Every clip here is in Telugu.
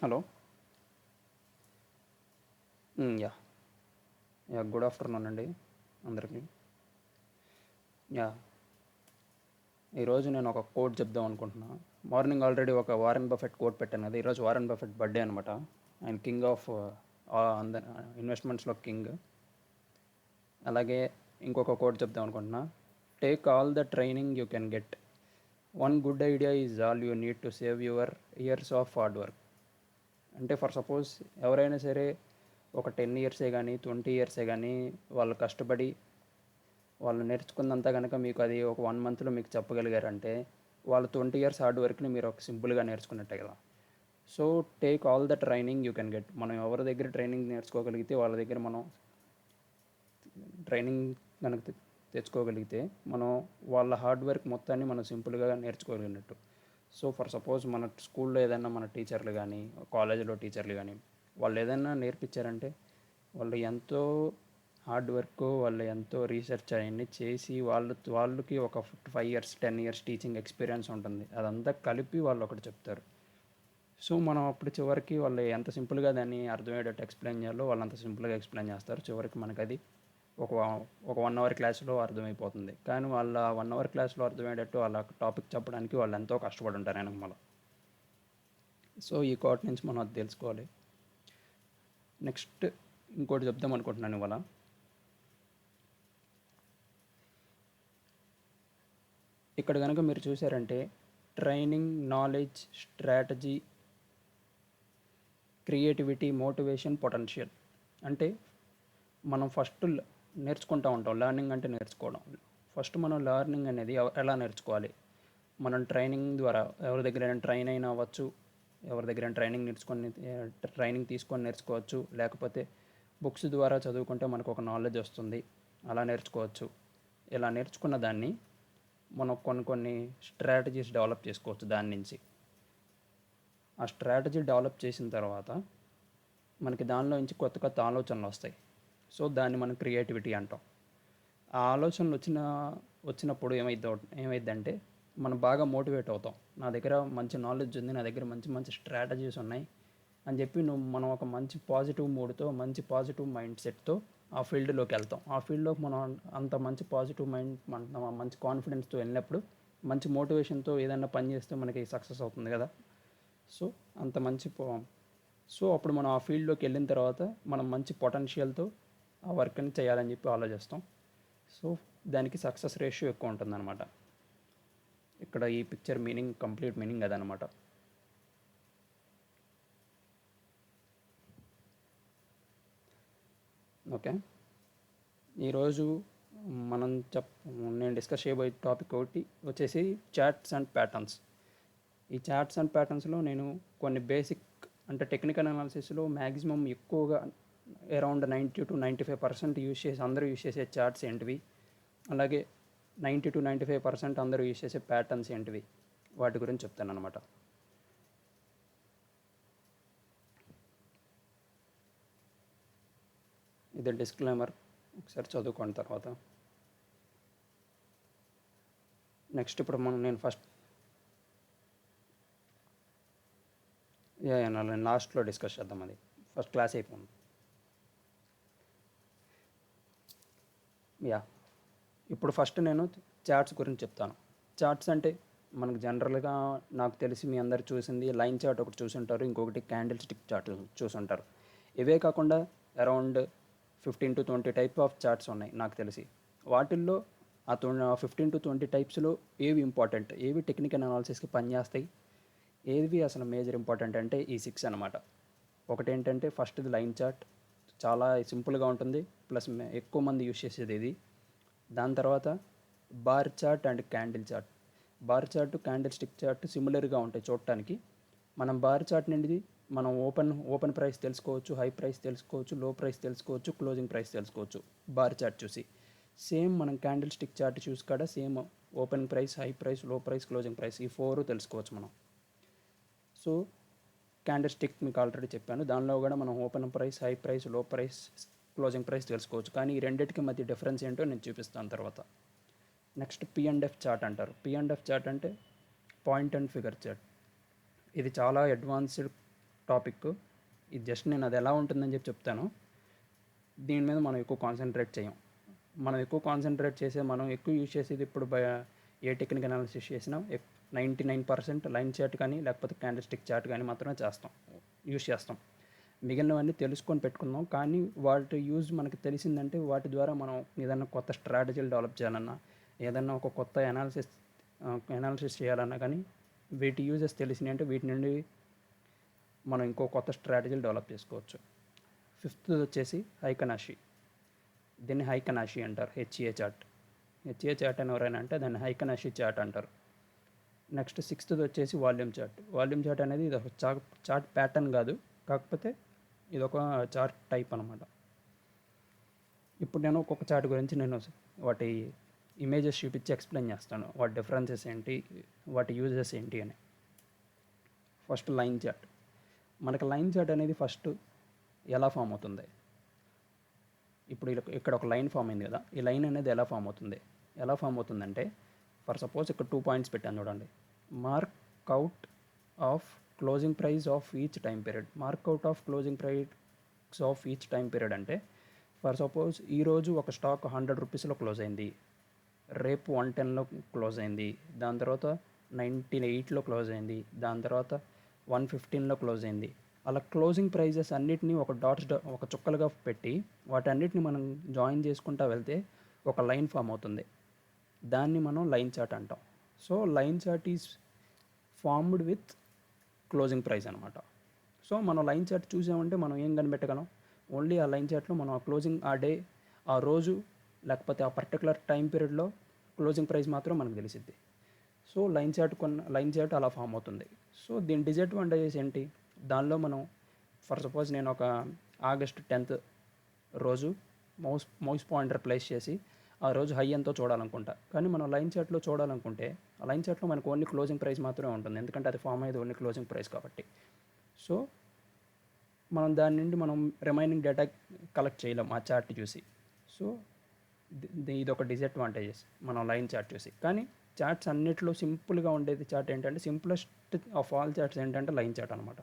Hello. Yeah. Yeah, good afternoon అండి అందరికీ. యా, ఈరోజు నేను ఒక కోట్ చెప్దాం అనుకుంటున్నా. మార్నింగ్ ఆల్రెడీ ఒక వారెన్ బఫెట్ కోట్ పెట్టాను కదా. ఈరోజు వారెన్ బఫెట్ బర్త్డే అనమాట. ఆయన కింగ్ ఆఫ్ అంద ఇన్వెస్ట్మెంట్స్లో కింగ్. అలాగే ఇంకొక కోట్ చెప్దాం అనుకుంటున్నా. Take all the training you can get, one good idea is all you need to save your years of hard work. అంటే ఫర్ సపోజ్ ఎవరైనా సరే ఒక 10 ఇయర్సే కానీ 20 ఇయర్సే కానీ వాళ్ళు కష్టపడి వాళ్ళు నేర్చుకున్నంత కనుక మీకు అది ఒక 1 మంత్లో మీకు చెప్పగలిగారంటే వాళ్ళు 20 ఇయర్స్ హార్డ్ వర్క్ని మీరు ఒక సింపుల్గా నేర్చుకున్నట్టే కదా. So take all the training you can get. మనం ఎవరి దగ్గర ట్రైనింగ్ నేర్చుకోగలిగితే వాళ్ళ దగ్గర మనం ట్రైనింగ్ కనుక తెచ్చుకోగలిగితే మనం వాళ్ళ హార్డ్ వర్క్ మొత్తాన్ని మనం సింపుల్గా నేర్చుకోగలిగినట్టు. సో ఫర్ సపోజ్ మన స్కూల్లో ఏదైనా మన టీచర్లు కానీ కాలేజీలో టీచర్లు కానీ వాళ్ళు ఏదైనా నేర్పించారంటే వాళ్ళు ఎంతో హార్డ్ వర్క్, వాళ్ళు ఎంతో రీసెర్చ్ అవన్నీ చేసి వాళ్ళకి ఒక 5 ఇయర్స్ 10 ఇయర్స్ టీచింగ్ ఎక్స్పీరియన్స్ ఉంటుంది. అదంతా కలిపి వాళ్ళు ఒకటి చెప్తారు. సో మనం అప్పుడు చివరికి వాళ్ళు ఎంత సింపుల్గా దాన్ని అర్థమయ్యేటట్టు ఎక్స్ప్లెయిన్ చేయాలో వాళ్ళు అంత సింపుల్గా ఎక్స్ప్లెయిన్ చేస్తారు. చివరికి మనకు అది ఒక ఒక 1 అవర్ క్లాస్లో అర్థమైపోతుంది. కానీ వాళ్ళ 1 అవర్ క్లాస్లో అర్థమయ్యేటట్టు వాళ్ళ టాపిక్ చెప్పడానికి వాళ్ళు ఎంతో కష్టపడి ఉంటారు వెనకమాల. సో ఈ కోట్ నుంచి మనం అది తెలుసుకోవాలి. నెక్స్ట్ ఇంకోటి చెప్దాం అనుకుంటున్నాను ఇవాళ. ఇక్కడ కనుక మీరు చూసారంటే training, knowledge, strategy, creativity, motivation, potential. అంటే మనం ఫస్ట్ నేర్చుకుంటూ ఉంటాం. లెర్నింగ్ అంటే నేర్చుకోవడం. ఫస్ట్ మనం లెర్నింగ్ అనేది ఎలా నేర్చుకోవాలి. మనం ట్రైనింగ్ ద్వారా ఎవరి దగ్గరైనా ట్రైన్ అయినా అవ్వచ్చు, ఎవరి దగ్గరైనా ట్రైనింగ్ తీసుకొని నేర్చుకోవచ్చు, లేకపోతే బుక్స్ ద్వారా చదువుకుంటే మనకు ఒక నాలెడ్జ్ వస్తుంది, అలా నేర్చుకోవచ్చు. ఇలా నేర్చుకున్న దాన్ని మనం కొన్ని స్ట్రాటజీస్ డెవలప్ చేసుకోవచ్చు. దాని నుంచి ఆ స్ట్రాటజీ డెవలప్ చేసిన తర్వాత మనకి దానిలో నుంచి కొత్త కొత్త ఆలోచనలు వస్తాయి. సో దాన్ని మనం క్రియేటివిటీ అంటాం. ఆ ఆలోచనలు వచ్చినప్పుడు ఏమైందంటే మనం బాగా మోటివేట్ అవుతాం. నా దగ్గర మంచి నాలెడ్జ్ ఉంది, నా దగ్గర మంచి మంచి స్ట్రాటజీస్ ఉన్నాయి అని చెప్పి మనం ఒక మంచి పాజిటివ్ మూడ్తో, మంచి పాజిటివ్ మైండ్ సెట్తో ఆ ఫీల్డ్లోకి వెళ్తాం. ఆ ఫీల్డ్లోకి మనం అంత మంచి పాజిటివ్ మైండ్, మంచి కాన్ఫిడెన్స్తో వెళ్ళినప్పుడు మంచి మోటివేషన్తో ఏదైనా పని చేస్తే మనకి సక్సెస్ అవుతుంది కదా. సో అంత మంచి సో అప్పుడు మనం ఆ ఫీల్డ్లోకి వెళ్ళిన తర్వాత మనం మంచి పొటెన్షియల్తో ఆ వర్క్ని చేయాలని చెప్పి ఆలోచిస్తాం. సో దానికి సక్సెస్ రేషియో ఎక్కువ ఉంటుందన్నమాట. ఇక్కడ ఈ పిక్చర్ మీనింగ్, కంప్లీట్ మీనింగ్ అదనమాట. ఓకే. ఈరోజు మనం నేను డిస్కస్ చేయబోయే టాపిక్ ఒకటి వచ్చేసి చార్ట్స్ అండ్ ప్యాటర్న్స్. ఈ చార్ట్స్ అండ్ ప్యాటర్న్స్లో నేను కొన్ని బేసిక్ అంటే టెక్నికల్ అనాలిసిస్లో మ్యాక్సిమం ఎక్కువగా అరౌండ్ 90-95% అందరూ యూజ్ చేసే చార్ట్స్ ఏంటివి, అలాగే 90-95% అందరూ యూజ్ చేసే ప్యాటర్న్స్ ఏంటివి, వాటి గురించి చెప్తాను అనమాట. ఇది డిస్క్లైమర్, ఒకసారి చదువుకున్న తర్వాత నెక్స్ట్ ఇప్పుడు నేను ఫస్ట్ లాస్ట్లో డిస్కస్ చేద్దాం. అది ఫస్ట్ క్లాస్ అయిపోయింది. యా, ఇప్పుడు ఫస్ట్ నేను చార్ట్స్ గురించి చెప్తాను. చార్ట్స్ అంటే మనకు జనరల్గా నాకు తెలిసి మీ అందరు చూసింది లైన్ చార్ట్ ఒకటి చూసుంటారు, ఇంకొకటి క్యాండిల్ స్టిక్ చార్ట్ చూసుంటారు. ఇవే కాకుండా అరౌండ్ 15-20 టైప్ ఆఫ్ చార్ట్స్ ఉన్నాయి నాకు తెలిసి. వాటిల్లో ఆ 15-20 టైప్స్లో ఏవి ఇంపార్టెంట్, ఏవి టెక్నికల్ అనాలిసిస్కి పనిచేస్తాయి, ఏవి అసలు మేజర్ ఇంపార్టెంట్ అంటే ఈ 6 అనమాట. ఒకటి ఏంటంటే ఫస్ట్ది లైన్ చార్ట్, చాలా సింపుల్గా ఉంటుంది, ప్లస్ ఎక్కువ మంది యూజ్ చేసేది ఇది. దాని తర్వాత bar chart and candle chart. Bar chart, candlestick chart సిమిలర్గా ఉంటాయి చూడటానికి. మనం బార్ చార్ట్ నుండి మనం ఓపెన్ ప్రైస్ తెలుసుకోవచ్చు, హై ప్రైస్ తెలుసుకోవచ్చు, లో ప్రైస్ తెలుసుకోవచ్చు, క్లోజింగ్ ప్రైస్ తెలుసుకోవచ్చు బార్ చార్ట్ చూసి. సేమ్ మనం క్యాండిల్ స్టిక్ చార్ట్ చూసి కూడా same open price, high price, low price, closing price ఈ 4 తెలుసుకోవచ్చు మనం. సో క్యాండిల్ స్టిక్ మీకు ఆల్రెడీ చెప్పాను, దానిలో కూడా మనం open price, high price, low price, closing price తెలుసుకోవచ్చు. కానీ ఈ రెండింటికి మధ్య డిఫరెన్స్ ఏంటో నేను చూపిస్తాను తర్వాత. నెక్స్ట్ P&F చార్ట్ అంటారు. P&F చార్ట్ అంటే పాయింట్ అండ్ ఫిగర్ చార్ట్. ఇది చాలా అడ్వాన్స్డ్ టాపిక్. ఇది జస్ట్ నేను అది ఎలా ఉంటుందని చెప్తాను. దీని మీద మనం ఎక్కువ కాన్సన్ట్రేట్ చేయం. మనం ఎక్కువ కాన్సన్ట్రేట్ చేసే మనం ఎక్కువ యూజ్ చేసేది ఇప్పుడు ఏ టెక్నిక్ అనాలిసిస్ చేసినా 99% లైన్ చార్ట్ కానీ లేకపోతే క్యాండిల్ స్టిక్ చార్ట్ కానీ మాత్రమే యూజ్ చేస్తాం. మిగిలినవన్నీ తెలుసుకొని పెట్టుకుందాం. కానీ వాటి యూజ్ మనకి తెలిసిందంటే వాటి ద్వారా మనం ఏదైనా కొత్త స్ట్రాటజీలు డెవలప్ చేయాలన్నా, ఏదన్నా ఒక కొత్త అనాలిసిస్ చేయాలన్నా కానీ వీటి యూజెస్ తెలిసినాయి అంటే వీటి నుండి మనం ఇంకో కొత్త స్ట్రాటజీలు డెవలప్ చేసుకోవచ్చు. ఫిఫ్త్ వచ్చేసి హైకనాషి. దీన్ని హైకనాషి అంటారు. హెచ్ఏ చార్ట్ అని ఎవరైనా అంటే దాన్ని హైకనాషి చార్ట్ అంటారు. నెక్స్ట్ సిక్స్త్ వచ్చేసి వాల్యూమ్ చార్ట్ అనేది ఇది ఒక చార్ట్ ప్యాటర్న్ కాదు, కాకపోతే ఇది ఒక చార్ట్ టైప్ అనమాట. ఇప్పుడు నేను ఒక్కొక్క చార్ట్ గురించి నేను వాటి ఇమేజెస్ చూపించి ఎక్స్ప్లెయిన్ చేస్తాను, వాటి డిఫరెన్సెస్ ఏంటి, వాటి యూజెస్ ఏంటి అని. First line chart. మనకి లైన్ చార్ట్ అనేది ఫస్ట్ ఎలా ఫామ్ అవుతుంది? ఇప్పుడు ఇక్కడ ఒక లైన్ ఫామ్ అయింది కదా, ఈ లైన్ అనేది ఎలా ఫామ్ అవుతుందంటే ఫర్ సపోజ్ ఇక్కడ 2 పాయింట్స్ పెట్టాను చూడండి. Mark out of closing price of each time period అంటే ఫర్ సపోజ్ ఈరోజు ఒక స్టాక్ 100 రూపీస్లో క్లోజ్ అయింది, రేపు 110లో క్లోజ్ అయింది, దాని తర్వాత 98లో క్లోజ్ అయింది, దాని తర్వాత 115లో క్లోజ్ అయింది. అలా క్లోజింగ్ ప్రైజెస్ అన్నిటినీ ఒక చుక్కలుగా పెట్టి వాటన్నిటిని మనం జాయిన్ చేసుకుంటూ వెళ్తే ఒక లైన్ ఫామ్ అవుతుంది. దాన్ని మనం లైన్ చార్ట్ అంటాం. So line chart is formed with closing price అనమాట. సో మనం లైన్ చార్ట్ చూసామంటే మనం ఏం కనిపెట్టగలం? ఓన్లీ ఆ లైన్ చార్ట్లో మనం ఆ డే, ఆ రోజు, లేకపోతే ఆ పర్టికులర్ టైం పీరియడ్లో క్లోజింగ్ ప్రైస్ మాత్రం మనకు తెలిసిద్ది. సో లైన్ చార్ట్ అలా ఫామ్ అవుతుంది. సో దీని డిసడ్వాంటేజెస్ ఏంటి? దానిలో మనం ఫర్ సపోజ్ నేను ఒక ఆగస్ట్ 10th రోజు మౌస్ పాయింటర్ ప్లేస్ చేసి ఆ రోజు హై ఎంతో చూడాలనుకుంటా. కానీ మనం లైన్ చార్ట్లో చూడాలనుకుంటే ఆ లైన్ చార్ట్లో మనకు ఓన్లీ క్లోజింగ్ ప్రైస్ మాత్రమే ఉంటుంది, ఎందుకంటే అది ఫామ్ అయ్యేది ఓన్లీ క్లోజింగ్ ప్రైస్ కాబట్టి. సో మనం దాని నుండి మనం రిమైనింగ్ డేటా కలెక్ట్ చేయలేం ఆ చార్ట్ చూసి. సో ఇది ఒక డిసడ్వాంటేజెస్ మనం లైన్ చార్ట్ చూసి. కానీ చార్ట్స్ అన్నిట్లో సింపుల్గా ఉండేది చార్ట్ ఏంటంటే, సింపులెస్ట్ ఆఫ్ ఆల్ చార్ట్స్ ఏంటంటే లైన్ చార్ట్ అనమాట.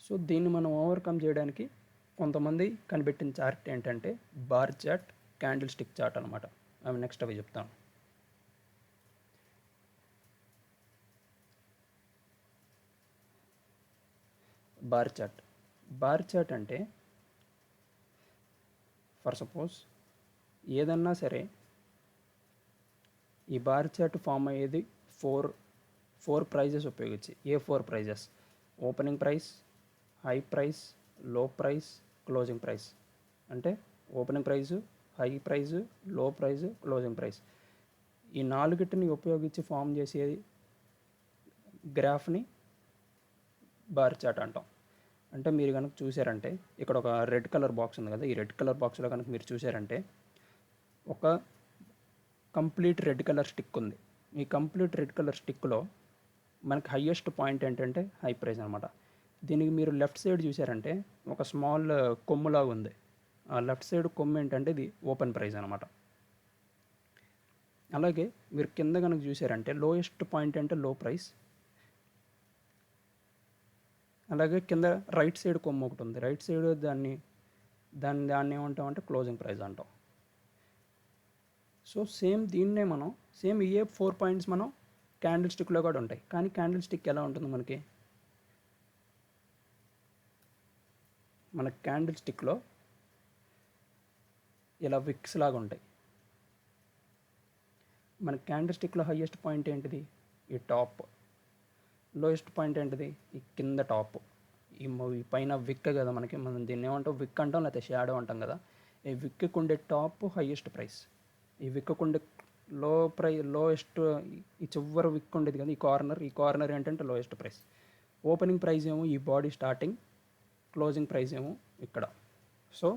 సో దీన్ని మనం ఓవర్కమ్ చేయడానికి కొంతమంది కనిపెట్టిన చార్ట్ ఏంటంటే bar chart, candlestick chart అనమాట. నెక్స్ట్ అవి చెప్తాను. బార్ చార్ట్ అంటే ఫర్ సపోజ్ ఏదన్నా సరే ఈ బార్ చార్ట్ ఫామ్ అయ్యేది ఫోర్ ప్రైజెస్ ఉపయోగించి. ఏ 4 prices? Opening price, high price, low price, closing price. అంటే opening price, high price, low price, closing price. ఈ 4టిని ఉపయోగించి ఫామ్ చేసేది గ్రాఫ్ని బార్ చార్ట్ అంటాం. అంటే మీరు కనుక చూసారంటే ఇక్కడ ఒక రెడ్ కలర్ బాక్స్ ఉంది కదా, ఈ రెడ్ కలర్ బాక్స్లో కనుక మీరు చూసారంటే ఒక కంప్లీట్ రెడ్ కలర్ స్టిక్ ఉంది. ఈ కంప్లీట్ రెడ్ కలర్ స్టిక్లో మనకి హయ్యెస్ట్ పాయింట్ ఏంటంటే హై ప్రైస్ అనమాట. దీనికి మీరు లెఫ్ట్ సైడ్ చూసారంటే ఒక స్మాల్ కొమ్ములాగా ఉంది. ఆ లెఫ్ట్ సైడ్ కొమ్ము ఏంటంటే ఇది ఓపెన్ ప్రైస్ అనమాట. అలాగే మీరు కింద కనుక చూసారంటే లోయెస్ట్ పాయింట్ అంటే లో ప్రైస్. అలాగే కింద రైట్ సైడ్ కొమ్ము ఒకటి ఉంది. రైట్ సైడ్ దాన్ని ఏమంటాం అంటే క్లోజింగ్ ప్రైస్ అంటాం. సో దీన్నే మనం ఏ 4 పాయింట్స్ మనం క్యాండిల్ స్టిక్లో కూడా ఉంటాయి. కానీ క్యాండిల్ స్టిక్ ఎలా ఉంటుంది మనకి? మన క్యాండిల్ స్టిక్లో ఇలా విక్స్ లాగా ఉంటాయి. మన క్యాండిల్ స్టిక్లో హయ్యెస్ట్ పాయింట్ ఏంటిది? ఈ టాప్. లోయెస్ట్ పాయింట్ ఏంటిది? ఈ కింద టాప్. ఈ పైన విక్ కదా మనకి, మనం దీన్ని ఏమంటాం? విక్ అంటాం, లేకపోతే షాడో అంటాం కదా. ఈ విక్కి ఉండే టాప్ హయ్యెస్ట్ ప్రైస్. ఈ విక్కి ఉండే లోయెస్ట్, ఈ చివరి విక్ ఉండేది కదా, ఈ కార్నర్ ఏంటంటే లోయెస్ట్ ప్రైస్. ఓపెనింగ్ ప్రైస్ ఏమో ఈ బాడీ స్టార్టింగ్, క్లోజింగ్ ప్రైస్ ఏమో ఇక్కడ. సో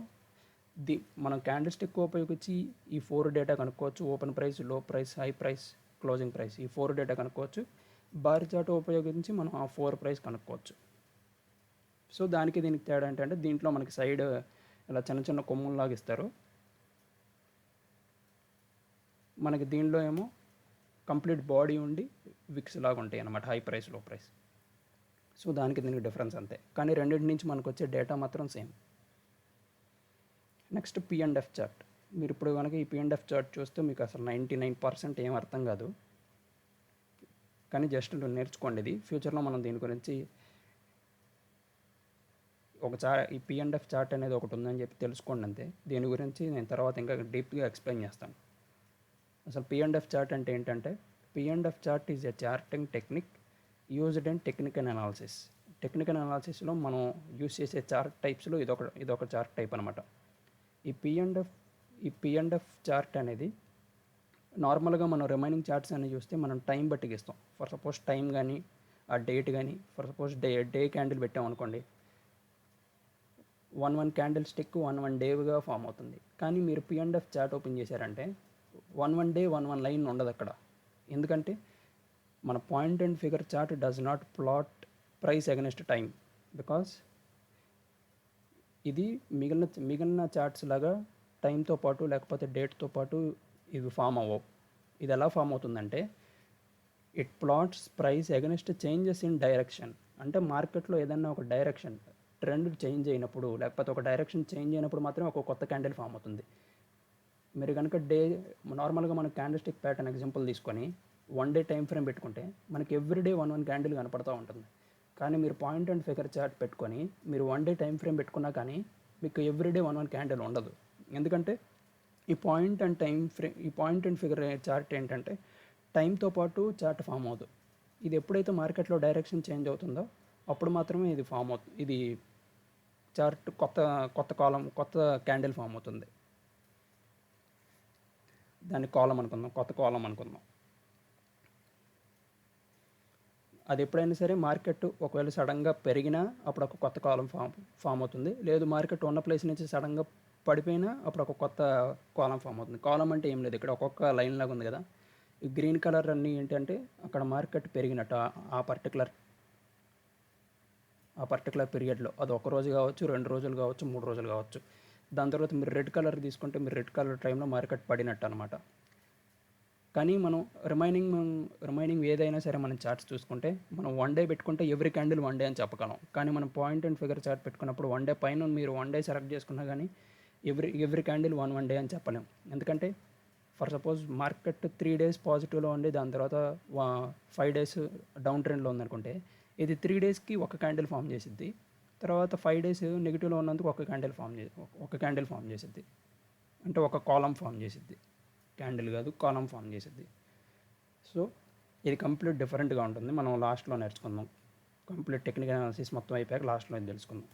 మనం క్యాండిల్ స్టిక్ ఉపయోగించి ఈ 4 డేటా కనుక్కోవచ్చు. Open price, low price, high price, closing price, ఈ 4 డేటా కనుక్కోవచ్చు. బార్ చార్ట్ ఉపయోగించి మనం ఆ 4 ప్రైస్ కనుక్కోవచ్చు. సో దీనికి తేడా ఏంటంటే దీంట్లో మనకి సైడ్ ఇలా చిన్న చిన్న కొమ్ముల్లాగా ఇస్తారు. మనకి దీనిలో ఏమో కంప్లీట్ బాడీ ఉండి విక్స్ లాగా ఉంటాయి అన్నమాట, high price, low price. So దానికి దీనికి డిఫరెన్స్ అంతే, కానీ రెండింటి నుంచి మనకు వచ్చే డేటా మాత్రం సేమ్. Next P&F chart. మీరు ఇప్పుడు కనుక ఈ P&F చార్ట్ చూస్తే మీకు అసలు 99% ఏం అర్థం కాదు, కానీ జస్ట్ నేర్చుకోండి. ఇది ఫ్యూచర్లో మనం దీని గురించి ఈ P&F చార్ట్ అనేది ఒకటి ఉందని చెప్పి తెలుసుకోండి అంతే. దీని గురించి నేను తర్వాత ఇంకా డీప్గా ఎక్స్ప్లెయిన్ చేస్తాను. అసలు P&F చార్ట్ అంటే ఏంటంటే, P&F chart is a charting technique used in technical analysis. Technical అనాలిసిస్లో మనం యూజ్ చేసే చార్ట్ టైప్స్లో ఇదొక చార్ట్ టైప్ అనమాట. ఈ P&F చార్ట్ అనేది నార్మల్గా మనం రిమైనింగ్ చార్ట్స్ అన్ని చూస్తే మనం టైం బట్టి గీస్తాం. ఫర్ సపోజ్ టైం కానీ ఆ డేట్ కానీ, ఫర్ సపోజ్ డే క్యాండిల్ పెట్టామనుకోండి, 1 క్యాండిల్ స్టిక్ 1 డేగా ఫామ్ అవుతుంది. కానీ మీరు P&F చార్ట్ ఓపెన్ చేశారంటే 1 డే 1 లైన్ ఉండదు అక్కడ. ఎందుకంటే మన point and figure chart does not plot price against time, because ఇది మిగిలిన చార్ట్స్ లాగా టైంతో పాటు లేకపోతే డేట్తో పాటు ఇవి ఫామ్ అవ్వవు. ఇది ఎలా ఫామ్ అవుతుందంటే, it plots price against changes in direction. అంటే మార్కెట్లో ఏదైనా ఒక డైరెక్షన్ ట్రెండ్ చేంజ్ అయినప్పుడు, లేకపోతే ఒక డైరెక్షన్ చేంజ్ అయినప్పుడు మాత్రమే ఒక కొత్త క్యాండిల్ ఫామ్ అవుతుంది. మీరు కనుక నార్మల్గా మన క్యాండిల్ స్టిక్ ప్యాటర్న్ ఎగ్జాంపుల్ తీసుకొని 1 డే టైం ఫ్రేమ్ పెట్టుకుంటే మనకి ఎవ్రీడే 1 క్యాండిల్ కనపడుతూ ఉంటుంది. కానీ మీరు పాయింట్ అండ్ ఫిగర్ చార్ట్ పెట్టుకొని మీరు 1 డే టైం ఫ్రేమ్ పెట్టుకున్నా కానీ మీకు ఎవ్రీడే 1 క్యాండిల్ ఉండదు. ఎందుకంటే ఈ పాయింట్ అండ్ ఫిగర్ చార్ట్ ఏంటంటే టైంతో పాటు చార్ట్ ఫామ్ అవుతుంది. ఇది ఎప్పుడైతే మార్కెట్లో డైరెక్షన్ చేంజ్ అవుతుందో అప్పుడు మాత్రమే ఇది ఫామ్ అవుతుంది. ఇది చార్ట్ కొత్త క్యాండిల్ ఫామ్ అవుతుంది. దాన్ని కొత్త కాలం అనుకుందాం. అది ఎప్పుడైనా సరే మార్కెట్ ఒకవేళ సడన్గా పెరిగినా అప్పుడు ఒక కొత్త కాలం ఫామ్ అవుతుంది. లేదు మార్కెట్ ఉన్న ప్లేస్ నుంచి సడన్గా పడిపోయినా అప్పుడు ఒక కొత్త కాలం ఫామ్ అవుతుంది. కాలం అంటే ఏం లేదు, ఇక్కడ ఒక్కొక్క లైన్ లాగా ఉంది కదా. ఈ గ్రీన్ కలర్ అన్నీ ఏంటంటే అక్కడ మార్కెట్ పెరిగినట్టు ఆ పర్టికులర్ పీరియడ్లో, అది 1 రోజు కావచ్చు, 2 రోజులు కావచ్చు, 3 రోజులు కావచ్చు. దాని తర్వాత మీరు రెడ్ కలర్ తీసుకుంటే మీరు రెడ్ కలర్ టైంలో మార్కెట్ పడినట్టు అనమాట. కానీ మనం రిమైనింగ్ ఏదైనా సరే మనం చార్ట్స్ చూసుకుంటే మనం 1 డే పెట్టుకుంటే ఎవ్రీ క్యాండిల్ 1 డే అని చెప్పగలం. కానీ మనం పాయింట్ అండ్ ఫిగర్ చార్ట్ పెట్టుకున్నప్పుడు 1 డే పైన మీరు 1 డే సెలెక్ట్ చేసుకున్నా కానీ ఎవ్రీ క్యాండిల్ 1 డే అని చెప్పలేం. ఎందుకంటే ఫర్ సపోజ్ మార్కెట్ 3 డేస్ పాజిటివ్లో ఉండి దాని తర్వాత 5 డేస్ డౌన్ ట్రెండ్లో ఉందనుకుంటే ఇది 3 డేస్కి ఒక క్యాండిల్ ఫామ్ చేసిద్ది. తర్వాత 5 డేస్ నెగిటివ్లో ఉన్నందుకు ఒక క్యాండిల్ ఫామ్ చేసిద్ది. అంటే ఒక కాలం ఫామ్ చేసిద్ది, క్యాండిల్ కాదు కాలం ఫామ్ చేసిద్ది. సో ఇది కంప్లీట్ డిఫరెంట్గా ఉంటుంది. మనం లాస్ట్లో నేర్చుకుందాం. కంప్లీట్ టెక్నికల్ అనాలిసిస్ మొత్తం అయిపోయాక లాస్ట్లో ఇది తెలుసుకుందాం.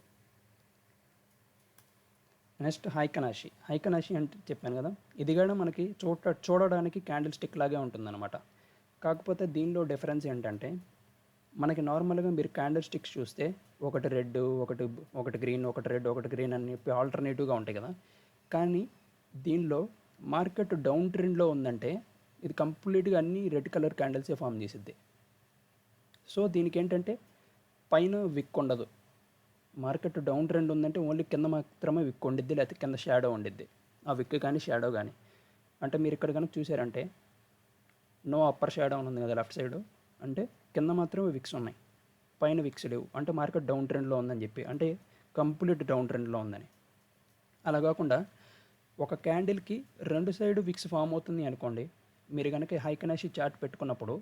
నెక్స్ట్ హైకనాషి అంటే చెప్పాను కదా, ఇది కూడా మనకి చూడడానికి క్యాండిల్ స్టిక్ లాగే ఉంటుందన్నమాట. కాకపోతే దీనిలో డిఫరెన్స్ ఏంటంటే, మనకి నార్మల్గా మీరు క్యాండిల్ స్టిక్స్ చూస్తే ఒకటి రెడ్, ఒకటి గ్రీన్, ఒకటి రెడ్, ఒకటి గ్రీన్ అని చెప్పి ఆల్టర్నేటివ్గా ఉంటాయి కదా. కానీ దీనిలో మార్కెట్ డౌన్ ట్రెండ్లో ఉందంటే ఇది కంప్లీట్గా అన్ని రెడ్ కలర్ క్యాండిల్సే ఫామ్ చేసిద్ది. సో దీనికి ఏంటంటే పైన విక్ ఉండదు. మార్కెట్ డౌన్ ట్రెండ్ ఉందంటే ఓన్లీ కింద మాత్రమే విక్ ఉండిద్ది, లేకపోతే కింద షాడో ఉండిద్ది. ఆ విక్ కానీ షాడో కానీ అంటే మీరు ఇక్కడ కనుక చూసారంటే నో అప్పర్ షాడో ఉంది కదా లెఫ్ట్ సైడ్, అంటే కింద మాత్రమే విక్స్ ఉన్నాయి, పైన విక్స్ లేవు. అంటే మార్కెట్ డౌన్ ట్రెండ్లో ఉందని చెప్పి, అంటే కంప్లీట్ డౌన్ ట్రెండ్లో ఉందని. అలా కాకుండా ఒక క్యాండిల్కి 2 సైడు విక్స్ ఫామ్ అవుతుంది అనుకోండి. మీరు కనుక హైకనాషి చార్ట్ పెట్టుకున్నప్పుడు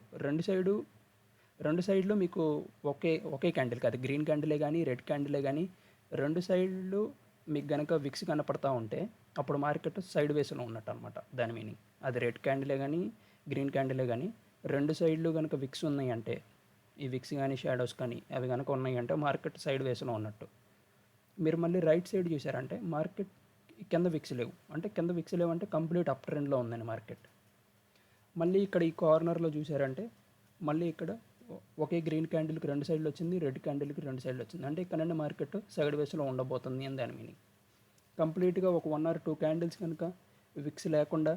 రెండు సైడ్లు మీకు ఒకే క్యాండిల్ కాదు, గ్రీన్ క్యాండిలే కానీ రెడ్ క్యాండిలే కానీ 2 సైడ్లు మీకు కనుక విక్స్ కనపడతా ఉంటే అప్పుడు మార్కెట్ సైడ్ వేస్లో ఉన్నట్టు అనమాట. దాని మీనింగ్ అది రెడ్ క్యాండిలే కానీ గ్రీన్ క్యాండిలే కానీ 2 సైడ్లు కనుక విక్స్ ఉన్నాయి అంటే, ఈ విక్స్ కానీ షాడోస్ కానీ అవి కనుక ఉన్నాయి అంటే మార్కెట్ సైడ్ వేస్లో ఉన్నట్టు. మీరు మళ్ళీ రైట్ సైడ్ చూసారంటే మార్కెట్ కింద విక్స్ లేవు, అంటే కంప్లీట్ అప్ ట్రెండ్లో ఉందని మార్కెట్. మళ్ళీ ఇక్కడ ఈ కార్నర్లో చూసారంటే మళ్ళీ ఇక్కడ ఒకే గ్రీన్ క్యాండిల్కి 2 సైడ్లు వచ్చింది, రెడ్ క్యాండిల్కి 2 సైడ్లు వచ్చింది. అంటే ఇక్కడ నుండి మార్కెట్ సైడ్ వేస్లో ఉండబోతుంది అని దాని మీనింగ్. కంప్లీట్గా ఒక 1 or 2 క్యాండిల్స్ కనుక విక్స్ లేకుండా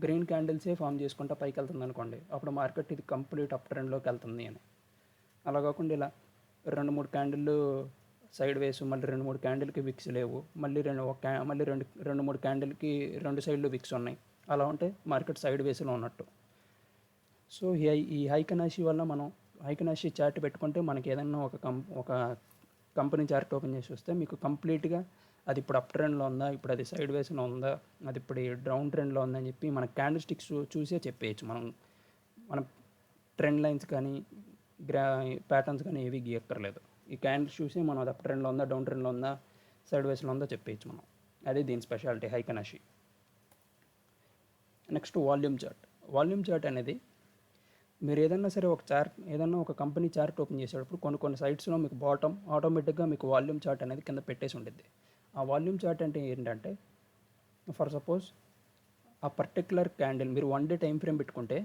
గ్రీన్ క్యాండిల్సే ఫామ్ చేసుకుంటా పైకి వెళ్తుంది అనుకోండి, అప్పుడు మార్కెట్ ఇది కంప్లీట్ అప్ ట్రెండ్లోకి వెళ్తుంది అని. అలా కాకుండా ఇలా 2-3 క్యాండిల్లు సైడ్ వేస్, మళ్ళీ 2-3 క్యాండిల్కి విక్స్ లేవు, మళ్ళీ 2-3 క్యాండిల్కి 2 సైడ్లు విక్స్ ఉన్నాయి, అలా ఉంటే మార్కెట్ సైడ్ వేస్లో ఉన్నట్టు. సో ఈ హైకనాషి వల్ల మనం హైకనాషి చార్ట్ పెట్టుకుంటే మనకి ఏదైనా ఒక కంపెనీ చార్ట్ ఓపెన్ చేసి వస్తే మీకు కంప్లీట్గా అది ఇప్పుడు అప్ ట్రెండ్లో ఉందా, ఇప్పుడు అది సైడ్ వేస్లో ఉందా, అది ఇప్పుడు డౌన్ ట్రెండ్లో ఉందని చెప్పి మన క్యాండిల్ స్టిక్స్ చూసే చెప్పేయచ్చు. మనం ట్రెండ్ లైన్స్ కానీ ప్యాటర్న్స్ కానీ ఏవి గీయక్కర్లేదు. ఈ క్యాండిల్స్ చూసి మనం అది అప్ ట్రెండ్లో ఉందా, డౌన్ ట్రెండ్లో ఉందా, సైడ్ వేస్లో ఉందా చెప్పేయచ్చు మనం. అది దీని speciality heikin ashi. Next volume chart. Volume chart అనేది మీరు ఏదైనా సరే ఏదైనా ఒక కంపెనీ చార్ట్ ఓపెన్ చేసేటప్పుడు కొన్ని సైట్స్లో మీకు బాటమ్ ఆటోమేటిక్గా మీకు వాల్యూమ్ చార్ట్ అనేది కింద పెట్టేసి ఉంటుంది. ఆ వాల్యూమ్ చార్ట్ అంటే ఏంటంటే, ఫర్ సపోజ్ ఆ పర్టికులర్ క్యాండిల్ మీరు 1 డే టైం ఫ్రేమ్ పెట్టుకుంటే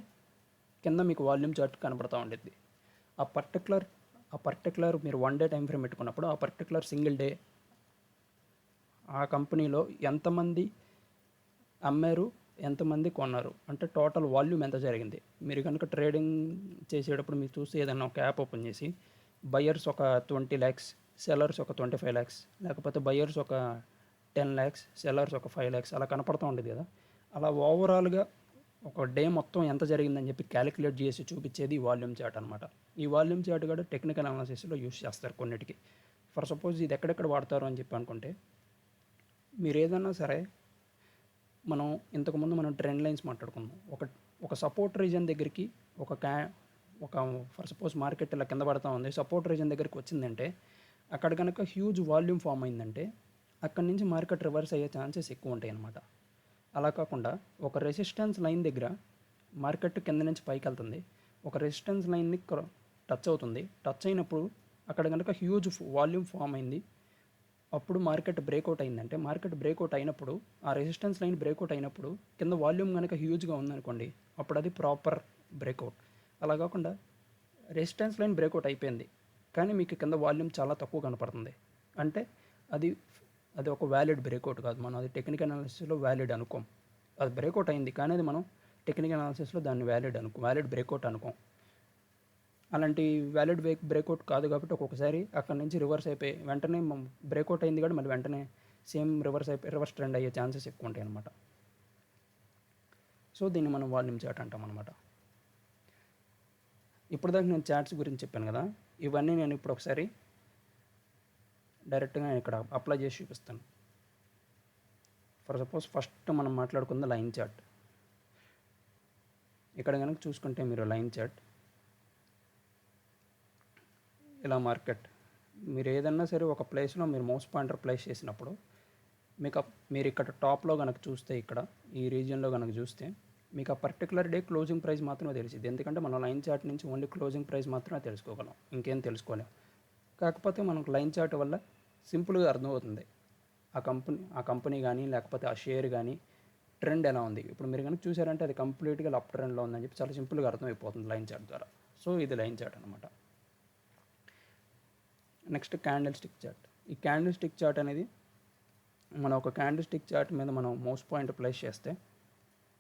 కింద మీకు వాల్యూమ్ చార్ట్ కనబడుతూ ఉంటుంది. ఆ పర్టికులర్ మీరు 1 డే టైం ఫ్రేమ్ పెట్టుకున్నప్పుడు ఆ పర్టికులర్ సింగిల్ డే ఆ కంపెనీలో ఎంతమంది అమ్మారు, ఎంతమంది కొన్నారు, అంటే టోటల్ వాల్యూమ్ ఎంత జరిగింది. మీరు కనుక ట్రేడింగ్ చేసేటప్పుడు మీరు చూస్తే ఏదైనా ఒక యాప్ ఓపెన్ చేసి బయర్స్ ఒక 20 lakhs, సెల్లర్స్ ఒక 25 lakhs, లేకపోతే బయర్స్ ఒక 10 lakhs, సెల్లర్స్ ఒక 5 lakhs అలా కనపడుతూ ఉండేది కదా. అలా ఓవరాల్గా ఒక డే మొత్తం ఎంత జరిగిందని చెప్పి క్యాలిక్యులేట్ చేసి చూపించేది ఈ వాల్యూమ్ చార్ట్ అనమాట. ఈ వాల్యూమ్ చార్ట్ కూడా టెక్నికల్ అనాలిసిస్లో యూస్ చేస్తారు కొన్నిటికి. ఫర్ సపోజ్ ఇది ఎక్కడెక్కడ వాడతారు అని చెప్పి అనుకుంటే, మీరు ఏదైనా సరే మనం ఇంతకుముందు మనం ట్రెండ్ లైన్స్ మాట్లాడుకుందాం. ఒక సపోర్ట్ రీజన్ దగ్గరికి ఒక ఫర్ సపోజ్ మార్కెట్ ఇలా కింద పడతా ఉంది, సపోర్ట్ రీజన్ దగ్గరికి వచ్చిందంటే అక్కడ కనుక హ్యూజ్ వాల్యూమ్ ఫామ్ అయిందంటే అక్కడి నుంచి మార్కెట్ రివర్స్ అయ్యే ఛాన్సెస్ ఎక్కువ ఉంటాయి అన్నమాట. అలా కాకుండా ఒక రెసిస్టెన్స్ లైన్ దగ్గర మార్కెట్ కింద నుంచి పైకి వెళ్తుంది, ఒక రెసిస్టెన్స్ లైన్ని టచ్ అవుతుంది, టచ్ అయినప్పుడు అక్కడ కనుక హ్యూజ్ వాల్యూమ్ ఫామ్ అయింది, అప్పుడు మార్కెట్ బ్రేక్అవుట్ అయిందంటే, మార్కెట్ బ్రేక్అవుట్ అయినప్పుడు ఆ రెసిస్టెన్స్ లైన్ బ్రేక్అవుట్ అయినప్పుడు కింద వాల్యూమ్ కనుక హ్యూజ్గా ఉందనుకోండి, అప్పుడు అది ప్రాపర్ బ్రేక్అవుట్. అలా కాకుండా రెసిస్టెన్స్ లైన్ బ్రేక్అవుట్ అయిపోయింది కానీ మీకు కింద వాల్యూమ్ చాలా తక్కువ కనపడుతుంది అంటే అది అది ఒక వ్యాలిడ్ బ్రేక్అవుట్ కాదు. మనం అది టెక్నికల్ అనాలిసిస్లో వ్యాలిడ్ అనుకోం. అది బ్రేక్అవుట్ అయింది కానీ అది మనం టెక్నికల్ అనాలిసిస్లో దాన్ని వ్యాలిడ్ బ్రేక్అవుట్ అనుకోం. అలాంటి వ్యాలిడ్ బ్రేక్అవుట్ కాదు కాబట్టి ఒక్కొక్కసారి అక్కడ నుంచి రివర్స్ అయిపోయి వెంటనే బ్రేక్అవుట్ అయింది కాబట్టి మళ్ళీ వెంటనే సేమ్ రివర్స్ ట్రెండ్ అయ్యే ఛాన్సెస్ ఎక్కువ ఉంటాయి అన్నమాట. సో దీన్ని మనం వాల్యూమ్ చార్ట్ అంటాం అనమాట. ఇప్పుడు దాకా నేను చార్ట్స్ గురించి చెప్పాను కదా, ఇవన్నీ నేను ఇప్పుడు ఒకసారి డైరెక్ట్గా ఇక్కడ అప్లై చేసి చూపిస్తాను. ఫర్ సపోజ్ ఫస్ట్ మనం మాట్లాడుకుంది లైన్ చార్ట్. ఇక్కడ కనుక చూసుకుంటే మీరు లైన్ చార్ట్ ఇలా మార్కెట్ మీరు ఏదన్నా సరే ఒక ప్లేస్లో మీరు మౌస్ పాయింటర్ ప్లేస్ చేసినప్పుడు మీరు ఇక్కడ టాప్లో కనుక చూస్తే, ఇక్కడ ఈ రీజియన్లో కనుక చూస్తే మీకు ఆ పర్టికులర్ డే క్లోజింగ్ ప్రైస్ మాత్రమే తెలిసింది. ఎందుకంటే మనం లైన్ చార్ట్ నుంచి ఓన్లీ క్లోజింగ్ ప్రైస్ మాత్రమే తెలుసుకోగలం, ఇంకేం తెలుసుకోలేం. కాకపోతే మనకు లైన్ చార్ట్ వల్ల సింపుల్గా అర్థమవుతుంది ఆ కంపెనీ కానీ లేకపోతే ఆ షేర్ కానీ ట్రెండ్ ఎలా ఉంది. ఇప్పుడు మీరు కనుక చూసారంటే అది కంప్లీట్గా అప్ ట్రెండ్లో ఉందని చెప్పి చాలా సింపుల్గా అర్థమైపోతుంది లైన్ చార్ట్ ద్వారా. సో ఇది లైన్ చార్ట్ అనమాట. Next candle stick chart. ఈ క్యాండిల్ స్టిక్ చార్ట్ అనేది మనం ఒక క్యాండిల్ స్టిక్ చార్ట్ మీద మనం మౌస్ పాయింట్ ప్లేస్ చేస్తే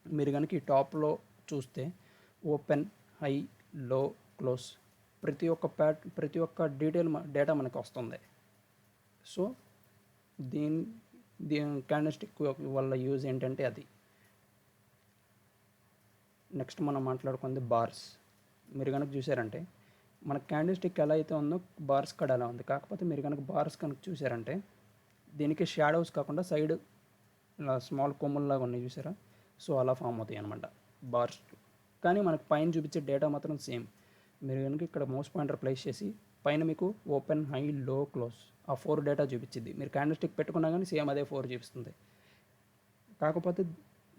మీరు కనుక ఈ టాప్లో చూస్తే ఓపెన్, హై, లో, క్లోజ్ ప్రతి ఒక్క డేటా మనకు వస్తుంది. సో దీని క్యాండిల్ స్టిక్ వల్ల యూజ్ ఏంటంటే అది. నెక్స్ట్ మనం మాట్లాడుకుంది బార్స్. మీరు కనుక చూసారంటే మన క్యాండిల్ స్టిక్ ఎలా అయితే ఉందో బార్స్ కూడా ఎలా ఉంది. కాకపోతే మీరు కనుక బార్స్ కనుక చూసారంటే దీనికి షాడోస్ కాకుండా సైడ్ ఇలా స్మాల్ కొమ్ముల్లాగా ఉన్నాయి చూసారా, సో అలా ఫామ్ అవుతాయి అనమాట బార్స్. కానీ మనకు పైన చూపించే డేటా మాత్రం సేమ్. మీరు కనుక ఇక్కడ మౌస్ పాయింటర్ ప్లేస్ చేసి పైన మీకు ఓపెన్, హై, లో, క్లోజ్ ఆ 4 డేటా చూపించింది. మీరు క్యాండిల్ స్టిక్ పెట్టుకున్నా కానీ సేమ్ అదే 4 చూపిస్తుంది. కాకపోతే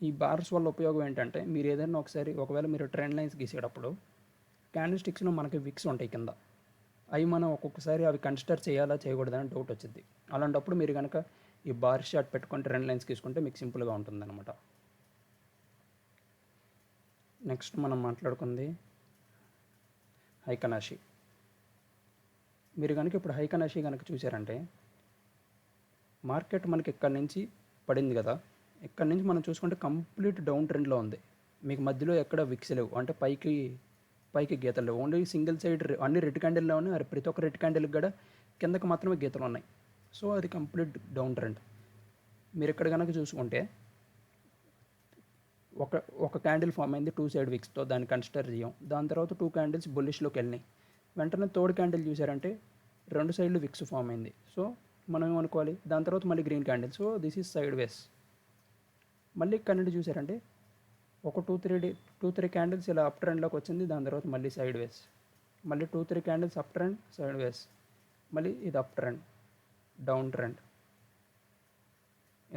ఈ బార్స్ వల్ల ఉపయోగం ఏంటంటే, మీరు ఏదైనా ఒకవేళ మీరు ట్రెండ్ లైన్స్ గీసేటప్పుడు క్యాండిల్ స్టిక్స్లో మనకి విక్స్ ఉంటాయి కింద, అవి మనం ఒక్కొక్కసారి అవి కన్సిడర్ చేయాలా చేయకూడదని డౌట్ వచ్చింది. అలాంటప్పుడు మీరు కనుక ఈ బార్ షార్ట్ పెట్టుకొని ట్రెండ్ లైన్స్ తీసుకుంటే మీకు సింపుల్గా ఉంటుంది అనమాట. నెక్స్ట్ మనం మాట్లాడుకుంది హైకనాషి. మీరు కనుక ఇప్పుడు హైకనాషి కనుక చూసారంటే మార్కెట్ మనకి ఇక్కడ నుంచి పడింది కదా, ఇక్కడ నుంచి మనం చూసుకుంటే కంప్లీట్ డౌన్ ట్రెండ్లో ఉంది. మీకు మధ్యలో ఎక్కడ విక్స్ లేవు, అంటే పైకి గీతలు లేవు. ఓన్లీ సింగిల్ సైడ్ అన్ని రెడ్ క్యాండిల్లో ఉన్నాయి. ప్రతి ఒక్క రెడ్ క్యాండిల్కి కూడా కిందకి మాత్రమే గీతలు ఉన్నాయి. సో అది కంప్లీట్ డౌన్ ట్రెండ్. మీరు ఇక్కడ కనుక చూసుకుంటే ఒక క్యాండిల్ ఫామ్ అయింది 2 సైడ్ విక్స్తో, దాన్ని కన్సిడర్ చేయం. దాని తర్వాత 2 క్యాండిల్స్ బుల్లిష్లోకి వెళ్ళినాయి. వెంటనే థర్డ్ క్యాండిల్ చూసారంటే రెండు సైడ్లు విక్స్ ఫామ్ అయింది. సో మనం ఏమనుకోవాలి, దాని తర్వాత మళ్ళీ green candle. So this is side వేస్. మళ్ళీ ఇక్కడ నుండి చూసారంటే ఒక 2-3 క్యాండిల్స్ ఇలా అప్ ట్రెండ్లోకి వచ్చింది. దాని తర్వాత మళ్ళీ సైడ్ వేస్, మళ్ళీ 2-3 క్యాండిల్స్ అప్ ట్రెండ్, సైడ్ వేస్, మళ్ళీ ఇది అప్ ట్రెండ్, డౌన్ ట్రెండ్,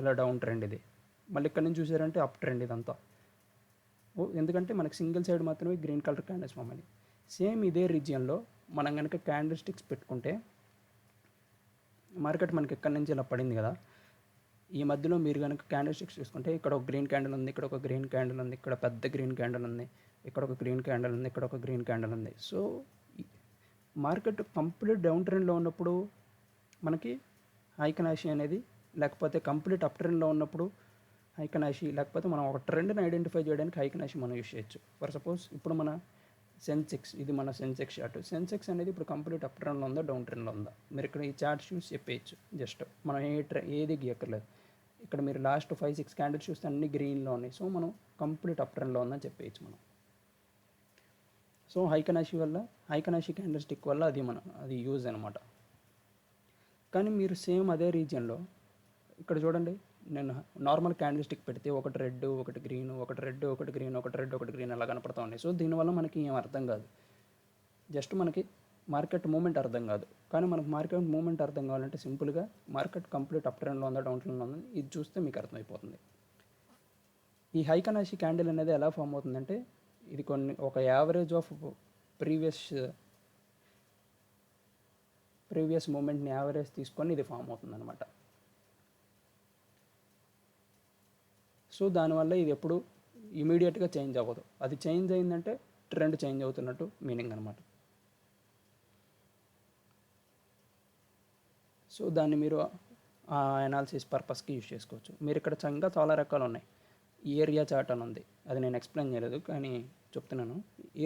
ఇలా డౌన్ ట్రెండ్. ఇది మళ్ళీ ఇక్కడ నుంచి చూసారంటే అప్ ట్రెండ్ ఇదంతా. ఎందుకంటే మనకి సింగిల్ సైడ్ మాత్రమే గ్రీన్ కలర్ క్యాండిల్స్ ఫామ్ అయింది. సేమ్ ఇదే రీజియన్లో మనం కనుక క్యాండిల్ స్టిక్స్ పెట్టుకుంటే మార్కెట్ మనకి ఎక్కడి నుంచి ఇలా పడింది కదా, ఈ మధ్యలో మీరు కనుక క్యాండిల్ స్టిక్స్ చూసుకుంటే ఇక్కడ ఒక గ్రీన్ క్యాండిల్ ఉంది, ఇక్కడ ఒక గ్రీన్ క్యాండిల్ ఉంది, ఇక్కడ పెద్ద గ్రీన్ క్యాండిల్ ఉంది, ఇక్కడ ఒక గ్రీన్ క్యాండిల్ ఉంది, ఇక్కడ ఒక గ్రీన్ క్యాండిల్ ఉంది. సో మార్కెట్ కంప్లీట్ డౌన్ ట్రెండ్లో ఉన్నప్పుడు మనకి హైకనాషి అనేది, లేకపోతే కంప్లీట్ అప్ ట్రెండ్లో ఉన్నప్పుడు హైకనాషి, లేకపోతే మనం ఒక ట్రెండ్ని ఐడెంటిఫై చేయడానికి హైకనాషి మనం యూస్ చేయొచ్చు. ఫర్ సపోజ్ ఇప్పుడు మన సెన్సెక్స్, ఇది మన సెన్సెక్స్ చార్ట్. సెన్సెక్స్ అనేది ఇప్పుడు కంప్లీట్ అప్ ట్రెండ్లో ఉందా, డౌన్ ట్రెండ్లో ఉందా, మీరు ఇక్కడ ఈ చార్ట్ చూసి చెప్పేయచ్చు. జస్ట్ మనం ఏది గీయక్కర్లేదు. ఇక్కడ మీరు లాస్ట్ 5-6 క్యాండిల్స్ చూస్తే అన్ని గ్రీన్లో ఉన్నాయి. సో మనం కంప్లీట్ అప్ ట్రెండ్లో ఉందని చెప్పేయచ్చు మనం. సో హైకనాషి క్యాండిల్ స్టిక్ వల్ల అది యూజ్ అనమాట. కానీ మీరు సేమ్ అదే రీజియన్లో ఇక్కడ చూడండి, నేను నార్మల్ క్యాండిల్ స్టిక్ పెడితే ఒకటి రెడ్, ఒకటి గ్రీన్, ఒకటి రెడ్, ఒకటి గ్రీన్, ఒకటి రెడ్, ఒకటి గ్రీన్ అలా కనపడతా ఉన్నాయి. సో దీనివల్ల మనకి ఏం అర్థం కాదు, జస్ట్ మనకి మార్కెట్ మూమెంట్ అర్థం కాదు. కానీ మనకు మార్కెట్ మూమెంట్ అర్థం కావాలంటే సింపుల్గా మార్కెట్ కంప్లీట్ అప్ ట్రెండ్లో ఉందా, డౌన్ ట్రెండ్లో ఉందా ఇది చూస్తే మీకు అర్థమైపోతుంది. ఈ హైకనాషి క్యాండిల్ అనేది ఎలా ఫామ్ అవుతుందంటే, ఇది ఒక యావరేజ్ ఆఫ్ ప్రీవియస్ మూమెంట్ని యావరేజ్ తీసుకొని ఇది ఫామ్ అవుతుంది అనమాట. సో దానివల్ల ఇది ఎప్పుడు ఇమీడియట్గా చేంజ్ అవ్వదు. అది చేంజ్ అయిందంటే ట్రెండ్ చేంజ్ అవుతున్నట్టు మీనింగ్ అనమాట. సో దాన్ని మీరు ఆ అనాలిసిస్ పర్పస్కి యూజ్ చేసుకోవచ్చు. మీరు ఇక్కడ చాలా రకాలు ఉన్నాయి. ఏరియా చార్ట్ అని ఉంది, అది నేను ఎక్స్ప్లెయిన్ చేయలేదు కానీ చెప్తున్నాను.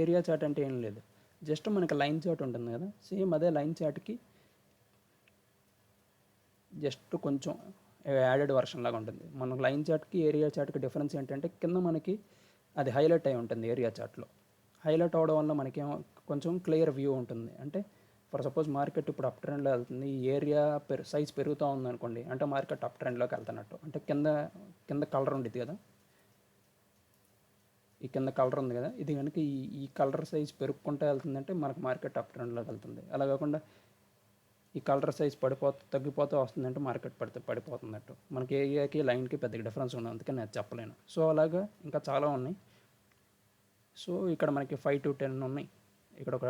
ఏరియా చార్ట్ అంటే ఏం లేదు, జస్ట్ మనకి లైన్ చార్ట్ ఉంటుంది కదా, సేమ్ అదే లైన్ చార్ట్కి జస్ట్ కొంచెం యాడెడ్ వర్షన్ లాగా ఉంటుంది. మన లైన్ చార్ట్కి ఏరియా చార్ట్కి డిఫరెన్స్ ఏంటంటే, కింద మనకి అది హైలైట్ అయి ఉంటుంది. ఏరియా చార్ట్లో హైలైట్ అవడం వల్ల మనకేమో కొంచెం క్లియర్ వ్యూ ఉంటుంది. అంటే ఫర్ సపోజ్ మార్కెట్ ఇప్పుడు అప్ ట్రెండ్లో వెళ్తుంది, ఈ ఏరియా సైజ్ పెరుగుతూ ఉంది అనుకోండి, అంటే మార్కెట్ అప్ ట్రెండ్లోకి వెళ్తున్నట్టు. అంటే కింద కలర్ ఉండేది కదా, ఈ కింద కలర్ ఉంది కదా, ఇది కనుక ఈ కలర్ సైజ్ పెరుగుకుంటూ వెళ్తుందంటే మనకు మార్కెట్ అప్ ట్రెండ్లోకి వెళ్తుంది. అలా కాకుండా ఈ కలర్ సైజ్ తగ్గిపోతూ వస్తుందంటే మార్కెట్ పడిపోతున్నట్టు. మనకి ఏరియాకి లైన్కి పెద్దగా డిఫరెన్స్ ఉండదు, అందుకని నేను చెప్పలేను. సో అలాగా ఇంకా చాలా ఉన్నాయి. సో ఇక్కడ మనకి 5 to 10 ఉన్నాయి, ఇక్కడ ఒక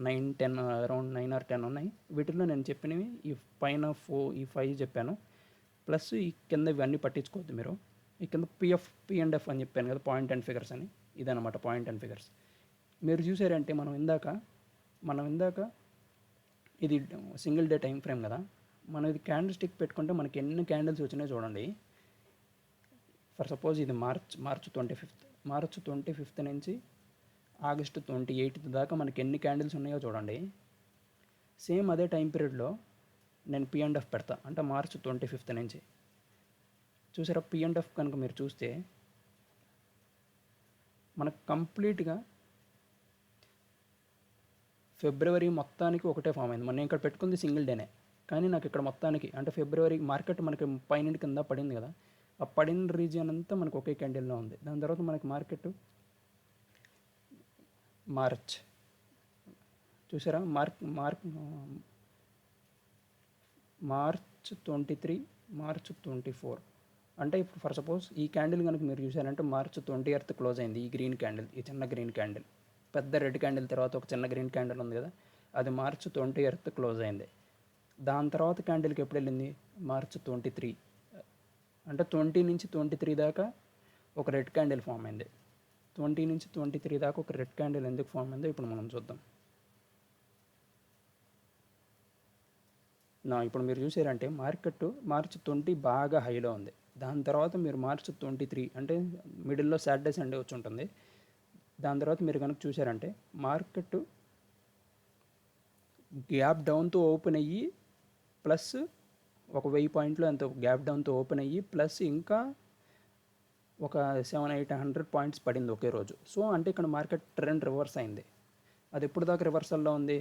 9-10 అరౌండ్ 9 or 10 ఉన్నాయి. వీటిల్లో నేను చెప్పినవి ఈ పైన ఈ 5 చెప్పాను, ప్లస్ ఈ కింద ఇవన్నీ పట్టించుకోవద్దు మీరు. ఈ కింద P&F అని చెప్పాను కదా, పాయింట్ అండ్ ఫిగర్స్ అని, ఇదనమాట పాయింట్ అండ్ ఫిగర్స్. మీరు చూసారంటే మనం ఇందాక ఇది సింగిల్ డే టైం ఫ్రేమ్ కదా, మనం ఇది క్యాండిల్ స్టిక్ పెట్టుకుంటే మనకి ఎన్ని క్యాండిల్స్ వచ్చినాయో చూడండి. ఫర్ సపోజ్ ఇది మార్చ్ 25th నుంచి ఆగస్ట్ 28th దాకా మనకి ఎన్ని క్యాండిల్స్ ఉన్నాయో చూడండి. సేమ్ అదే టైం పీరియడ్లో నేను P&F పెడతా, అంటే మార్చ్ 25th నుంచి. చూసారా, P&F కనుక మీరు చూస్తే మనకు కంప్లీట్గా ఫిబ్రవరి మొత్తానికి ఒకటే ఫామ్ అయింది. మనం ఇక్కడ పెట్టుకుంది సింగిల్ డేనే, కానీ నాకు ఇక్కడ మొత్తానికి అంటే ఫిబ్రవరి మార్కెట్ మనకి పైన కింద పడింది కదా, ఆ పడిన రీజియన్ అంతా మనకు ఒకే క్యాండిల్లో ఉంది. దాని తర్వాత మనకి మార్కెట్ మార్చ్ చూసారా, మార్చ్ 23, మార్చ్ 24. అంటే ఇప్పుడు ఫర్ సపోజ్ ఈ క్యాండిల్ కనుక మీరు చూసారంటే మార్చ్ 20th క్లోజ్ అయింది. ఈ గ్రీన్ క్యాండిల్, ఈ చిన్న గ్రీన్ క్యాండిల్, పెద్ద రెడ్ క్యాండిల్ తర్వాత ఒక చిన్న గ్రీన్ క్యాండిల్ ఉంది కదా, అది మార్చ్ 20th క్లోజ్ అయింది. దాని తర్వాత క్యాండిల్కి ఎప్పుడు వెళ్ళింది, మార్చ్ 23. అంటే 20 నుంచి 23 దాకా ఒక రెడ్ క్యాండిల్ ఫామ్ అయింది. 20 నుంచి 23 దాకా ఒక రెడ్ క్యాండిల్ ఎందుకు ఫామ్ అయిందో ఇప్పుడు మనం చూద్దాం. ఇప్పుడు మీరు చూసారంటే మార్కెట్ మార్చ్ 20 బాగా హైలో ఉంది. దాని తర్వాత మీరు మార్చ్ 23 అంటే మిడిల్లో సాటర్డే సండే వచ్చి ఉంటుంది. దాని తర్వాత మీరు కనుక చూసారంటే మార్కెట్ గ్యాప్ డౌన్తో ఓపెన్ అయ్యి ప్లస్ ఒక 1000 పాయింట్లు ఎంతో గ్యాప్ డౌన్తో ఓపెన్ అయ్యి ప్లస్ ఇంకా ఒక 700-800 పాయింట్స్ పడింది ఒకే రోజు. సో అంటే ఇక్కడ మార్కెట్ ట్రెండ్ రివర్స్ అయింది. అది ఎప్పుడు దాకా రివర్సల్లో ఉంది,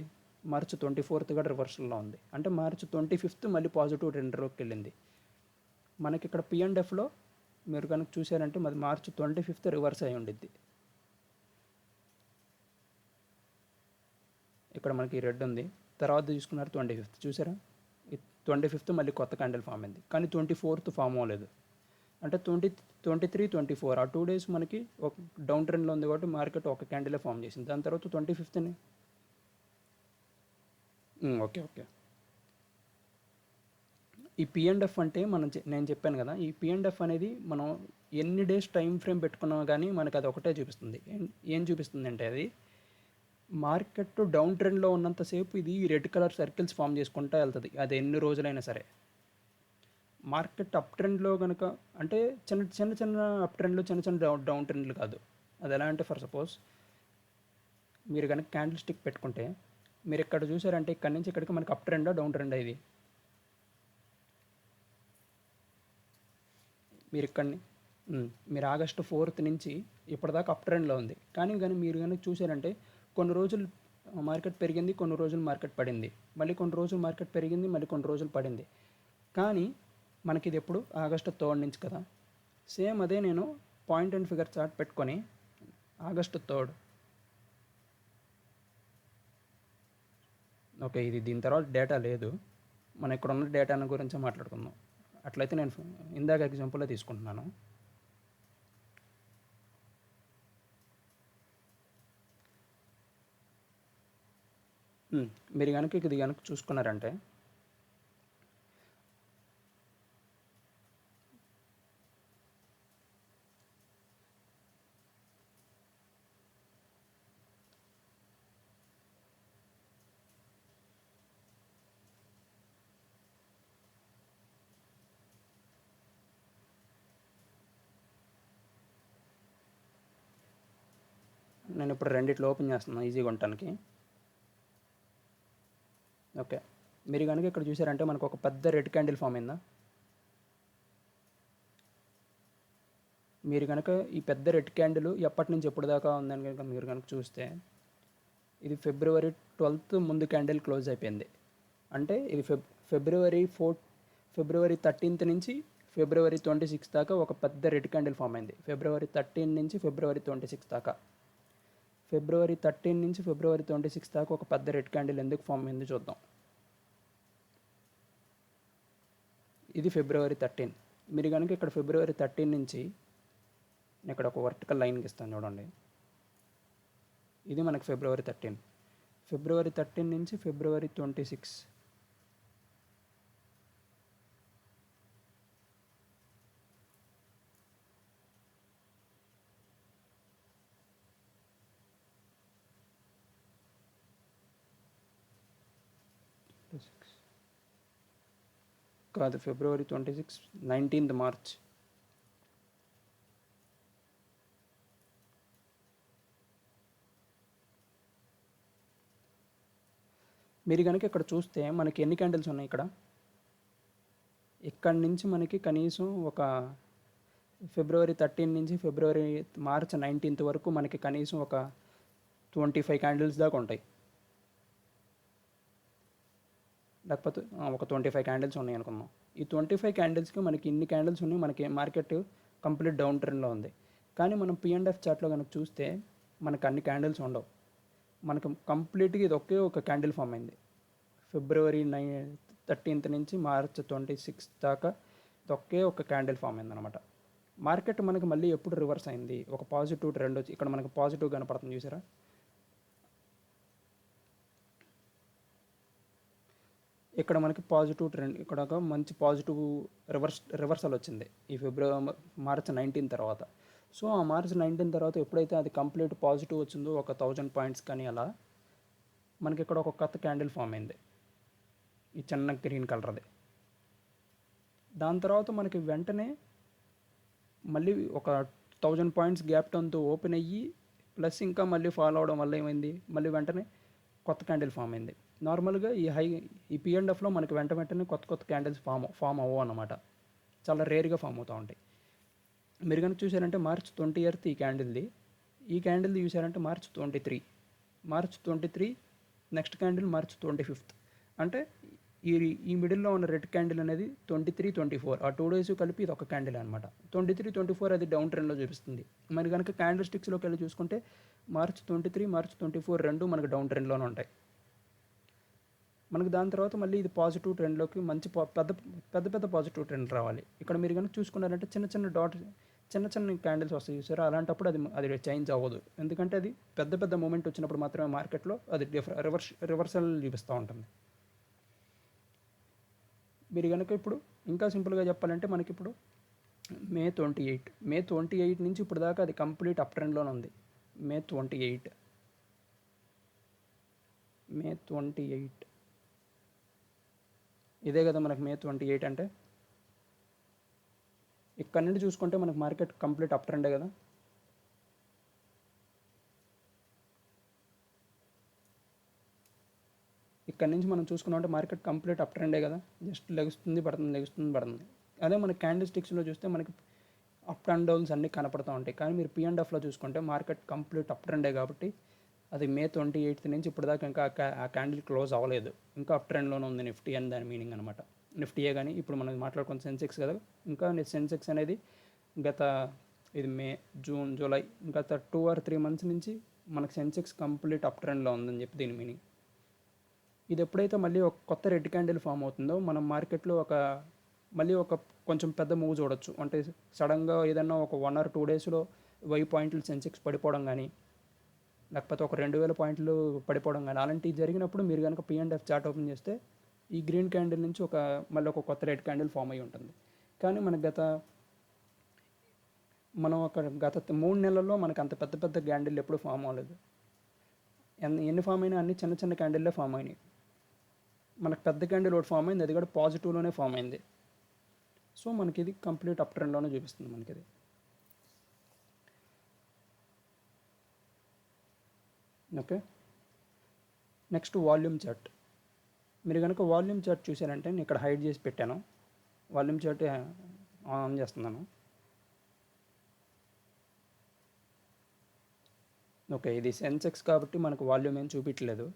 మార్చ్ 24th కూడా రివర్సల్లో ఉంది. అంటే మార్చ్ 25th మళ్ళీ పాజిటివ్ ట్రెండ్లోకి వెళ్ళింది. మనకి ఇక్కడ పిఎండ్ఎఫ్లో మీరు కనుక చూసారంటే మరి మార్చ్ 25th రివర్స్ అయి ఉండిద్ది. ఇక్కడ మనకి రెడ్ ఉంది, తర్వాత తీసుకున్నారు 25th, చూసారా 25th మళ్ళీ కొత్త క్యాండిల్ ఫామ్ అయింది. కానీ 24th ఫామ్ అవ్వలేదు. అంటే 23, 24 ఆ 2 days మనకి ఒక డౌన్ ట్రెండ్లో ఉంది కాబట్టి మార్కెట్ ఒక క్యాండిలే ఫామ్ చేసింది. దాని తర్వాత 25th ఓకే. ఈ పిఎండ్ఎఫ్ అంటే నేను చెప్పాను కదా, ఈ పిఎండ్ఎఫ్ అనేది మనం ఎన్ని డేస్ టైం ఫ్రేమ్ పెట్టుకున్నా కానీ మనకి అది ఒకటే చూపిస్తుంది. ఏం చూపిస్తుంది అంటే అది మార్కెట్ డౌన్ ట్రెండ్లో ఉన్నంతసేపు ఇది రెడ్ కలర్ సర్కిల్స్ ఫామ్ చేసుకుంటూ వెళ్తుంది, అది ఎన్ని రోజులైనా సరే. మార్కెట్ అప్ ట్రెండ్లో కనుక అంటే చిన్న అప్ ట్రెండ్లు, చిన్న డౌన్ ట్రెండ్లు కాదు. అది ఎలా అంటే ఫర్ సపోజ్ మీరు కనుక క్యాండిల్ స్టిక్ పెట్టుకుంటే మీరు ఇక్కడ చూసారంటే ఇక్కడ నుంచి ఇక్కడికి మనకి అప్ ట్రెండా డౌన్ ట్రెండా ఇది. మీరు ఆగస్టు 4th నుంచి ఇప్పటిదాకా అప్ ట్రెండ్లో ఉంది. కానీ మీరు కనుక చూసారంటే కొన్ని రోజులు మార్కెట్ పెరిగింది, కొన్ని రోజులు మార్కెట్ పడింది, మళ్ళీ కొన్ని రోజులు మార్కెట్ పెరిగింది, మళ్ళీ కొన్ని రోజులు పడింది. కానీ మనకి ఇది ఎప్పుడు ఆగస్టు 3rd నుంచి కదా. సేమ్ అదే నేను పాయింట్ అండ్ ఫిగర్ చార్ట్ పెట్టుకొని ఆగస్టు 3rd, ఓకే, ఇది దీని తర్వాత డేటా లేదు, మనం ఇక్కడ ఉన్న డేటా గురించి మాట్లాడుకుందాం. అట్లయితే నేను ఇందాక ఎగ్జాంపుల్లో తీసుకుంటున్నాను. మీరు కనుక ఇది కనుక చూసుకున్నారంటే నేను ఇప్పుడు రెండిట్లో ఓపెన్ చేస్తున్నాను ఈజీగా ఉండటానికి. ఓకే, మీరు కనుక ఇక్కడ చూసారంటే మనకు ఒక పెద్ద రెడ్ క్యాండిల్ ఫామ్ అయిందా. మీరు కనుక ఈ పెద్ద రెడ్ క్యాండిల్ ఎప్పటి నుంచి ఎప్పుడు దాకా ఉందని కనుక మీరు కనుక చూస్తే ఇది February 12th ముందు క్యాండిల్ క్లోజ్ అయిపోయింది. అంటే ఇది February 13th నుంచి February 26th దాకా ఒక పెద్ద రెడ్ క్యాండిల్ ఫామ్ అయింది. February 13 నుంచి February 26 దాకా. February 13 నుంచి February 26 దాకా ఒక పెద్ద రెడ్ క్యాండిల్ ఎందుకు ఫామ్ అయింది చూద్దాం. ఇది February 13. మీరు కనుక ఇక్కడ February 13 నుంచి నేను ఇక్కడ ఒక వర్టికల్ లైన్ ఇస్తాను చూడండి. ఇది మనకి February 13. February 13 నుంచి February 26. కాదు, February 26, 19th March. మీరు కనుక ఇక్కడ చూస్తే మనకి ఎన్ని క్యాండిల్స్ ఉన్నాయి ఇక్కడి నుంచి మనకి కనీసం ఒక February 13 నుంచి March 19th వరకు మనకి కనీసం ఒక 25 క్యాండిల్స్ దాకా ఉంటాయి. లేకపోతే ఒక 25 క్యాండిల్స్ ఉన్నాయి అనుకుందాం. ఈ 25 క్యాండిల్స్కి మనకి ఇన్ని క్యాండిల్స్ ఉన్నాయి, మనకి మార్కెట్ కంప్లీట్ డౌన్ ట్రెండ్లో ఉంది. కానీ మనం P&F చార్ట్లో కనుక చూస్తే మనకు అన్ని క్యాండిల్స్ ఉండవు. మనకు కంప్లీట్గా ఇది ఒకే ఒక క్యాండిల్ ఫామ్ అయింది. February 13th నుంచి March 26 దాకా ఇది ఒకే ఒక క్యాండిల్ ఫామ్ అయింది అనమాట. మార్కెట్ మనకి మళ్ళీ ఎప్పుడు రివర్స్ అయింది, ఒక పాజిటివ్ ట్రెండ్ వచ్చి ఇక్కడ మనకు పాజిటివ్ కనపడుతుంది చూసారా. ఇక్కడ మనకి పాజిటివ్ ట్రెండ్, ఇక్కడ ఒక మంచి పాజిటివ్ రివర్సల్ వచ్చింది ఈ March 19 తర్వాత. సో ఆ March 19 తర్వాత ఎప్పుడైతే అది కంప్లీట్ పాజిటివ్ వచ్చిందో ఒక 1000 పాయింట్స్ కానీ అలా మనకి ఇక్కడ ఒక కొత్త క్యాండిల్ ఫామ్ అయింది, ఈ చిన్న గ్రీన్ కలర్ది. దాని తర్వాత మనకి వెంటనే మళ్ళీ ఒక 1000 పాయింట్స్ గ్యాప్ టౌన్తో ఓపెన్ అయ్యి ప్లస్ ఇంకా మళ్ళీ ఫాలో అవడం వల్ల ఏమైంది, మళ్ళీ వెంటనే కొత్త క్యాండిల్ ఫామ్ అయింది. నార్మల్గా ఈ P&Fలో మనకి వెంటనే కొత్త క్యాండిల్స్ ఫామ్ అవ్వవు అన్నమాట, చాలా రేర్గా ఫామ్ అవుతూ ఉంటాయి. మీరు కనుక చూసారంటే March 20th ఈ క్యాండిల్ది చూసారంటే March 23 next candle March 25th. అంటే ఈ ఈ మిడిల్లో ఉన్న రెడ్ క్యాండిల్ అనేది 23, 24 ఆ 2 డేస్ కలిపి ఇది ఒక క్యాండిల్ అనమాట. 23, 24 అది డౌన్ ట్రెండ్లో చూపిస్తుంది. మరి కనుక క్యాండిల్ స్టిక్స్లోకి వెళ్ళి చూసుకుంటే మార్చ్ 23, మార్చ్ 24 రెండు మనకు డౌన్ ట్రెండ్లోనే ఉంటాయి. మనకు దాని తర్వాత మళ్ళీ ఇది పాజిటివ్ ట్రెండ్లోకి మంచి పెద్ద పాజిటివ్ ట్రెండ్ రావాలి. ఇక్కడ మీరు కనుక చూసుకున్నారంటే చిన్న చిన్న క్యాండిల్స్ వస్తాయి చూసారా, అలాంటప్పుడు అది చేంజ్ అవ్వదు. ఎందుకంటే అది పెద్ద మూమెంట్ వచ్చినప్పుడు మాత్రమే మార్కెట్లో అది రివర్సల్ చూపిస్తూ ఉంటుంది. మీరు కనుక ఇప్పుడు ఇంకా సింపుల్గా చెప్పాలంటే మనకి ఇప్పుడు మే 28 నుంచి ఇప్పుడు దాకా అది కంప్లీట్ అప్ ట్రెండ్లోనే ఉంది. మే 28 ఇదే కదా మనకు మే 28 అంటే. ఇక్కడ నుండి చూసుకుంటే మనకు మార్కెట్ కంప్లీట్ అప్ ట్రెండే కదా. ఇక్కడ నుంచి మనం చూసుకున్నామంటే మార్కెట్ కంప్లీట్ అప్ ట్రెండే కదా, జస్ట్ లెగుస్తుంది పడుతుంది. అదే మన క్యాండిల్ స్టిక్స్లో చూస్తే మనకి అప్ అండ్ డౌన్స్ అన్నీ కనపడుతూ ఉంటాయి. కానీ మీరు P&Fలో చూసుకుంటే మార్కెట్ కంప్లీట్ అప్ ట్రెండే కాబట్టి అది మే 28 నుంచి ఇప్పుడు దాకా ఇంకా ఆ క్యాండిల్ క్లోజ్ అవ్వలేదు, ఇంకా అప్ ట్రెండ్లోనే ఉంది నిఫ్టీ అని దాని మీనింగ్ అనమాట. నిఫ్టీయే కానీ ఇప్పుడు మనం మాట్లాడుకున్న సెన్సెక్స్ కదా, ఇంకా సెన్సెక్స్ అనేది గత ఇది మే, జూన్, జూలై గత 2 or 3 months నుంచి మనకు సెన్సెక్స్ కంప్లీట్ అప్ ట్రెండ్లో ఉందని చెప్పి దీని మీనింగ్. ఇది ఎప్పుడైతే మళ్ళీ ఒక కొత్త రెడ్ క్యాండిల్ ఫామ్ అవుతుందో మనం మార్కెట్లో మళ్ళీ ఒక కొంచెం పెద్ద మూవ్ చూడొచ్చు. అంటే సడన్గా ఏదన్నా ఒక 1 or 2 daysలో 1000 పాయింట్లు సెన్సెక్స్ పడిపోవడం కానీ, లేకపోతే ఒక 2000 పాయింట్లు పడిపోవడం కానీ, అలాంటివి జరిగినప్పుడు మీరు కనుక P&F చార్ట్ ఓపెన్ చేస్తే ఈ గ్రీన్ క్యాండిల్ నుంచి మళ్ళీ ఒక కొత్త రెడ్ క్యాండిల్ ఫామ్ అయి ఉంటుంది. కానీ మనకు గత 3 నెలల్లో మనకు అంత పెద్ద క్యాండిల్ ఎప్పుడు ఫామ్ అవ్వలేదు. ఎన్ని ఫామ్ అయినా అన్ని చిన్న క్యాండిల్లే ఫామ్ అయినాయి. మనకు పెద్ద క్యాండిల్ ఒకటి ఫామ్ అయింది, అది కూడా పాజిటివ్లోనే ఫామ్ అయింది. సో మనకి ఇది కంప్లీట్ అప్ ట్రెండ్లోనే చూపిస్తుంది మనకి ఇది. Okay, next volume chart. మీరు కనుక వాల్యూమ్ చార్ట్ చూసారంటే నేను ఇక్కడ హైడ్ చేసి పెట్టాను. వాల్యూమ్ చార్ట్ ఆన్ చేస్తున్నాను. ఓకే, ఇది సెన్సెక్స్ కాబట్టి మనకు వాల్యూమ్ ఏం చూపించలేదు.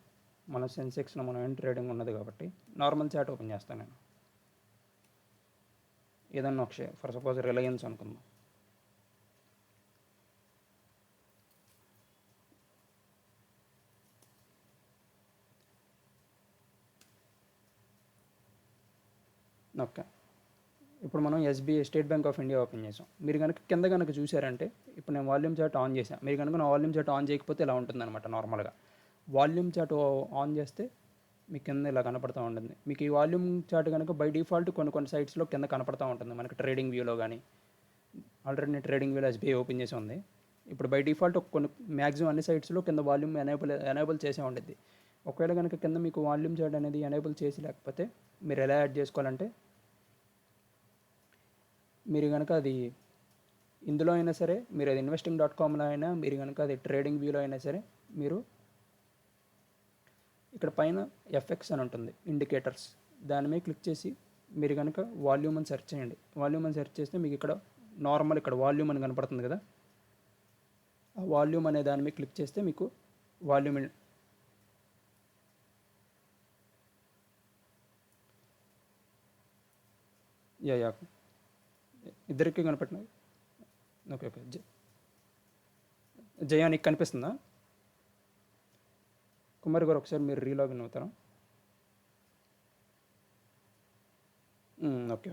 మన సెన్సెక్స్లో మనం ఏం ట్రేడింగ్ ఉన్నది కాబట్టి నార్మల్ చార్ట్ ఓపెన్ చేస్తాను నేను. ఏదన్నా ఒక షేర్, ఫర్ సపోజ్ రిలయన్స్ అనుకుందాం. ఓకే, ఇప్పుడు మనం SBI state bank of India open చేసాం. మీరు కనుక కింద చూసారంటే ఇప్పుడు నేను వాల్యూమ్ చార్ట్ ఆన్ చేశాను. మీరు కనుక నా వాల్యూమ్ చార్ట్ ఆన్ చేయకపోతే ఇలా ఉంటుందన్నమాట. నార్మల్గా వాల్యూమ్ చార్ట్ ఆన్ చేస్తే మీకు కింద ఇలా కనపడుతూ ఉంటుంది. మీకు ఈ వాల్యూమ్ చార్ట్ కనుక బై డిఫాల్ట్ కొన్ని సైట్స్లో కింద కనపడుతూ ఉంటుంది. మనకి ట్రేడింగ్ వ్యూలో కానీ, ఆల్రెడీ నేను ట్రేడింగ్ వ్యూలో SBI ఓపెన్ చేసి ఉంది. ఇప్పుడు బై డిఫాల్ట్ మ్యాక్సిమం అన్ని సైట్స్లో కింద వాల్యూమ్ ఎనేబుల్ చేసే ఉంటుంది. ఒకవేళ కనుక కింద మీకు వాల్యూమ్ చార్ట్ అనేది ఎనేబుల్ చేసి లేకపోతే మీరు ఎలా యాడ్ చేసుకోవాలంటే, మీరు కనుక అది ఇందులో అయినా సరే, మీరు అది investing.comలో అయినా, మీరు కనుక అది ట్రేడింగ్ వ్యూలో అయినా సరే, మీరు ఇక్కడ పైన FX అని ఉంటుంది, ఇండికేటర్స్, దాని మీద క్లిక్ చేసి మీరు కనుక వాల్యూమ్ అని సెర్చ్ చేయండి. వాల్యూమ్ అని సెర్చ్ చేస్తే మీకు ఇక్కడ నార్మల్ ఇక్కడ వాల్యూమ్ అని కనపడుతుంది కదా, ఆ వాల్యూమ్ అనే దాని మీద క్లిక్ చేస్తే మీకు వాల్యూమ్ యా ఇద్దరికి కనపడినాయి. ఓకే, జయా నీకు కనిపిస్తుందా? కుమార్ గారు ఒకసారి మీరు రీలాగిన్ అవుతారా? ఓకే.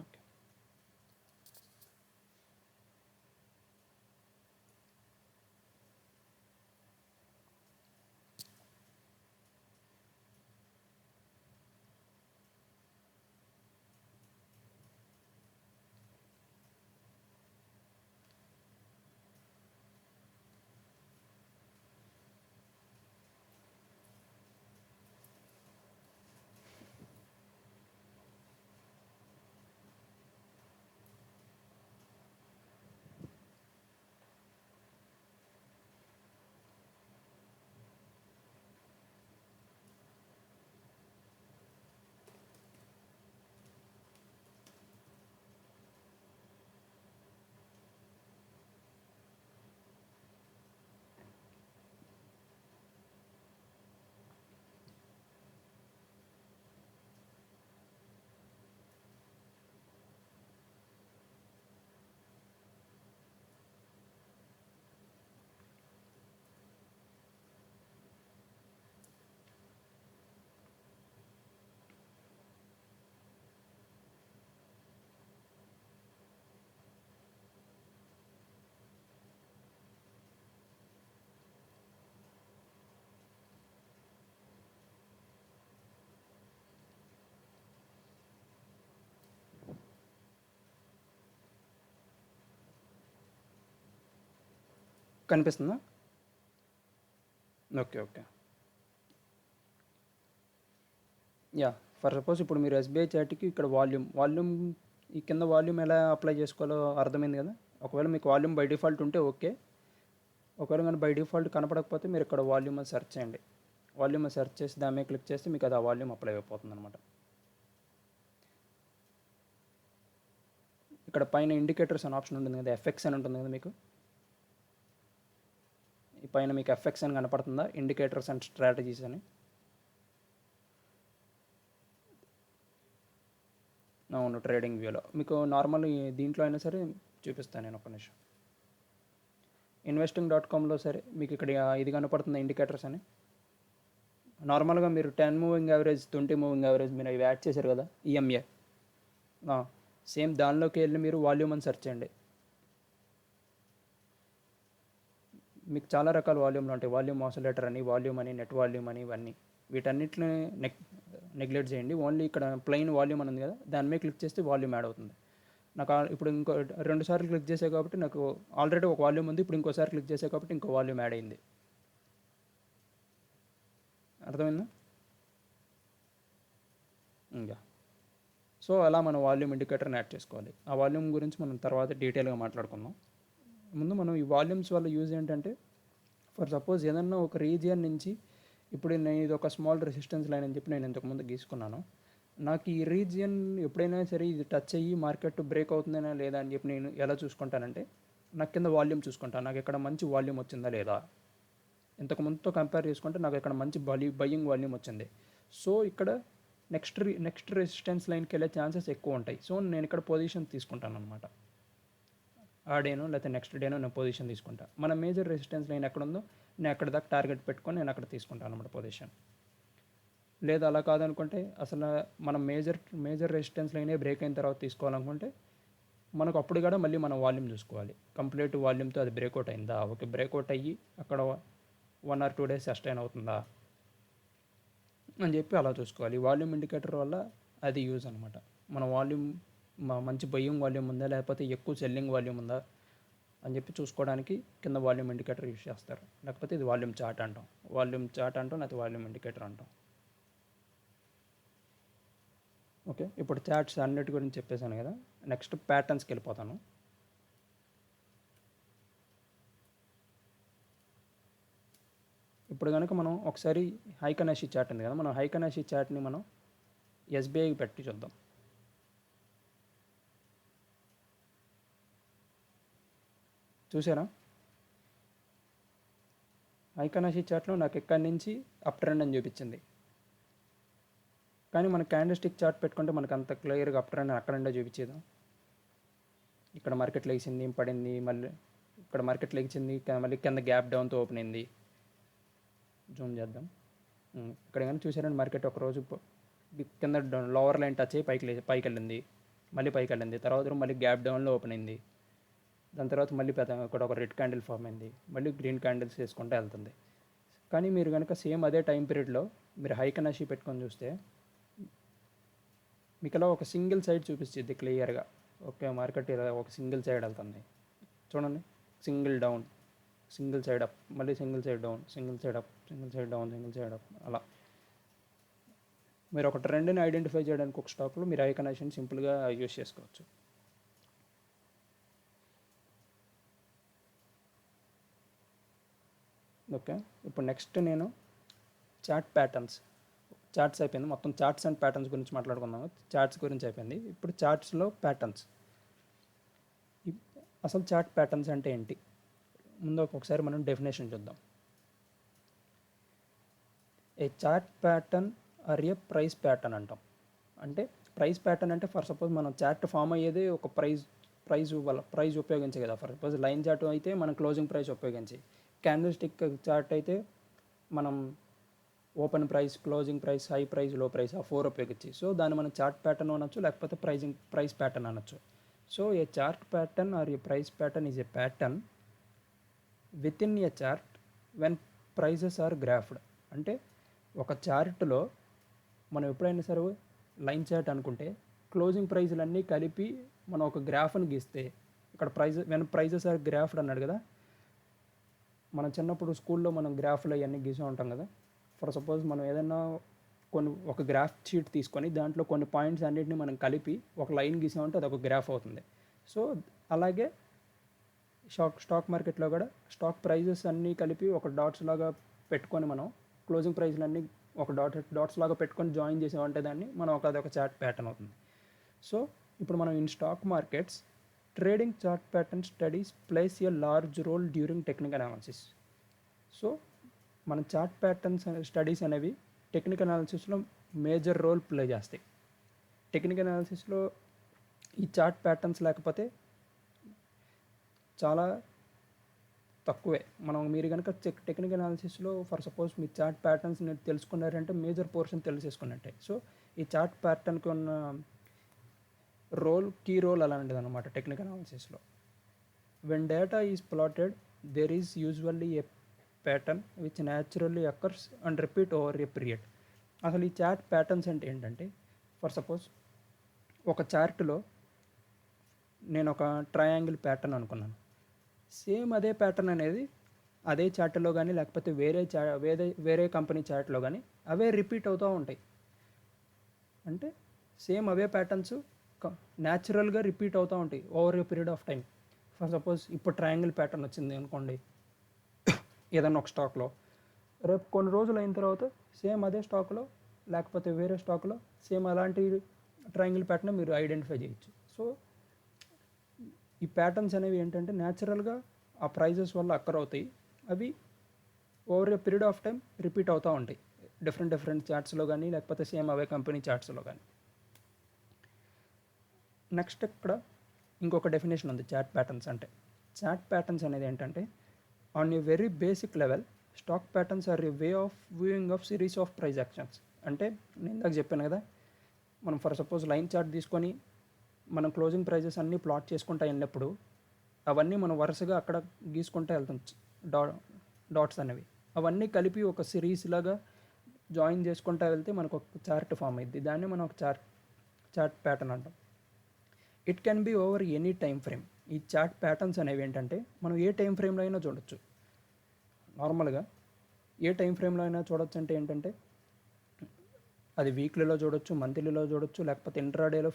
కనిపిస్తుందా? Okay, okay. ఫర్ సపోజ్ ఇప్పుడు మీరు ఎస్బీఐ చాట్కి ఇక్కడ వాల్యూమ్ ఈ కింద వాల్యూమ్ ఎలా అప్లై చేసుకోవాలో అర్థమైంది కదా. ఒకవేళ మీకు వాల్యూమ్ బై డిఫాల్ట్ ఉంటే ఓకే. ఒకవేళ కానీ బై డిఫాల్ట్ కనపడకపోతే మీరు ఇక్కడ వాల్యూమ్ అని సెర్చ్ చేయండి. వాల్యూమ్ సెర్చ్ చేసి దాని మీద క్లిక్ చేస్తే మీకు అది ఆ వాల్యూమ్ అప్లై అయిపోతుంది అనమాట. ఇక్కడ పైన ఇండికేటర్స్ అనే ఆప్షన్ ఉంటుంది కదా, ఎఫెక్ట్స్ అని ఉంటుంది కదా మీకు. ఈ పైన మీకు ఎఫెక్ట్స్ అని కనపడుతుందా, ఇండికేటర్స్ అండ్ స్ట్రాటజీస్ అని. అవును, ట్రేడింగ్ వ్యూలో మీకు నార్మల్ దీంట్లో అయినా సరే చూపిస్తాను నేను ఒక నిమిషం. investing.comలో సరే మీకు ఇక్కడ ఇది కనపడుతుంది ఇండికేటర్స్ అని. నార్మల్గా మీరు 10 మూవింగ్ యావరేజ్, 20 మూవింగ్ యావరేజ్ మీరు ఇవి యాడ్ చేశారు కదా, ఈఎంఏ. సేమ్ దానిలోకి వెళ్ళి మీరు వాల్యూమ్ అని సెర్చ్ చేయండి. మీకు చాలా రకాల వాల్యూమ్లు ఉంటాయి. వాల్యూమ్ ఆసిలేటర్ అని, వాల్యూమ్ అని, నెట్ వాల్యూమ్ అని, ఇవన్నీ. వీటన్నిటిని నెగ్లెక్ట్ చేయండి. ఓన్లీ ఇక్కడ ప్లెయిన్ వాల్యూమ్ అని ఉంది కదా, దాని మీద క్లిక్ చేస్తే వాల్యూమ్ యాడ్ అవుతుంది. నాకు ఇప్పుడు ఇంకో 2 సార్లు క్లిక్ చేసే కాబట్టి నాకు ఆల్రెడీ ఒక వాల్యూమ్ ఉంది. ఇప్పుడు ఇంకోసారి క్లిక్ చేసే కాబట్టి ఇంకో వాల్యూమ్ యాడ్ అయింది. అర్థమైందా? ఇంకా సో అలా మనం వాల్యూమ్ ఇండికేటర్ని యాడ్ చేసుకోవాలి. ఆ వాల్యూమ్ గురించి మనం తర్వాత డీటెయిల్గా మాట్లాడుకుందాం. ముందు మనం ఈ వాల్యూమ్స్ వల్ల యూజ్ ఏంటంటే, ఫర్ సపోజ్ ఏదన్నా ఒక రీజియన్ నుంచి, ఇప్పుడు నేను ఇది ఒక స్మాల్ రెసిస్టెన్స్ లైన్ అని చెప్పి నేను ఇంతకుముందు గీసుకున్నాను. నాకు ఈ రీజియన్ ఎప్పుడైనా సరే ఇది టచ్ అయ్యి మార్కెట్ బ్రేక్ అవుతుందనా లేదా అని చెప్పి నేను ఎలా చూసుకుంటానంటే, నాకు కింద వాల్యూమ్ చూసుకుంటాను. నాకు ఇక్కడ మంచి వాల్యూమ్ వచ్చిందా లేదా, ఇంతకుముందుతో కంపేర్ చేసుకుంటే నాకు ఇక్కడ మంచి బయ్యింగ్ వాల్యూమ్ వచ్చింది. సో ఇక్కడ నెక్స్ట్ రెసిస్టెన్స్ లైన్కి వెళ్ళే ఛాన్సెస్ ఎక్కువ ఉంటాయి. సో నేను ఇక్కడ పొజిషన్ తీసుకుంటాను అనమాట. ఆ డేనో లేకపోతే నెక్స్ట్ డేనో నేను పొజిషన్ తీసుకుంటాను. మన మేజర్ రెసిస్టెన్స్ లైన్ ఎక్కడ ఉందో నేను అక్కడ దాకా టార్గెట్ పెట్టుకొని నేను అక్కడ తీసుకుంటాను అనమాట పొజిషన్. లేదా అలా కాదనుకుంటే, అసలు మనం మేజర్ రెసిస్టెన్స్ లైనే బ్రేక్ అయిన తర్వాత తీసుకోవాలనుకుంటే మనకు అప్పుడు కూడా మళ్ళీ మనం వాల్యూమ్ చూసుకోవాలి. కంప్లీట్ వాల్యూమ్తో అది బ్రేక్అవుట్ అయిందా, ఓకే, బ్రేక్అవుట్ అయ్యి అక్కడ 1 or 2 days సస్టైన్ అవుతుందా అని చెప్పి అలా చూసుకోవాలి. వాల్యూమ్ ఇండికేటర్ వల్ల అది యూజ్ అనమాట. మన వాల్యూమ్ మంచి బయ్యింగ్ వాల్యూమ్ ఉందా లేకపోతే ఎక్కువ సెల్లింగ్ వాల్యూమ్ ఉందా అని చెప్పి చూసుకోవడానికి కింద వాల్యూమ్ ఇండికేటర్ యూజ్ చేస్తారు. లేకపోతే ఇది వాల్యూమ్ చార్ట్ అంటాం లేకపోతే వాల్యూమ్ ఇండికేటర్ అంటాం. ఓకే, ఇప్పుడు చార్ట్స్ అన్నిటి గురించి చెప్పేశాను కదా. నెక్స్ట్ ప్యాటర్న్స్కి వెళ్ళిపోతాను. ఇప్పుడు కనుక మనం ఒకసారి హైకనాషి చార్ట్ ఉంది కదా, మనం హైకనాషి చార్ట్ని మనం ఎస్బీఐకి పెట్టి చూద్దాం. చూసారా? హైకనాషి చార్ట్లో నాకు ఎక్కడి నుంచి అప్ ట్రెండ్ అని చూపించింది. కానీ మన క్యాండిల్స్టిక్ చార్ట్ పెట్టుకుంటే మనకు అంత క్లియర్గా అప్ ట్రెండ్ అక్కడ నుండే చూపించేది. ఇక్కడ మార్కెట్ లేచింది, పడింది, మళ్ళీ ఇక్కడ మార్కెట్ లేచింది, మళ్ళీ కింద గ్యాప్ డౌన్తో ఓపెన్ అయింది. జూమ్ చేద్దాం. ఇక్కడ కానీ చూసారండి, మార్కెట్ ఒకరోజు కింద లోవర్ లైన్ టచ్ అయ్యి పైకి వెళ్ళింది, మళ్ళీ పైకి వెళ్ళింది, తర్వాత మళ్ళీ గ్యాప్ డౌన్లో ఓపెన్ అయింది. దాని తర్వాత మళ్ళీ ఇక్కడ ఒక రెడ్ క్యాండిల్ ఫామ్ అయింది, మళ్ళీ గ్రీన్ క్యాండిల్స్ వేసుకుంటూ వెళ్తుంది. కానీ మీరు కనుక సేమ్ అదే టైం పీరియడ్లో మీరు హైకనాషి పెట్టుకొని చూస్తే మీకు ఇలా ఒక సింగిల్ సైడ్ చూపిస్తుంది క్లియర్గా. ఓకే, మార్కెట్ ఇలా ఒక సింగిల్ సైడ్ వెళ్తుంది చూడండి. Single down, single side up, మళ్ళీ single side down, single side up, single side down, single side up. అలా మీరు ఒక ట్రెండ్ని ఐడెంటిఫై చేయడానికి ఒక స్టాక్లో మీరు హైకనాషిని సింపుల్గా యూజ్ చేసుకోవచ్చు. ఓకే, ఇప్పుడు నెక్స్ట్ నేను చార్ట్స్ అయిపోయింది. మొత్తం చార్ట్స్ అండ్ ప్యాటర్న్స్ గురించి మాట్లాడుకుందాము. చార్ట్స్ గురించి అయిపోయింది. ఇప్పుడు చార్ట్స్లో ప్యాటర్న్స్. అసలు చార్ట్ ప్యాటర్న్స్ అంటే ఏంటి, ముందు ఒకసారి మనం డెఫినేషన్ చూద్దాం. A chart pattern or a price pattern అంటాం. అంటే ప్రైస్ ప్యాటర్న్ అంటే ఫర్ సపోజ్ మనం చార్ట్ ఫామ్ అయ్యేది ఒక ప్రైజ్ ఉపయోగించే కదా. ఫర్ సపోజ్ లైన్ చార్ట్ అయితే మనం క్లోజింగ్ ప్రైస్ ఉపయోగించి, క్యాండిల్ స్టిక్ చార్ట్ అయితే మనం open price, closing price, high price, low price, ఆ 4 ఉపయోగించి. సో దాన్ని మనం చార్ట్ ప్యాటర్న్ అనొచ్చు, లేకపోతే ప్రైస్ ప్యాటర్న్ అనొచ్చు. So a chart pattern or a price pattern is a pattern within a chart when prices are graphed. అంటే ఒక చార్ట్లో మనం ఎప్పుడైనా సరే లైన్ చార్ట్ అనుకుంటే క్లోజింగ్ ప్రైజులన్నీ కలిపి మనం ఒక గ్రాఫ్ని గీస్తే, ఇక్కడ వెన్ ప్రైజెస్ ఆర్ గ్రాఫ్డ్ అన్నాడు కదా, మనం చిన్నప్పుడు స్కూల్లో మనం గ్రాఫ్లు అవన్నీ గీసే ఉంటాం కదా. ఫర్ సపోజ్ మనం ఏదైనా ఒక గ్రాఫ్ షీట్ తీసుకొని దాంట్లో కొన్ని పాయింట్స్ అన్నిటిని మనం కలిపి ఒక లైన్ గీసామంటే అది ఒక గ్రాఫ్ అవుతుంది. సో అలాగే స్టాక్ మార్కెట్లో కూడా స్టాక్ ప్రైజెస్ అన్నీ కలిపి ఒక డాట్స్ లాగా పెట్టుకొని మనం క్లోజింగ్ ప్రైస్లన్నీ ఒక డాట్స్ లాగా పెట్టుకొని జాయిన్ చేసామంటే దాన్ని మనం అదొక చార్ట్ ప్యాటర్న్ అవుతుంది. సో ఇప్పుడు మనం in stock markets trading chart pattern studies plays a large role during technical analysis. So మన చార్ట్ ప్యాటర్న్స్ స్టడీస్ అనేవి టెక్నికల్ అనాలిసిస్లో మేజర్ రోల్ ప్లే చేస్తాయి. టెక్నికల్ అనాలిసిస్లో ఈ చార్ట్ ప్యాటర్న్స్ లేకపోతే చాలా తక్కువే. మీరు కనుక టెక్నికల్ అనాలిసిస్లో ఫర్ సపోజ్ మీ చార్ట్ ప్యాటర్న్స్ తెలుసుకున్నారంటే మేజర్ పోర్షన్ తెలిసేసుకున్నట్టే. సో ఈ చార్ట్ ప్యాటర్న్కి ఉన్న కీ రోల్ అలాంటిది అనమాట టెక్నికల్ అనాలిసిస్లో. When data is plotted there is usually A pattern which naturally occurs and repeat over a period. అసలు ఈ చార్ట్ ప్యాటర్న్స్ అంటే ఏంటంటే, ఫర్ సపోజ్ ఒక చార్ట్లో నేను ఒక ట్రయాంగిల్ ప్యాటర్న్ అనుకున్నాను. సేమ్ అదే ప్యాటర్న్ అనేది అదే చార్ట్లో కానీ లేకపోతే వేరే కంపెనీ చార్ట్లో కానీ అవే రిపీట్ అవుతూ ఉంటాయి. అంటే సేమ్ అవే ప్యాటర్న్స్ న్యాచురల్గా రిపీట్ అవుతూ ఉంటాయి over a period of time. For suppose ఇప్పుడు ట్రయాంగిల్ ప్యాటర్న్ వచ్చింది అనుకోండి ఏదన్నా ఒక స్టాక్లో, రేపు కొన్ని రోజులు అయిన తర్వాత సేమ్ అదే స్టాక్లో లేకపోతే వేరే స్టాక్లో సేమ్ అలాంటి ట్రయాంగిల్ ప్యాటర్న్ మీరు ఐడెంటిఫై చేయొచ్చు. సో ఈ ప్యాటర్న్స్ అనేవి ఏంటంటే న్యాచురల్గా ఆ ప్రైజెస్ వల్ల అక్కర్ అవుతాయి. అవి over a period of time repeat అవుతూ ఉంటాయి డిఫరెంట్ చార్ట్స్లో కానీ లేకపోతే సేమ్ అవే కంపెనీ చార్ట్స్లో కానీ. నెక్స్ట్ ఇక్కడ ఇంకొక డెఫినేషన్ ఉంది చార్ట్ ప్యాటర్న్స్ అంటే. చార్ట్ ప్యాటర్న్స్ అనేది ఏంటంటే on a very basic level stock patterns are a way of viewing of series of price actions. అంటే నేను ఇందాక చెప్పాను కదా, మనం ఫర్ సపోజ్ లైన్ చార్ట్ తీసుకొని మనం క్లోజింగ్ ప్రైజెస్ అన్నీ ప్లాట్ చేసుకుంటూ వెళ్ళినప్పుడు అవన్నీ మనం వరుసగా అక్కడ గీసుకుంటూ వెళ్తాం డాట్స్ అనేవి. అవన్నీ కలిపి ఒక సిరీస్ లాగా జాయిన్ చేసుకుంటూ వెళ్తే మనకు ఒక చార్ట్ ఫామ్ అయింది. దాన్ని మనం ఒక చార్ట్ ప్యాటర్న్ అంటాం. It can be over any time frame. ఈ చార్ట్ ప్యాటర్న్స్ అనేవి ఏంటంటే మనం ఏ టైం ఫ్రేమ్లో అయినా చూడొచ్చు. నార్మల్గా ఏ టైం ఫ్రేమ్లో అయినా చూడొచ్చు అంటే ఏంటంటే అది వీక్లీలో చూడొచ్చు, మంత్లీలో చూడొచ్చు, లేకపోతే ఇంట్రాడేలో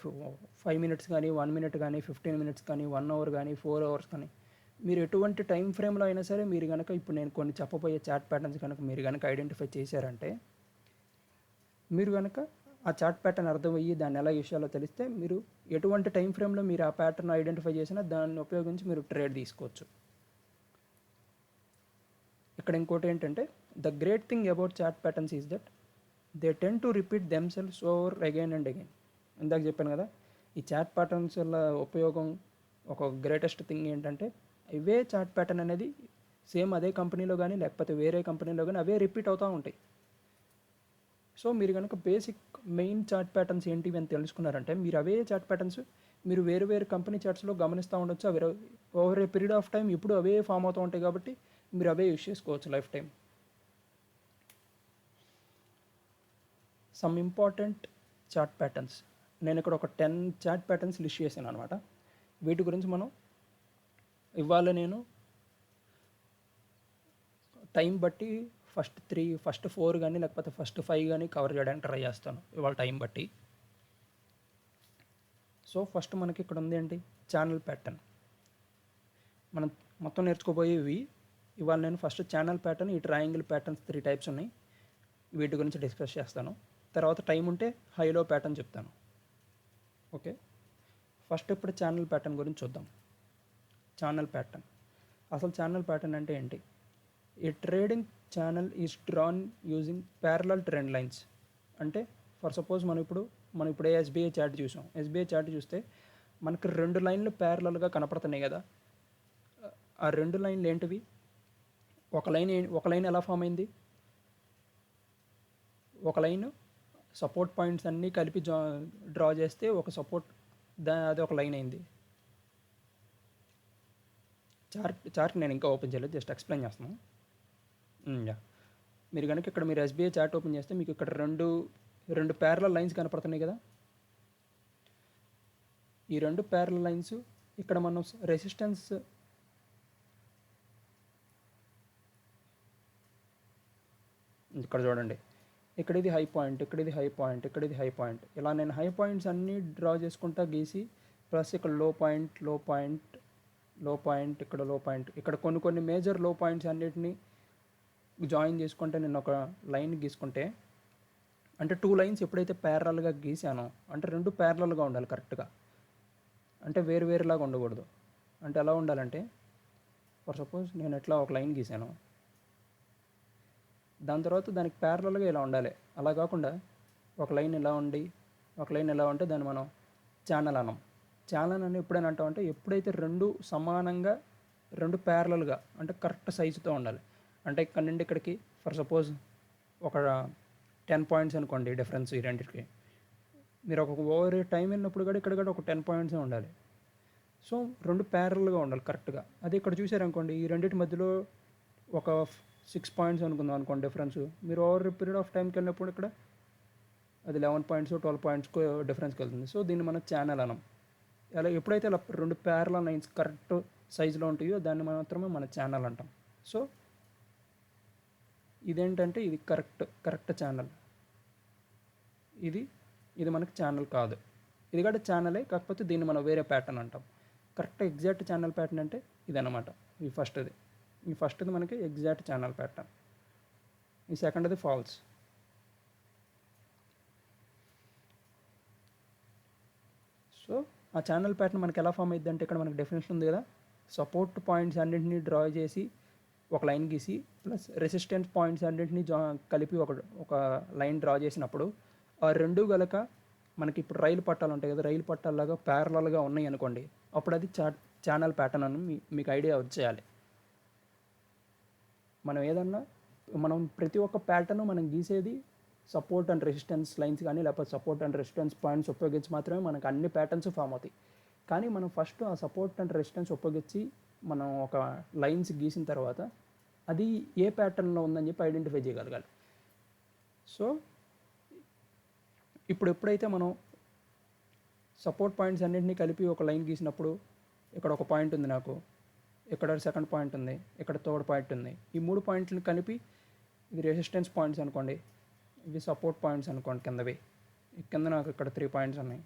5 minutes కానీ 1 minute కానీ 15 minutes కానీ 1 hour కానీ 4 hours కానీ మీరు ఎటువంటి టైం ఫ్రేమ్లో అయినా సరే మీరు కనుక ఇప్పుడు నేను కొన్ని చెప్పబోయే చార్ట్ ప్యాటర్న్స్ కనుక మీరు కనుక ఐడెంటిఫై చేశారంటే మీరు కనుక ఆ చార్ట్ ప్యాటర్న్ అర్థమయ్యి దాన్ని ఎలా విషయాలో తెలిస్తే మీరు ఎటువంటి టైం ఫ్రేమ్లో మీరు ఆ ప్యాటర్న్ ఐడెంటిఫై చేసినా దాన్ని ఉపయోగించి మీరు ట్రేడ్ తీసుకోవచ్చు. ఇక్కడ ఇంకోటి ఏంటంటే the great thing about chart patterns is that they ten to repeat themselves over again and again. ఇందాక చెప్పాను కదా, ఈ చార్ట్ ప్యాటర్న్స్ వల్ల ఉపయోగం ఒక గ్రేటెస్ట్ థింగ్ ఏంటంటే ఇవే చార్ట్ ప్యాటర్న్ అనేది సేమ్ అదే కంపెనీలో కానీ లేకపోతే వేరే కంపెనీలో కానీ అవే రిపీట్ అవుతూ ఉంటాయి. సో మీరు కనుక బేసిక్ మెయిన్ చార్ట్ ప్యాటర్న్స్ ఏంటివి అని తెలుసుకున్నారంటే మీరు అవే చార్ట్ ప్యాటర్న్స్ మీరు వేరు కంపెనీ చార్ట్స్లో గమనిస్తూ ఉండొచ్చు. అవి over a period of time ఇప్పుడు అవే ఫామ్ అవుతూ ఉంటాయి కాబట్టి మీరు అవే యూస్ చేసుకోవచ్చు life time. Some important chart patterns. నేను ఇక్కడ ఒక 10 చార్ట్ ప్యాటర్న్స్ లిస్ట్ చేశాను అనమాట. వీటి గురించి మనం ఇవాళ నేను టైం బట్టి ఫస్ట్ 4 కానీ లేకపోతే ఫస్ట్ 5 కానీ కవర్ చేయడానికి ట్రై చేస్తాను ఇవాళ టైం బట్టి. సో ఫస్ట్ మనకి ఇక్కడ ఉంది ఏంటి, ఛానల్ ప్యాటర్న్. మనం మొత్తం నేర్చుకోబోయేవి ఇవాళ నేను ఫస్ట్ ఛానల్ ప్యాటర్న్, ఈ ట్రయాంగిల్ ప్యాటర్న్స్ 3 types ఉన్నాయి, వీటి గురించి డిస్కస్ చేస్తాను. తర్వాత టైం ఉంటే హైలో ప్యాటర్న్ చెప్తాను. ఓకే, ఫస్ట్ ఇప్పుడు ఛానల్ ప్యాటర్న్ గురించి చూద్దాం. ఛానల్ ప్యాటర్న్, అసలు ఛానల్ ప్యాటర్న్ అంటే ఏంటి? ఏ trading channel is drawn using parallel trend lines. అంటే ఫర్ సపోజ్ మనం ఇప్పుడు ఎస్బీఐ చార్ట్ చూసాం. ఎస్బీఐ చార్ట్ చూస్తే మనకు 2 లైన్లు ప్యారలల్గా కనపడుతున్నాయి కదా. ఆ 2 లైన్లు ఏంటివి? ఒక లైన్ ఎలా ఫామ్ అయింది? ఒక లైన్ సపోర్ట్ పాయింట్స్ అన్నీ కలిపి డ్రా చేస్తే ఒక సపోర్ట్, అది ఒక లైన్ అయింది. చార్ట్ నేను ఇంకా ఓపెన్ చేయలేదు, జస్ట్ ఎక్స్ప్లెయిన్ చేస్తున్నాను. మీరు కనుక ఇక్కడ మీరు ఎస్బీఐ చార్ట్ ఓపెన్ చేస్తే మీకు ఇక్కడ రెండు ప్యారలల్ లైన్స్ కనపడుతున్నాయి కదా. ఈ 2 ప్యారలల్ లైన్స్ ఇక్కడ మనం రెసిస్టెన్స్ ఇక్కడ చూడండి, ఇక్కడ ఇది హై పాయింట్, ఇక్కడ ఇది హై పాయింట్, ఇక్కడ ఇది హై పాయింట్. ఇలా నేను హై పాయింట్స్ అన్నీ డ్రా చేసుకుంటా గీసి, ప్లస్ ఇక్కడ లో పాయింట్, లో పాయింట్, లో పాయింట్, ఇక్కడ లో పాయింట్, ఇక్కడ కొన్ని మేజర్ లో పాయింట్స్ అన్నిటిని జాయిన్ చేసుకుంటే నేను ఒక లైన్ గీసుకుంటే, అంటే 2 లైన్స్ ఎప్పుడైతే ప్యారలల్గా గీసానో, అంటే 2 ప్యారలల్గా ఉండాలి కరెక్ట్గా, అంటే వేరులాగా ఉండకూడదు. అంటే ఎలా ఉండాలంటే, ఫర్ సపోజ్ నేను ఎట్లా ఒక లైన్ గీసాను, దాని తర్వాత దానికి ప్యారలల్గా ఇలా ఉండాలి. అలా కాకుండా ఒక లైన్ ఇలా ఉండి ఒక లైన్ ఇలా ఉంటే దాన్ని మనం ఛానల్ అనం. ఛానల్ అని ఎప్పుడైనా అంటామంటే ఎప్పుడైతే 2 సమానంగా 2 ప్యారలల్గా అంటే కరెక్ట్ సైజుతో ఉండాలి. అంటే ఇక్కడ నుండి ఇక్కడికి ఫర్ సపోజ్ ఒక 10 పాయింట్స్ అనుకోండి డిఫరెన్స్ ఈ రెండింటికి. మీరు ఒక ఓవర్ టైం వెళ్ళినప్పుడు కూడా ఇక్కడ ఒక 10 పాయింట్సే ఉండాలి. సో 2 ప్యారలల్గా ఉండాలి కరెక్ట్గా. అదే ఇక్కడ చూసారనుకోండి, ఈ రెండింటి మధ్యలో ఒక 6 పాయింట్స్ అనుకుందాం అనుకోండి డిఫరెన్స్. మీరు ఓవర్ పీరియడ్ ఆఫ్ టైంకి వెళ్ళినప్పుడు ఇక్కడ అది 11 పాయింట్స్ 12 పాయింట్స్కి డిఫరెన్స్కి వెళ్తుంది. సో దీన్ని మనం ఛానల్ అనం. అలా ఎప్పుడైతే ఇలా 2 ప్యారలల్ లైన్స్ కరెక్ట్ సైజులో ఉంటాయో దాన్ని మాత్రమే మన ఛానల్ అంటాం. సో ఇదేంటంటే ఇది కరెక్ట్ ఛానల్. ఇది మనకి ఛానల్ కాదు. ఇది కూడా ఛానలే, కాకపోతే దీన్ని మనం వేరే ప్యాటర్న్ అంటాం. కరెక్ట్ ఎగ్జాక్ట్ ఛానల్ ప్యాటర్న్ అంటే ఇదన్నమాట. ఈ ఫస్ట్ది మనకి ఎగ్జాక్ట్ ఛానల్ ప్యాటర్న్. ఈ సెకండ్ది ఫాల్స్. సో ఆ ఛానల్ ప్యాటర్న్ మనకి ఎలా ఫామ్ అయ్యింది అంటే, ఇక్కడ మనకి డెఫినేషన్ ఉంది కదా, సపోర్ట్ పాయింట్స్ అన్నింటినీ డ్రా చేసి ఒక లైన్ గీసి ప్లస్ రెసిస్టెన్స్ పాయింట్స్ అన్నింటినీ కలిపి ఒక లైన్ డ్రా చేసినప్పుడు ఆ రెండు గలక మనకి ఇప్పుడు రైలు పట్టాలు ఉంటాయి కదా, రైలు పట్టాలాగా ప్యారలల్గా ఉన్నాయి అనుకోండి, అప్పుడు అది ఛానల్ ప్యాటర్న్ అని మీకు ఐడియా వచ్చేయాలి. మనం ప్రతి ఒక్క ప్యాటర్న్ మనం గీసేది సపోర్ట్ అండ్ రెసిస్టెన్స్ లైన్స్ కానీ లేకపోతే సపోర్ట్ అండ్ రెసిస్టెన్స్ పాయింట్స్ ఉపయోగించి మాత్రమే మనకు అన్ని ప్యాటర్న్స్ ఫామ్ అవుతాయి. కానీ మనం ఫస్ట్ ఆ సపోర్ట్ అండ్ రెసిస్టెన్స్ ఉపయోగించి మనం ఒక లైన్స్ గీసిన తర్వాత అది ఏ ప్యాటర్న్లో ఉందని చెప్పి ఐడెంటిఫై చేయగలగాలి. సో ఇప్పుడు ఎప్పుడైతే మనం సపోర్ట్ పాయింట్స్ అన్నింటినీ కలిపి ఒక లైన్ గీసినప్పుడు, ఇక్కడ ఒక పాయింట్ ఉంది నాకు, ఇక్కడ సెకండ్ పాయింట్ ఉంది, ఇక్కడ థర్డ్ పాయింట్ ఉంది, ఈ 3 పాయింట్లను కలిపి ఇది రెసిస్టెన్స్ పాయింట్స్ అనుకోండి, ఇవి సపోర్ట్ పాయింట్స్ అనుకోండి కిందవి. కింద నాకు ఇక్కడ 3 పాయింట్స్ ఉన్నాయి.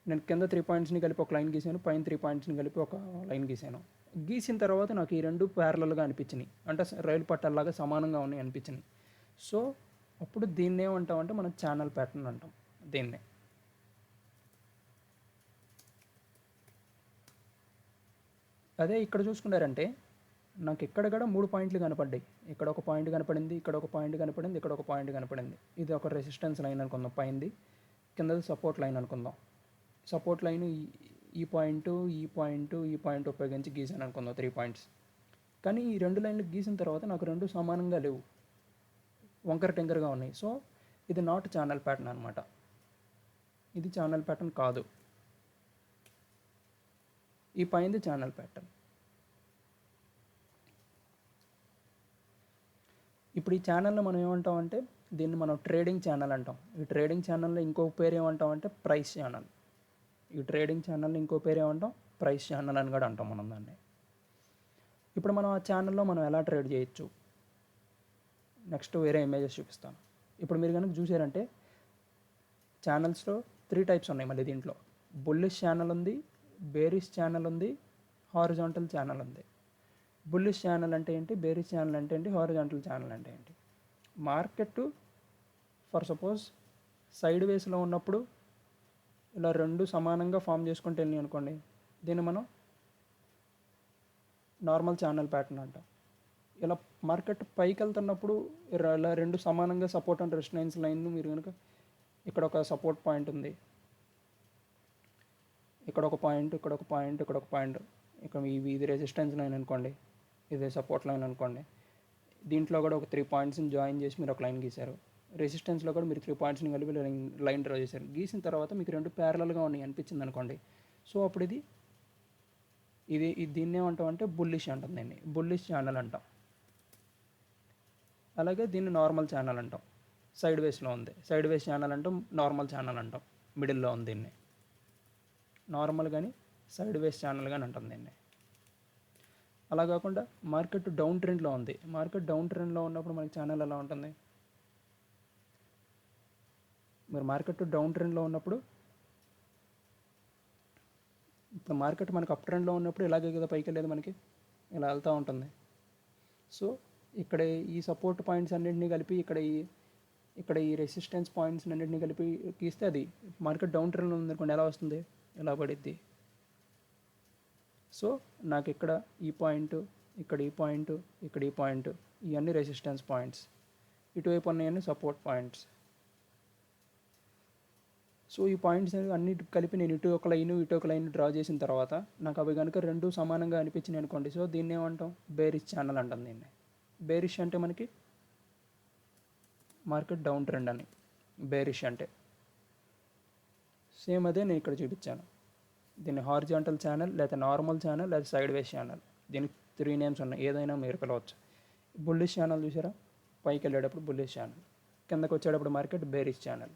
నేను కింద 3 పాయింట్స్ని కలిపి ఒక లైన్ గీసాను, పైన 3 పాయింట్స్ని కలిపి ఒక లైన్ గీసాను. గీసిన తర్వాత నాకు ఈ రెండు ప్యారలల్గా అనిపించినాయి, అంటే రైలు పట్టాలాగా సమానంగా ఉన్నాయి అనిపించినాయి. సో అప్పుడు దీన్ని ఏమంటామంటే మనం ఛానల్ ప్యాటర్న్ అంటాం దీన్నే. అదే ఇక్కడ చూసుకున్నారంటే నాకు ఇక్కడ కూడా 3 పాయింట్లు కనపడ్డాయి. ఇక్కడ ఒక పాయింట్ కనపడింది, ఇక్కడ ఒక పాయింట్ కనపడింది, ఇక్కడ ఒక పాయింట్ కనపడింది. ఇది ఒక రెసిస్టెన్స్ లైన్ అనుకుందాం పైనది, కిందది సపోర్ట్ లైన్ అనుకుందాం. సపోర్ట్ లైన్ ఈ పాయింట్ ఉపయోగించి గీసాను అనుకుందాం 3 పాయింట్స్. కానీ ఈ 2 లైన్లు గీసిన తర్వాత నాకు 2 సమానంగా లేవు, వంకర టెంకరగా ఉన్నాయి. సో ఇది నాట్ ఛానల్ ప్యాటర్న్ అనమాట. ఇది ఛానల్ ప్యాటర్న్ కాదు. ఈ పైనది ఛానల్ ప్యాటర్న్. ఇప్పుడు ఈ ఛానల్ని మనం ఏమంటాం అంటే దీన్ని మనం ట్రేడింగ్ ఛానల్ అంటాం. ఈ ట్రేడింగ్ ఛానల్లో ఇంకో పేరు ఏమంటాం అంటే ప్రైస్ ఛానల్. ఈ ట్రేడింగ్ ఛానల్ని ఇంకో పేరు ఏమంటాం, ప్రైస్ ఛానల్ అని కూడా అంటాం మనం దాన్ని. ఇప్పుడు మనం ఆ ఛానల్లో మనం ఎలా ట్రేడ్ చేయొచ్చు, నెక్స్ట్ వేరే ఇమేజెస్ చూపిస్తాను. ఇప్పుడు మీరు కనుక చూసారంటే ఛానల్స్లో 3 టైప్స్ ఉన్నాయి. మళ్ళీ దీంట్లో బుల్లిష్ ఛానల్ ఉంది, బేరిష్ ఛానల్ ఉంది, హారిజాంటల్ ఛానల్ ఉంది. బుల్లిష్ ఛానల్ అంటే ఏంటి, బేరిష్ ఛానల్ అంటే ఏంటి, హారిజాంటల్ ఛానల్ అంటే ఏంటి? మార్కెట్ ఫర్ సపోజ్ సైడ్ వేస్లో ఉన్నప్పుడు ఇలా 2 సమానంగా ఫామ్ చేసుకుంటే వెళ్ళి అనుకోండి, దీన్ని మనం నార్మల్ ఛానల్ ప్యాటర్న్ అంటాం. ఇలా మార్కెట్ పైకి వెళ్తున్నప్పుడు ఇలా 2 సమానంగా సపోర్ట్ అండ్ రెసిస్టెన్స్ లైన్, మీరు కనుక ఇక్కడ ఒక సపోర్ట్ పాయింట్ ఉంది, ఇక్కడ ఒక పాయింట్, ఇక్కడ ఒక పాయింట్, ఇక్కడ ఒక పాయింట్, ఇక్కడ ఇది రెసిస్టెన్స్ లైన్ అనుకోండి, ఇది సపోర్ట్ లైన్ అనుకోండి. దీంట్లో కూడా ఒక 3 పాయింట్స్ని జాయిన్ చేసి మీరు ఒక లైన్ గీశారు. రెసిస్టెన్స్లో కూడా మీరు 3 పాయింట్స్ని కలిపి లైన్ డ్రా చేశారు. గీసిన తర్వాత మీకు 2 ప్యారలల్గా ఉన్నాయి అనిపించింది అనుకోండి. సో అప్పుడు ఇది దీన్ని ఏమంటాం అంటే బుల్లిష్ అంటాం. దీన్ని బుల్లిష్ ఛానల్ అంటాం. అలాగే దీన్ని నార్మల్ ఛానల్ అంటాం. సైడ్ వేస్లో ఉంది, సైడ్ వేస్ ఛానల్ అంటాం, నార్మల్ ఛానల్ అంటాం. మిడిల్లో ఉంది దీన్ని నార్మల్ కానీ సైడ్ వేస్ ఛానల్ కానీ అంటాం దీన్ని. అలా కాకుండా మార్కెట్ డౌన్ ట్రెండ్లో ఉంది. మార్కెట్ డౌన్ ట్రెండ్లో ఉన్నప్పుడు మనకి ఛానల్ ఎలా ఉంటుంది? మరి మార్కెట్ డౌన్ ట్రెండ్లో ఉన్నప్పుడు, ఇప్పుడు మార్కెట్ మనకు అప్ ట్రెండ్లో ఉన్నప్పుడు ఇలాగే కదా పైకి వెళ్ళేది, మనకి ఇలా వెళ్తూ ఉంటుంది. సో ఇక్కడ ఈ సపోర్ట్ పాయింట్స్ అన్నింటినీ కలిపి ఇక్కడ ఈ రెసిస్టెన్స్ పాయింట్స్ అన్నింటినీ కలిపి గీస్తే అది మార్కెట్ డౌన్ ట్రెండ్లో ఉందనుకోండి, ఎలా వస్తుంది? ఎలా పడిద్ది? సో నాకు ఇక్కడ ఈ పాయింట్, ఇక్కడ ఈ పాయింట్, ఇక్కడ ఈ పాయింట్, ఇవన్నీ రెసిస్టెన్స్ పాయింట్స్, ఇటువైపు ఉన్నాయన్నీ సపోర్ట్ పాయింట్స్. సో ఈ పాయింట్స్ అన్నిటి కలిపి నేను ఇటు ఒక లైన్ డ్రా చేసిన తర్వాత నాకు అవి కనుక రెండు సమానంగా అనిపించినాయి అనుకోండి, సో దీన్ని ఏమంటాం? బేరిష్ ఛానల్ అంటాం దీన్ని. బేరిష్ అంటే మనకి మార్కెట్ డౌన్ ట్రెండ్ అని బేరిష్ అంటే. సేమ్ అదే నేను ఇక్కడ చూపించాను. దీన్ని హారిజాంటల్ ఛానల్, లేదా నార్మల్ ఛానల్, లేదా సైడ్ వేస్ ఛానల్. దీనికి 3 నేమ్స్ ఉన్నాయి, ఏదైనా మీరు పిలవచ్చు. బుల్లిష్ ఛానల్ చూసారా? పైకి వెళ్ళేటప్పుడు బుల్లిష్ ఛానల్, కిందకు వచ్చేటప్పుడు మార్కెట్ బేరిష్ ఛానల్.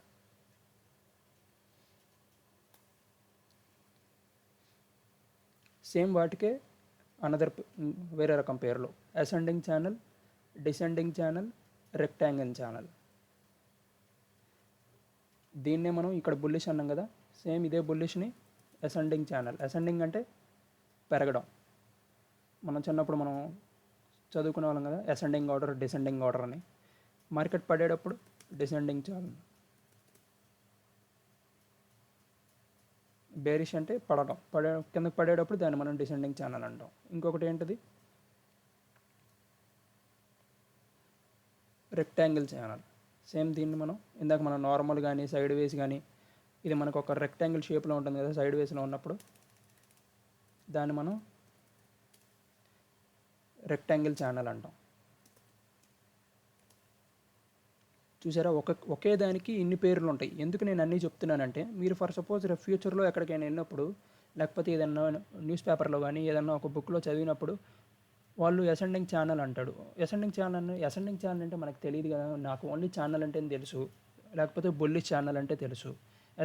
సేమ్ వాటికే అనదర్ వేరే రకం పేర్లు: ascending channel, descending channel, rectangle channel. దీన్నే మనం ఇక్కడ బుల్లిష్ అన్నాం కదా, సేమ్ ఇదే బుల్లిష్ని అసెండింగ్ ఛానల్. అసెండింగ్ అంటే పెరగడం. మనం చిన్నప్పుడు మనం చదువుకునే వాళ్ళం కదా, అసెండింగ్ ఆర్డర్, డిసెండింగ్ ఆర్డర్ అని. మార్కెట్ పడేటప్పుడు డిసెండింగ్ ఛానల్. బేరిష్ అంటే పడడం, కిందకి పడేటప్పుడు దాన్ని మనం డిసెండింగ్ ఛానల్ అంటాం. ఇంకొకటి ఏంటిది? Rectangle channel. సేమ్ దీన్ని మనం ఇందాక మనం నార్మల్ కానీ సైడ్ వేస్ కానీ, ఇది మనకు ఒక రెక్టాంగిల్ షేప్లో ఉంటుంది కదా సైడ్ వేస్లో ఉన్నప్పుడు, దాన్ని మనం రెక్టాంగిల్ ఛానల్ అంటాం. చూసారా? ఒకే దానికి ఇన్ని పేర్లు ఉంటాయి. ఎందుకు నేను అన్నీ చెప్తున్నానంటే, మీరు ఫర్ సపోజ్ రేపు ఫ్యూచర్లో ఎక్కడికైనా వెళ్ళినప్పుడు, లేకపోతే ఏదన్నా న్యూస్ పేపర్లో కానీ ఏదన్నా ఒక బుక్లో చదివినప్పుడు వాళ్ళు అసెండింగ్ ఛానల్ అంటాడు. అసెండింగ్ ఛానల్ అంటే మనకు తెలియదు కదా, నాకు ఓన్లీ ఛానల్ అంటే తెలుసు, లేకపోతే బుల్లిష్ ఛానల్ అంటే తెలుసు.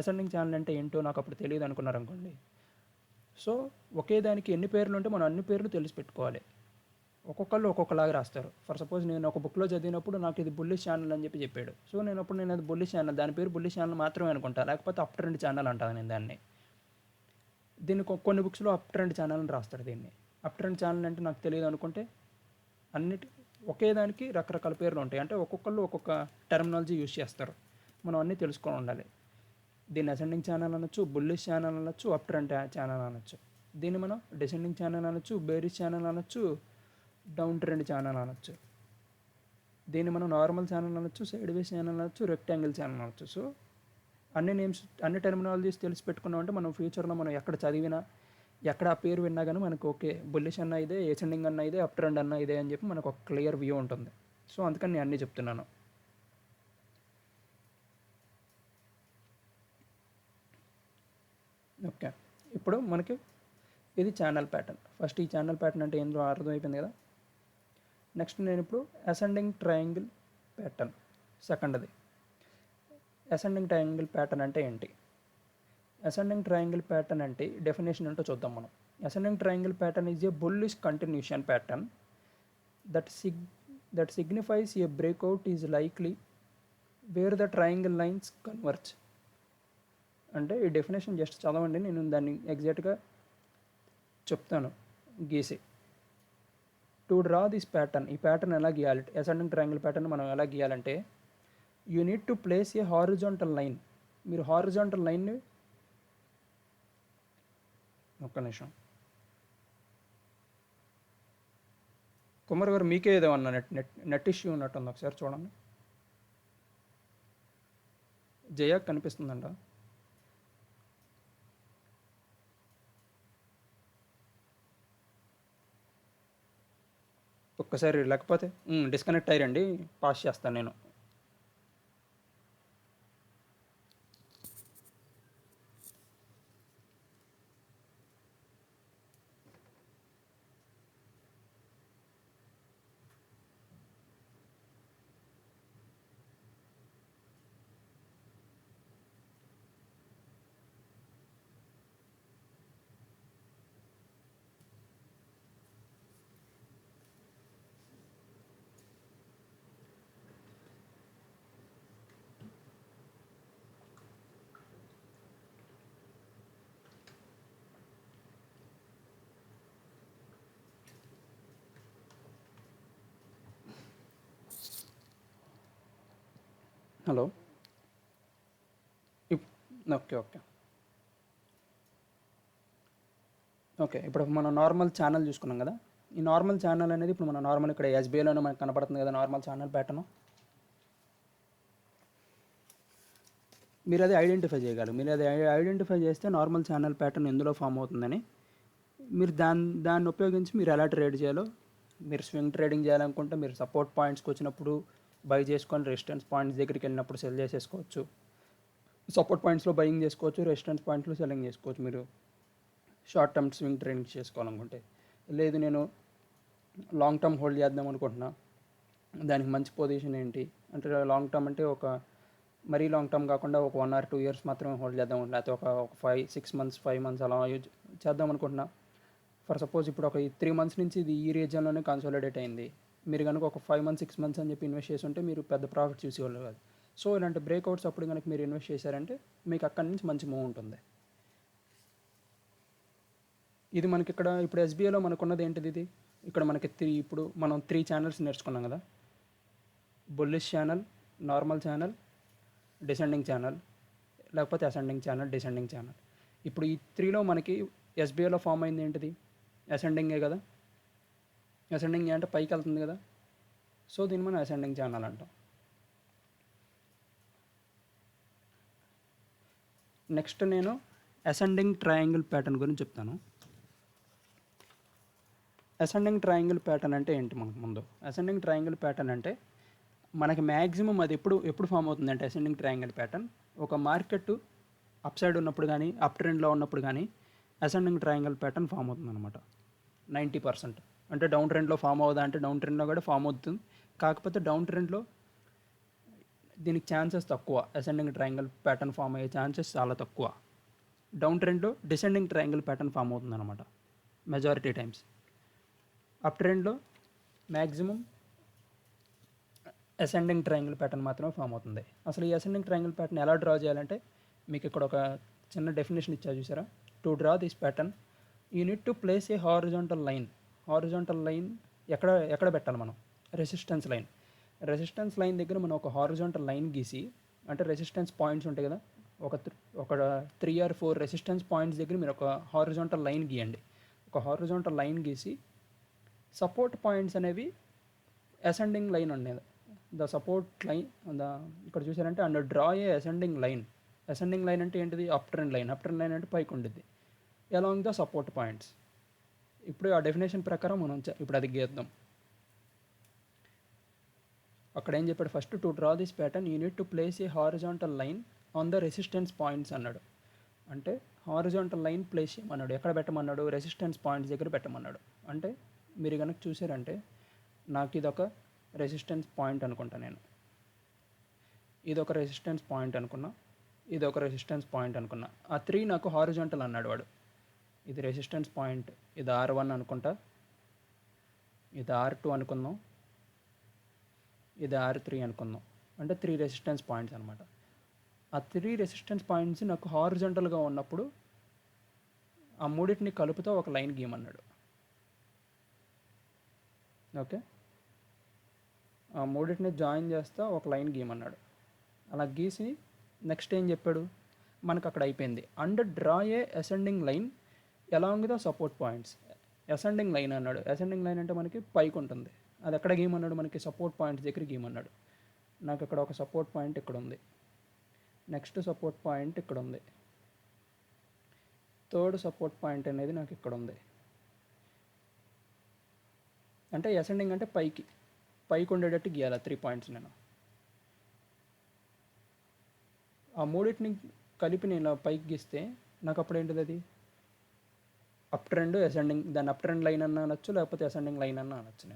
అసెండింగ్ ఛానల్ అంటే ఏంటో నాకు అప్పుడు తెలియదు అనుకున్నారు అనుకోండి. సో ఒకే దానికి ఎన్ని పేర్లు ఉంటే మనం అన్ని పేర్లు తెలిసి పెట్టుకోవాలి. ఒక్కొక్కళ్ళు ఒక్కొక్కలాగా రాస్తారు. ఫర్ సపోజ్ నేను ఒక బుక్లో చదివినప్పుడు నాకు ఇది బుల్లిష్ ఛానల్ అని చెప్పాడు. సో నేను అది బుల్లిష్ ఛానల్, దాని పేరు బుల్లిష్ ఛానల్ మాత్రమే అనుకుంటా, లేకపోతే అప్ ట్రెండ్ ఛానల్ అంటాను నేను దాన్ని. కొన్ని బుక్స్లో అప్ ట్రెండ్ ఛానల్ అని రాస్తాడు దీన్ని. అప్ ట్రెండ్ ఛానల్ అంటే నాకు తెలియదు అనుకుంటే, ఒకే దానికి రకరకాల పేర్లు ఉంటాయి. అంటే ఒక్కొక్కళ్ళు ఒక్కొక్క టెర్మినాలజీ యూజ్ చేస్తారు. మనం అన్నీ తెలుసుకొని ఉండాలి. దీన్ని అసెండింగ్ ఛానల్ అనొచ్చు, బుల్లిష్ ఛానల్ అనొచ్చు, అప్ ట్రెండ్ ఛానల్ అనొచ్చు. దీన్ని మనం డిసెండింగ్ ఛానల్ అనొచ్చు, బేరిష్ ఛానల్ అనొచ్చు, డౌన్ ట్రెండ్ ఛానల్ అనొచ్చు. దీన్ని మనం నార్మల్ ఛానల్ అనొచ్చు, సైడ్ వేస్ ఛానల్ అనొచ్చు, రెక్టాంగిల్ ఛానల్ అనొచ్చు. సో అన్ని నేమ్స్, అన్ని టెర్మినాలజీస్ తెలిసి పెట్టుకున్నామంటే మనం ఫ్యూచర్లో మనం ఎక్కడ చదివినా, ఎక్కడ ఆ పేరు విన్నా కానీ మనకు ఓకే, బుల్లిష్ అన్న ఇదే, అసెండింగ్ అన్న ఇదే, అప్ ట్రెండ్ అన్న ఇదే అని చెప్పి మనకు ఒక క్లియర్ వ్యూ ఉంటుంది. సో అందుకని నేను అన్నీ చెప్తున్నాను. ఓకే, ఇప్పుడు మనకి ఇది ఛానల్ ప్యాటర్న్. ఫస్ట్ ఈ ఛానల్ ప్యాటర్న్ అంటే ఏందో అర్థమైపోయింది కదా. నెక్స్ట్ నేను ఇప్పుడు అసెండింగ్ ట్రయాంగిల్ ప్యాటర్న్, సెకండ్ది. అసెండింగ్ ట్రయాంగిల్ ప్యాటర్న్ అంటే ఏంటి? అసెండింగ్ ట్రయాంగిల్ ప్యాటర్న్ అంటే డెఫినేషన్ ఏంటో చూద్దాం మనం. Ascending triangle pattern is a bullish continuation pattern that signifies a breakout is likely where the triangle lines converge. అంటే ఈ డెఫినేషన్ జస్ట్ చదవండి, నేను దాన్ని ఎగ్జాక్ట్గా చెప్తాను గీసి. టు డ్రా దిస్ ప్యాటర్న్, ఈ ప్యాటర్న్ ఎలా గీయాలి, అసెండింగ్ ట్రయాంగిల్ ప్యాటర్న్ మనం ఎలా గీయాలంటే, you need to place a horizontal line. మీరు హారిజాంటల్ లైన్ని, ఒక్క నిమిషం కుమార్ గారు, మీకే ఏదో అన్న నెట్ ఇష్యూ ఉన్నట్టుంది, ఒకసారి చూడండి. జయ కనిపిస్తుందంట? ఒక్కసారి, లేకపోతే డిస్కనెక్ట్ అయ్యారండి, పాస్ చేస్తాను నేను. హలో. Okay okay okay. ఇప్పుడు మనం నార్మల్ ఛానల్ చూసుకున్నాం కదా. ఈ నార్మల్ ఛానల్ అనేది ఇప్పుడు మనం నార్మల్ ఇక్కడ ఎస్బీఐలోనే మనకు కనపడుతుంది కదా నార్మల్ ఛానల్ ప్యాటర్న్. మీరు అది ఐడెంటిఫై చేయగలరు. మీరు అది ఐడెంటిఫై చేస్తే నార్మల్ ఛానల్ ప్యాటర్న్ ఎందులో ఫామ్ అవుతుందని మీరు దాన్ని ఉపయోగించి మీరు ఎలా ట్రేడ్ చేయాలో, మీరు స్వింగ్ ట్రేడింగ్ చేయాలనుకుంటే మీరు సపోర్ట్ పాయింట్స్కి వచ్చినప్పుడు బై చేసుకొని రెసిస్టెన్స్ పాయింట్స్ దగ్గరికి వెళ్ళినప్పుడు సెల్ చేసేసుకోవచ్చు. సపోర్ట్ పాయింట్స్లో బయింగ్ చేసుకోవచ్చు, రెసిస్టెన్స్ పాయింట్స్లో సెల్లింగ్ చేసుకోవచ్చు. మీరు షార్ట్ టర్మ్ స్వింగ్ ట్రేడింగ్ చేసుకోవాలనుకుంటే. లేదు నేను లాంగ్ టర్మ్ హోల్డ్ చేద్దాం అనుకుంటున్నా, దానికి మంచి పొజిషన్ ఏంటి అంటే లాంగ్ టర్మ్ అంటే ఒక మరీ లాంగ్ టర్మ్ కాకుండా ఒక 1 or 2 years మాత్రమే హోల్డ్ చేద్దాం, లేకపోతే ఒక 5-6 months 5 months అలా యూజ్ చేద్దాం అనుకుంటున్నా. ఫర్ సపోజ్ ఇప్పుడు ఒక 3 months నుంచి ఇది ఈ రీజియన్లోనే కన్సాలిడేట్ అయింది. మీరు కనుక ఒక 5 months 6 months అని చెప్పి ఇన్వెస్ట్ చేసి ఉంటే మీరు పెద్ద ప్రాఫిట్ చూసేవాళ్ళు కాదు. సో ఇలాంటి బ్రేక్అవుట్స్ అప్పుడు కనుక మీరు ఇన్వెస్ట్ చేశారంటే మీకు అక్కడి నుంచి మంచి మూవ్ ఉంటుంది. ఇది మనకి ఇక్కడ ఇప్పుడు ఎస్బీఐలో మనకున్నది ఏంటిది, ఇది ఇక్కడ మనకి ఇప్పుడు మనం 3 ఛానల్స్ నేర్చుకున్నాం కదా. Bullish channel, normal channel, descending channel, లేకపోతే అసెండింగ్ ఛానల్, డిసెండింగ్ ఛానల్. ఇప్పుడు ఈ 3లో మనకి ఎస్బీఐలో ఫామ్ అయింది ఏంటిది, అసెండింగే కదా. అసెండింగ్ అంటే పైకి వెళ్తుంది కదా. సో దీన్ని మనం అసెండింగ్ ఛానల్ అంటాం. నెక్స్ట్ నేను అసెండింగ్ ట్రయాంగిల్ ప్యాటర్న్ గురించి చెప్తాను. అసెండింగ్ ట్రయాంగిల్ ప్యాటర్న్ అంటే ఏంటి మనకు ముందు. అసెండింగ్ ట్రయాంగిల్ ప్యాటర్న్ అంటే మనకి మ్యాక్సిమం అది ఎప్పుడు ఫామ్ అవుతుంది అంటే అసెండింగ్ ట్రయాంగిల్ ప్యాటర్న్ ఒక మార్కెట్ అప్ సైడ్ ఉన్నప్పుడు కానీ అప్ ట్రెండ్లో ఉన్నప్పుడు కానీ అసెండింగ్ ట్రయాంగిల్ ప్యాటర్న్ ఫామ్ అవుతుంది అనమాట 90%. అంటే డౌన్ ట్రెండ్లో ఫామ్ అవుదా అంటే డౌన్ ట్రెండ్లో కూడా ఫామ్ అవుతుంది. కాకపోతే డౌన్ ట్రెండ్లో దీనికి ఛాన్సెస్ తక్కువ, అసెండింగ్ ట్రయాంగిల్ ప్యాటర్న్ ఫామ్ అయ్యే ఛాన్సెస్ చాలా తక్కువ. డౌన్ ట్రెండ్లో డిసెండింగ్ ట్రయాంగిల్ ప్యాటర్న్ ఫామ్ అవుతుంది అనమాట మెజారిటీ టైమ్స్. అప్ ట్రెండ్లో మ్యాక్సిమం అసెండింగ్ ట్రయాంగిల్ ప్యాటర్న్ మాత్రమే ఫామ్ అవుతుంది. అసలు ఈ అసెండింగ్ ట్రయాంగిల్ ప్యాటర్న్ ఎలా డ్రా చేయాలంటే మీకు ఇక్కడ ఒక చిన్న డెఫినేషన్ ఇచ్చా చూసారా. To draw this pattern you need to place a horizontal line. Horizontal line ఎక్కడ పెట్టాలి మనం, రెసిస్టెన్స్ లైన్. రెసిస్టెన్స్ లైన్ దగ్గర మనం ఒక హారిజాంటల్ లైన్ గీసి, అంటే రెసిస్టెన్స్ పాయింట్స్ ఉంటాయి కదా, ఒక 3 or 4 రెసిస్టెన్స్ పాయింట్స్ దగ్గర మీరు ఒక హారిజాంటల్ లైన్ గీయండి. ఒక హారిజాంటల్ లైన్ గీసి సపోర్ట్ పాయింట్స్ అనేవి అసెండింగ్ లైన్ ఉండేది. ద సపోర్ట్ లైన్ ఇక్కడ చూసారంటే and draw A ascending line. Ascending line అంటే ఏంటిది, up trend line. Up trend line అంటే పైకి ఉండిద్ది అలాంగ్ ద సపోర్ట్ పాయింట్స్. ఇప్పుడు ఆ డెఫినేషన్ ప్రకారం మనం ఇప్పుడు అది గీద్దాం. అక్కడ ఏం చెప్పాడు, first to draw this pattern you need to place a horizontal line on the resistance points అన్నాడు. అంటే హారిజాంటల్ లైన్ ప్లేస్ చేయమన్నాడు. ఎక్కడ పెట్టమన్నాడు, రెసిస్టెన్స్ పాయింట్స్ దగ్గర పెట్టమన్నాడు. అంటే మీరు కనుక చూసారంటే నాకు ఇదొక రెసిస్టెన్స్ పాయింట్ అనుకుంటా, నేను ఇదొక రెసిస్టెన్స్ పాయింట్ అనుకున్నా, ఇదొక రెసిస్టెన్స్ పాయింట్ అనుకున్నా. ఆ 3 నాకు హారిజాంటల్ అన్నాడు వాడు. ఇది రెసిస్టెన్స్ పాయింట్, ఇది R1 అనుకుంటా, ఇది R2 అనుకుందాం, ఇది R3 అనుకుందాం. అంటే 3 రెసిస్టెన్స్ పాయింట్స్ అనమాట. ఆ 3 రెసిస్టెన్స్ పాయింట్స్ నాకు హారిజాంటల్గా ఉన్నప్పుడు ఆ మూడింటిని కలుపుతూ ఒక లైన్ గీయమన్నాడు. ఓకే, ఆ మూడింటిని జాయిన్ చేస్తా ఒక లైన్ గీయమన్నాడు. అలా గీసి నెక్స్ట్ ఏం చెప్పాడు, మనకు అక్కడ అయిపోయింది. And draw A ascending line along the support points. Ascending line అన్నాడు. అసెండింగ్ లైన్ అంటే మనకి పైకి ఉంటుంది. అది ఎక్కడ గీయమన్నాడు, మనకి సపోర్ట్ పాయింట్స్ దగ్గర గీయమన్నాడు. నాకు ఇక్కడ ఒక సపోర్ట్ పాయింట్ ఇక్కడ ఉంది, నెక్స్ట్ సపోర్ట్ పాయింట్ ఇక్కడ ఉంది, థర్డ్ సపోర్ట్ పాయింట్ అనేది నాకు ఇక్కడ ఉంది. అంటే అసెండింగ్ అంటే పైకి ఉండేటట్టు గీయాలి 3 పాయింట్స్. నేను ఆ మూడింటిని కలిపి నేను పైకి గీస్తే నాకు అప్పుడు ఏంటిది, అది అప్ ట్రెండ్ అసెండింగ్, దాన్ని అప్ ట్రెండ్ లైన్ అన్న అనొచ్చు, లేకపోతే అసెండింగ్ లైన్ అన్న అనొచ్చు.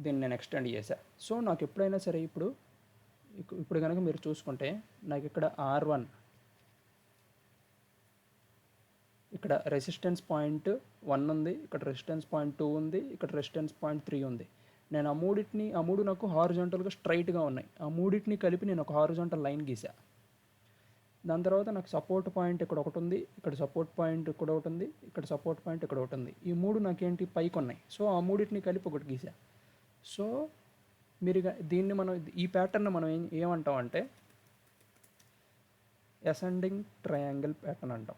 దీన్ని నేను ఎక్స్టెండ్ చేశా. సో నాకు ఎప్పుడైనా సరే ఇప్పుడు కనుక మీరు చూసుకుంటే నాకు ఇక్కడ R1, ఇక్కడ రెసిస్టెన్స్ పాయింట్ 1 ఉంది, ఇక్కడ రెసిస్టెన్స్ పాయింట్ 2 ఉంది, ఇక్కడ రెసిస్టెన్స్ పాయింట్ 3 ఉంది. నేను ఆ మూడు నాకు హారిజాంటల్గా స్ట్రైట్గా ఉన్నాయి. ఆ మూడింటిని కలిపి నేను ఒక హారిజాంటల్ లైన్ గీసా. దాని తర్వాత నాకు సపోర్ట్ పాయింట్ ఇక్కడ ఒకటి ఉంది, ఇక్కడ సపోర్ట్ పాయింట్ ఇక్కడ ఒకటి ఉంది, ఇక్కడ సపోర్ట్ పాయింట్ ఇక్కడ ఒకటి ఉంది. ఈ మూడు నాకేంటి పైకి ఉన్నాయి. సో ఆ మూడింటిని కలిపి ఒకటి గీసా. సో దీన్ని మనం ఈ ప్యాటర్న్ మనం ఏమంటాం అంటే అసెండింగ్ ట్రయాంగిల్ ప్యాటర్న్ అంటాం.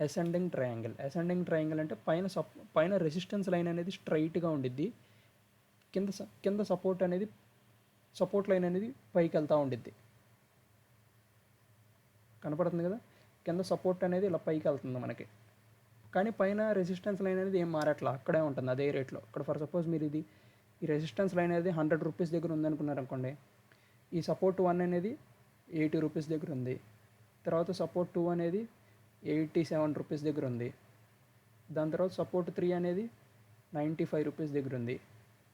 అసెండింగ్ ట్రయాంగిల్ అంటే పైన రెసిస్టెన్స్ లైన్ అనేది స్ట్రైట్గా ఉండిద్ది, కింద సపోర్ట్ లైన్ అనేది పైకి వెళ్తూ ఉండిద్ది. కనపడుతుంది కదా, కింద సపోర్ట్ అనేది ఇలా పైకి వెళ్తుంది మనకి, కానీ పైన రెసిస్టెన్స్ లైన్ అనేది ఏం మారట్లా, అక్కడే ఉంటుంది అదే రేట్లో. ఇక్కడ ఫర్ సపోజ్ మీరు ఈ రెసిస్టెన్స్ లైన్ అనేది 100 రూపీస్ దగ్గర ఉందనుకున్నారనుకోండి, ఈ సపోర్ట్ 1 అనేది 80 రూపీస్ దగ్గర ఉంది, తర్వాత సపోర్ట్ 2 అనేది 87 రూపీస్ దగ్గర ఉంది, దాని తర్వాత సపోర్ట్ 3 అనేది 95 రూపీస్ దగ్గర ఉంది.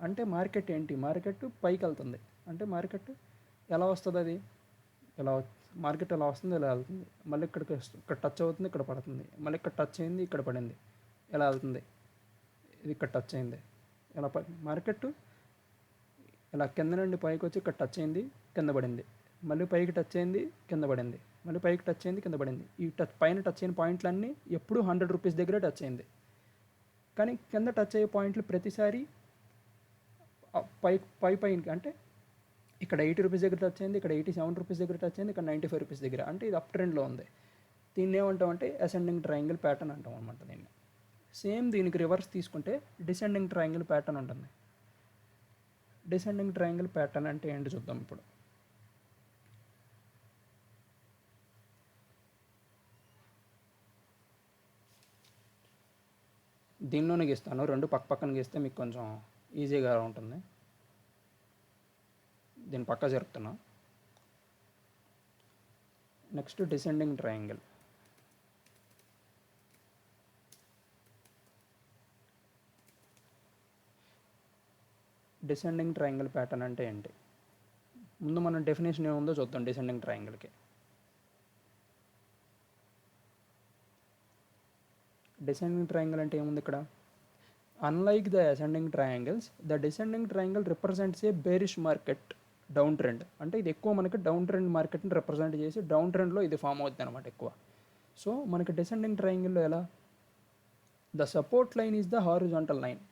అంటే మార్కెట్ పైకి వెళ్తుంది. అంటే మార్కెట్ ఎలా వస్తుంది, అది మార్కెట్ ఎలా వస్తుంది, ఎలా వెళ్తుంది, మళ్ళీ ఇక్కడ టచ్ అవుతుంది, ఇక్కడ పడుతుంది, మళ్ళీ ఇక్కడ టచ్ అయింది, ఇక్కడ పడింది, ఎలా వెళ్తుంది, ఇది ఇక్కడ టచ్ అయింది, ఎలా మార్కెట్ ఇలా కింద నుండి పైకి వచ్చి ఇక్కడ టచ్ అయింది, కింద పడింది, మళ్ళీ పైకి టచ్ అయింది, కింద పడింది, మళ్ళీ పైకి టచ్ అయింది, కింద పడింది. ఈ పైన టచ్ అయిన పాయింట్లన్నీ ఎప్పుడూ 100 రూపీస్ దగ్గరే టచ్ అయింది. కానీ కింద టచ్ అయ్యే పాయింట్లు ప్రతిసారి పైకి అంటే ఇక్కడ 80 రూపీస్ దగ్గర టచ్ అయింది, ఇక్కడ 87 రూపీస్ దగ్గర టచ్ అయింది, ఇక్కడ 95 రూపీస్ దగ్గర. అంటే ఇది అప్ ట్రెండ్లో ఉంది. దీన్ని ఏమంటామంటే అసెండింగ్ ట్రయాంగిల్ ప్యాటర్న్ అంటాం అనమాట దీన్ని. సేమ్ దీనికి రివర్స్ తీసుకుంటే డిసెండింగ్ ట్రయాంగిల్ ప్యాటర్న్ ఉంటుంది. డిసెండింగ్ ట్రయాంగిల్ ప్యాటర్న్ అంటే ఏంటి చూద్దాం ఇప్పుడు. దీనిలోనే గీస్తాను, రెండు పక్కన గీస్తే మీకు కొంచెం ఈజీగా ఉంటుంది. దీని పక్క జరుపుతున్నా. Next descending triangle. Descending triangle pattern అంటే ఏంటి, ముందు మనం డెఫినేషన్ ఏముందో చూద్దాం డిసెండింగ్ ట్రయాంగిల్కి. డిసెండింగ్ ట్రయాంగిల్ అంటే ఏముంది ఇక్కడ, unlike the ascending triangles the descending triangle represents A bearish market down trend. అంటే ఇది ఎక్కువ మనకి డౌన్ ట్రెండ్ మార్కెట్ని రిప్రజెంట్ చేసి డౌన్ ట్రెండ్లో ఇది ఫామ్ అవుతుంది అనమాట ఎక్కువ. సో మనకి డిసెండింగ్ ట్రయాంగిల్లో ఎలా, the support line is the horizontal line.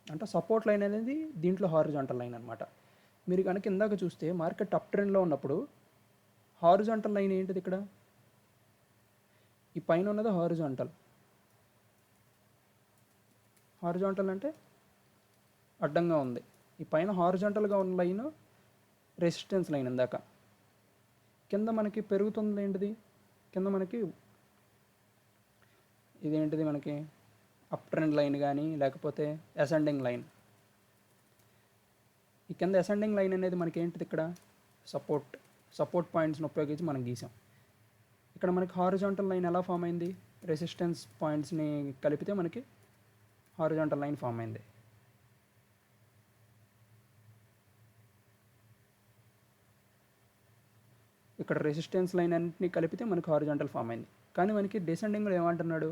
అంటే సపోర్ట్ లైన్ అనేది దీంట్లో హారిజాంటల్ లైన్ అనమాట. మీరు కనుక ఇందాక చూస్తే మార్కెట్ అప్ ట్రెండ్లో ఉన్నప్పుడు హారిజాంటల్ లైన్ ఏంటిది, ఇక్కడ ఈ పైన ఉన్నది హారిజాంటల్ అంటే అడ్డంగా ఉంది. ఈ పైన హారిజాంటల్గా ఉన్న లైన్ రెసిస్టెన్స్ లైన్. ఇందాక కింద మనకి పెరుగుతుంది ఏంటిది, కింద మనకి ఇదేంటిది, మనకి అప్ ట్రెండ్ లైన్ కానీ లేకపోతే అసెండింగ్ లైన్. ఈ కింద అసెండింగ్ లైన్ అనేది మనకి ఏంటిది, ఇక్కడ సపోర్ట్ పాయింట్స్ని ఉపయోగించి మనం గీసాం. ఇక్కడ మనకి హారిజాంటల్ లైన్ ఎలా ఫామ్ అయింది, రెసిస్టెన్స్ పాయింట్స్ని కలిపితే మనకి హారిజాంటల్ లైన్ ఫామ్ అయింది. ఇక్కడ రెసిస్టెన్స్ లైన్ అన్నింటినీ కలిపితే మనకి హారిజాంటల్ ఫామ్ అయింది. కానీ మనకి డిసెండింగ్లో ఏమంటున్నాడు,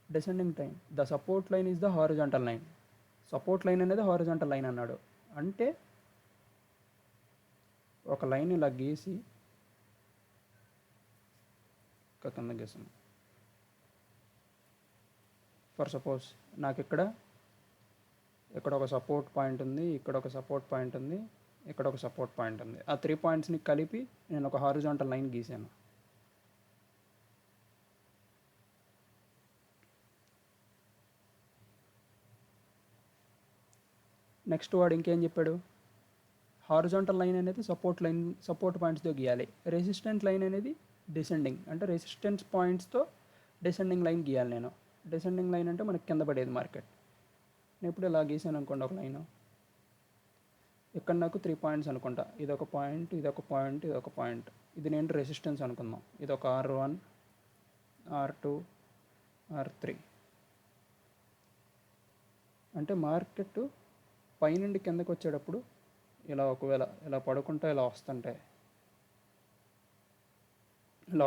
descending time the support line is the horizontal line. Support line అనేది హారిజాంటల్ లైన్ అన్నాడు. అంటే ఒక లైన్ ఇలా గీసి కింద గీసాను. ఫర్ సపోజ్ నాకు ఇక్కడ ఒక సపోర్ట్ పాయింట్ ఉంది, ఇక్కడ ఒక సపోర్ట్ పాయింట్ ఉంది, ఇక్కడ ఒక సపోర్ట్ పాయింట్ ఉంది. ఆ 3 పాయింట్స్ని కలిపి నేను ఒక హారిజాంటల్ లైన్ గీసాను. నెక్స్ట్ వాడు ఇంకేం చెప్పాడు, హారిజాంటల్ లైన్ అనేది సపోర్ట్ పాయింట్స్తో గీయాలి, రెసిస్టెంట్ లైన్ అనేది డిసెండింగ్, అంటే రెసిస్టెన్స్ పాయింట్స్తో డిసెండింగ్ లైన్ గీయాలి. నేను డిసెండింగ్ లైన్ అంటే మనకి కింద పడేది మార్కెట్. నేను ఇప్పుడు ఇలా గీసాను అనుకోండి ఒక లైను, ఇక్కడ నాకు 3 పాయింట్స్ అనుకుంటా, ఇదొక పాయింట్, ఇదొక పాయింట్, ఇదొక పాయింట్. ఇది నేను రెసిస్టెన్స్ అనుకుందాం. ఇదొక R1, R2, R3. అంటే మార్కెట్ పైనుండి కిందకి వచ్చేటప్పుడు ఇలా ఒకవేళ ఇలా పడుకుంటా ఇలా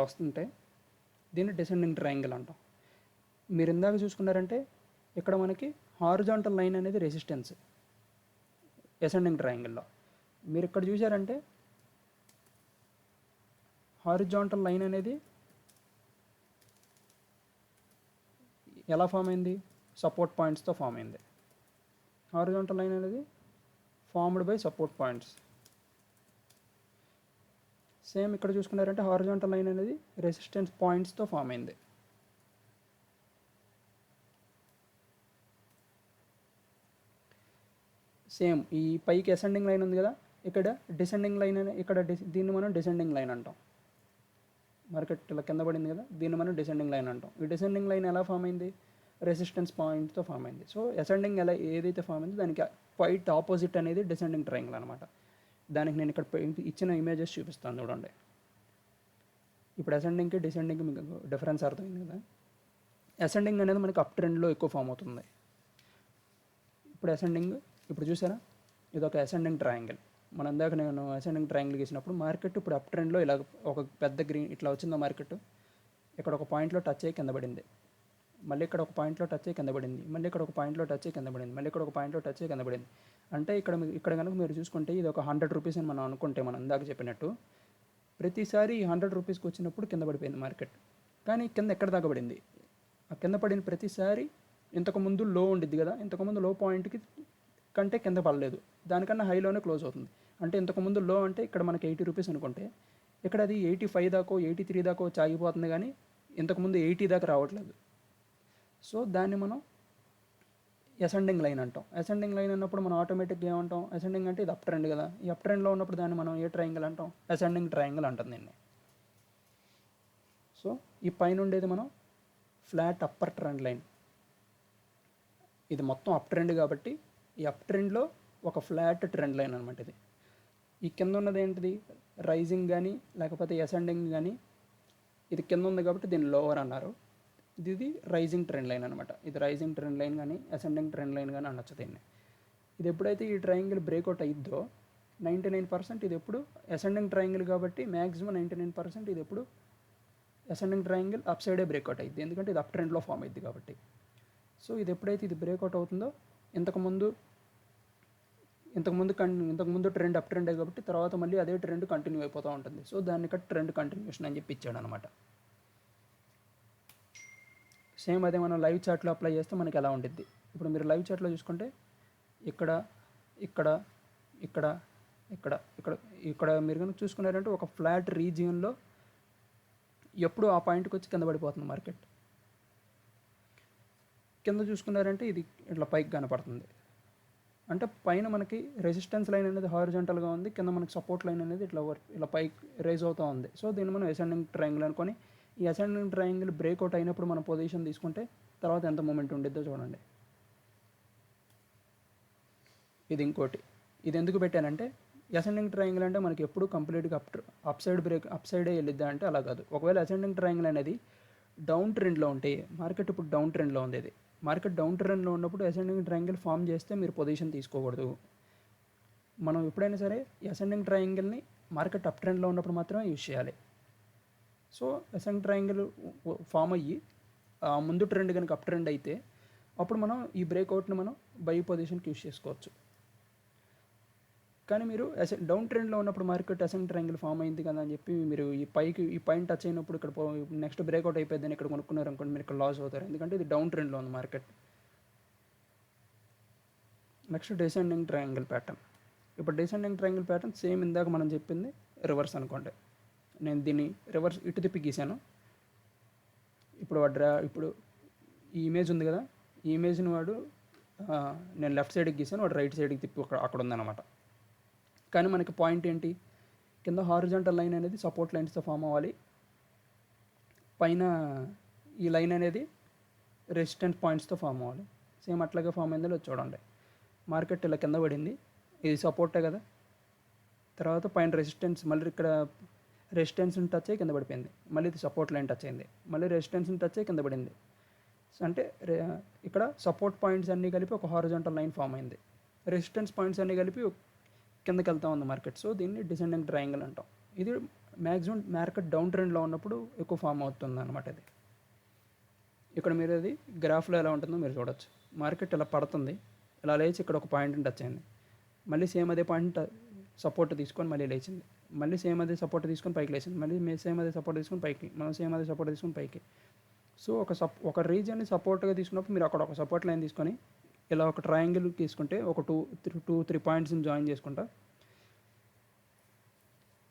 వస్తుంటే దీన్ని డిసెండింగ్ ట్రయాంగిల్ అంటాం. మీరు ఇందాక చూసుకున్నారంటే ఇక్కడ మనకి హారిజాంటల్ లైన్ అనేది రెసిస్టెన్స్ అసెండింగ్ ట్రయాంగిల్లో. మీరు ఇక్కడ చూసారంటే హారిజాంటల్ లైన్ అనేది ఎలా ఫామ్ అయింది, సపోర్ట్ పాయింట్స్తో ఫామ్ అయింది. హారిజాంటల్ లైన్ అనేది formed by support points. Same ఇక్కడ చూసుకున్నారంటే హారిజాంటల్ లైన్ అనేది రెసిస్టెన్స్ పాయింట్స్తో ఫామ్ అయింది. సేమ్ ఈ పైకి అసెండింగ్ లైన్ ఉంది కదా, ఇక్కడ డిసెండింగ్ లైన్ అనే ఇక్కడ దీన్ని మనం డిసెండింగ్ లైన్ అంటాం. మార్కెట్ ఇలా కింద పడింది కదా, దీన్ని మనం డిసెండింగ్ లైన్ అంటాం. ఈ డిసెండింగ్ లైన్ ఎలా ఫామ్ అయింది? రెసిస్టెన్స్ పాయింట్తో ఫామ్ అయింది. సో అసెండింగ్ ఎలా ఏదైతే ఫామ్ అయిందో దానికి క్వైట్ ఆపోజిట్ అనేది డిసెండింగ్ ట్రయాంగిల్ అనమాట. దానికి నేను ఇక్కడ ఇచ్చిన ఇమేజెస్ చూపిస్తాను చూడండి. ఇప్పుడు అసెండింగ్కి డిసెండింగ్కి మీకు డిఫరెన్స్ అర్థమైంది కదా. అసెండింగ్ అనేది మనకి అప్ ట్రెండ్లో ఎక్కువ ఫామ్ అవుతుంది. ఇప్పుడు అసెండింగ్ ఇప్పుడు చూసారా, ఇది ఒక అసెండింగ్ ట్రయాంగిల్. మనం ఇందాక నేను అసెండింగ్ ట్రయాంగిల్ గీసినప్పుడు మార్కెట్ ఇప్పుడు అప్ ట్రెండ్లో ఇలా ఒక పెద్ద గ్రీన్ ఇట్లా వచ్చిందో మార్కెట్, ఇక్కడ ఒక పాయింట్లో టచ్ అయ్యి కింద పడింది, మళ్ళీ ఇక్కడ ఒక పాయింట్లో టచ్ అయ్యి కింద పడింది, మళ్ళీ ఇక్కడ ఒక పాయింట్లో టచ్ అయ్యి కింద పడింది, మళ్ళీ ఇక్కడ ఒక పాయింట్లో టచ్ అయ్యి కింద పడింది. అంటే ఇక్కడ కనుక మీరు చూసుకుంటే ఇది ఒక 100 రూపీస్ అని మనం అనుకుంటే, మనం ఇందాక చెప్పినట్టు ప్రతిసారి 100 రూపీస్కి వచ్చినప్పుడు కింద పడిపోయింది మార్కెట్. కానీ కింద ఎక్కడ దాకా పడింది? ఆ కింద పడిన ప్రతిసారి ఇంతకుముందు లో ఉండిద్ది కదా, ఇంతకుముందు లో పాయింట్కి కంటే కింద పడలేదు, దానికన్నా హైలోనే క్లోజ్ అవుతుంది. అంటే ఇంతకుముందు లో అంటే ఇక్కడ మనకి 80 రూపీస్ అనుకుంటే, ఇక్కడ అది 85 దాకో 83 దాకో చాగిపోతుంది, కానీ ఇంతకుముందు 80 దాకా రావట్లేదు. సో దాన్ని మనం అసెండింగ్ లైన్ అంటాం. అసెండింగ్ లైన్ అన్నప్పుడు మనం ఆటోమేటిక్గా ఏమంటాం? అసెండింగ్ అంటే ఇది అప్ ట్రెండ్ కదా, ఈ అప్ ట్రెండ్లో ఉన్నప్పుడు దాన్ని మనం ఏ ట్రయాంగిల్ అంటాం? అసెండింగ్ ట్రయాంగిల్ అంటాం దీన్ని. సో ఈ పైన ఉండేది మనం ఫ్లాట్ అప్పర్ ట్రెండ్ లైన్. ఇది మొత్తం అప్ ట్రెండ్ కాబట్టి ఈ అప్ ట్రెండ్లో ఒక ఫ్లాట్ ట్రెండ్ లైన్ అనమాట ఇది. ఈ కింద ఉన్నది ఏంటిది? రైజింగ్ కానీ లేకపోతే అసెండింగ్ కానీ, ఇది కింద ఉంది కాబట్టి దీన్ని లోవర్ అన్నారు. ఇది రైజింగ్ ట్రెండ్ లైన్ అనమాట. ఇది రైజింగ్ ట్రెండ్ లైన్ కానీ అసెండింగ్ ట్రెండ్ లైన్ కానీ అనొచ్చు దీన్ని. ఇది ఎప్పుడైతే ఈ ట్రయాంగిల్ బ్రేక్అవుట్ అయిద్దో 99% ఇది ఎప్పుడు అసెండింగ్ ట్రయాంగిల్ కాబట్టి మ్యాక్సిమం 99% ఇది ఎప్పుడు అసెండింగ్ ట్రయాంగిల్ అప్ సైడే బ్రేక్అవుట్ అయ్యింది, ఎందుకంటే ఇది అప్ ట్రెండ్లో ఫామ్ అయింది కాబట్టి. సో ఇది ఎప్పుడైతే ఇది బ్రేక్అవుట్ అవుతుందో, ఇంతకుముందు ట్రెండ్ అప్ ట్రెండే కాబట్టి తర్వాత మళ్ళీ అదే ట్రెండ్ కంటిన్యూ అయిపోతూ ఉంటుంది. సో దాన్ని ఇక్కడ ట్రెండ్ కంటిన్యూషన్ అని చెప్పి ఇచ్చాడు అనమాట. సేమ్ అదే మనం లైవ్ చార్ట్లో అప్లై చేస్తే మనకి ఎలా ఉంటుంది? ఇప్పుడు మీరు లైవ్ చార్ట్లో చూసుకుంటే ఇక్కడ ఇక్కడ ఇక్కడ ఇక్కడ ఇక్కడ ఇక్కడ మీరు కనుక చూసుకున్నారంటే ఒక ఫ్లాట్ రీజియన్లో ఎప్పుడు ఆ పాయింట్కి వచ్చి కింద పడిపోతుంది మార్కెట్. కింద చూసుకున్నారంటే ఇది ఇట్లా పైకి కనపడుతుంది. అంటే పైన మనకి రెసిస్టెన్స్ లైన్ అనేది హారిజాంటల్గా ఉంది, కింద మనకి సపోర్ట్ లైన్ అనేది ఇలా పైకి రైజ్ అవుతూ ఉంది. సో దీన్ని మనం అసెండింగ్ ట్రయాంగిల్ అనుకొని, ఈ అసెండింగ్ ట్రయాంగిల్ బ్రేక్అవుట్ అయినప్పుడు మనం పొజిషన్ తీసుకుంటే తర్వాత ఎంత మూమెంట్ ఉండిద్దో చూడండి. ఇది ఇంకోటి, ఇది ఎందుకు పెట్టానంటే అసెండింగ్ ట్రయాంగిల్ అంటే మనకి ఎప్పుడు కంప్లీట్గా అప్ సైడే వెళ్ళిద్దా అంటే అలా కాదు. ఒకవేళ అసెండింగ్ ట్రయాంగిల్ అనేది డౌన్ ట్రెండ్లో ఉంటే, మార్కెట్ ఇప్పుడు డౌన్ ట్రెండ్లో ఉంది, ఇది మార్కెట్ డౌన్ ట్రెండ్లో ఉన్నప్పుడు అసెండింగ్ ట్రయాంగిల్ ఫామ్ చేస్తే మీరు పొజిషన్ తీసుకోకూడదు. మనం ఎప్పుడైనా సరే అసెండింగ్ ట్రయాంగిల్ని మార్కెట్ అప్ ట్రెండ్లో ఉన్నప్పుడు మాత్రమే యూజ్ చేయాలి. సో అసెండింగ్ ట్రయాంగిల్ ఫామ్ అయ్యి ముందు ట్రెండ్ కనుక అప్ ట్రెండ్ అయితే అప్పుడు మనం ఈ బ్రేక్అవుట్ని మనం బై పొజిషన్కి యూజ్ చేసుకోవచ్చు. కానీ మీరు డౌన్ ట్రెండ్లో ఉన్నప్పుడు మార్కెట్ అసెండింగ్ ట్రయాంగిల్ ఫామ్ అయింది కదా అని చెప్పి మీరు ఈ పాయింట్ టచ్ అయినప్పుడు ఇక్కడ నెక్స్ట్ బ్రేక్అవుట్ అయిపోయిందని ఇక్కడ కొనుక్కున్నారు అనుకోండి, మీరు ఇక్కడ లాస్ అవుతారు, ఎందుకంటే ఇది డౌన్ ట్రెండ్లో ఉంది market. Next descending triangle pattern. ఇప్పుడు డిసెండింగ్ ట్రయాంగిల్ ప్యాటర్న్ సేమ్ ఇందాక మనం చెప్పింది రివర్స్ అనుకోండి. నేను దీన్ని రివర్స్ ఇటు తిప్పి గీసాను. ఇప్పుడు ఈ ఇమేజ్ ఉంది కదా, ఈ ఇమేజ్ని వాడు నేను లెఫ్ట్ సైడ్కి గీసాను, వాడు రైట్ సైడ్కి తిప్పి అక్కడ ఉందన్నమాట. కానీ మనకి పాయింట్ ఏంటి? కింద హారిజాంటల్ లైన్ అనేది సపోర్ట్ లైన్స్తో ఫామ్ అవ్వాలి, పైన ఈ లైన్ అనేది రెసిస్టెన్స్ పాయింట్స్తో ఫామ్ అవ్వాలి. సేమ్ అట్లాగే ఫామ్ అయిందో చూడండి. మార్కెట్ ఇలా కింద పడింది, ఇది సపోర్టే కదా, తర్వాత పైన రెసిస్టెన్స్, మళ్ళీ ఇక్కడ రెసిస్టెన్స్ని టచ్ అయ్యి కింద పడిపోయింది, మళ్ళీ ఇది సపోర్ట్ లైన్ టచ్ అయింది, మళ్ళీ రెసిస్టెన్స్ని టచ్ అయ్యి కింద పడింది. అంటే ఇక్కడ సపోర్ట్ పాయింట్స్ అన్నీ కలిపి ఒక హారిజాంటల్ లైన్ ఫామ్ అయింది, రెసిస్టెన్స్ పాయింట్స్ అన్నీ కలిపి కిందకి వెళ్తా ఉంది మార్కెట్. సో దీన్ని డిసెండింగ్ ట్రయాంగిల్ అంటాం. ఇది మ్యాక్సిమం మార్కెట్ డౌన్ ట్రెండ్లో ఉన్నప్పుడు ఎక్కువ ఫామ్ అవుతుంది అనమాట. ఇది ఇక్కడ మీరు అది గ్రాఫ్లో ఎలా ఉంటుందో మీరు చూడొచ్చు. మార్కెట్ ఇలా పడుతుంది, ఇలా లేచి ఇక్కడ ఒక పాయింట్ని టచ్ అయింది, మళ్ళీ సేమ్ అదే పాయింట్ సపోర్ట్ తీసుకొని మళ్ళీ లేచింది, మళ్ళీ సేమ్ అదే సపోర్ట్ తీసుకొని పైకి లేచింది, మళ్ళీ సేమ్ అదే సపోర్ట్ తీసుకొని పైకి, మనం సేమ్ అదే సపోర్ట్ తీసుకొని పైకి. సో ఒక రీజియన్ని సపోర్ట్గా తీసుకున్నప్పుడు మీరు అక్కడ ఒక సపోర్ట్ లైన్ తీసుకొని ఇలా ఒక ట్రయాంగిల్ తీసుకుంటే ఒక టూ త్రీ పాయింట్స్ని జాయిన్ చేసుకుంటా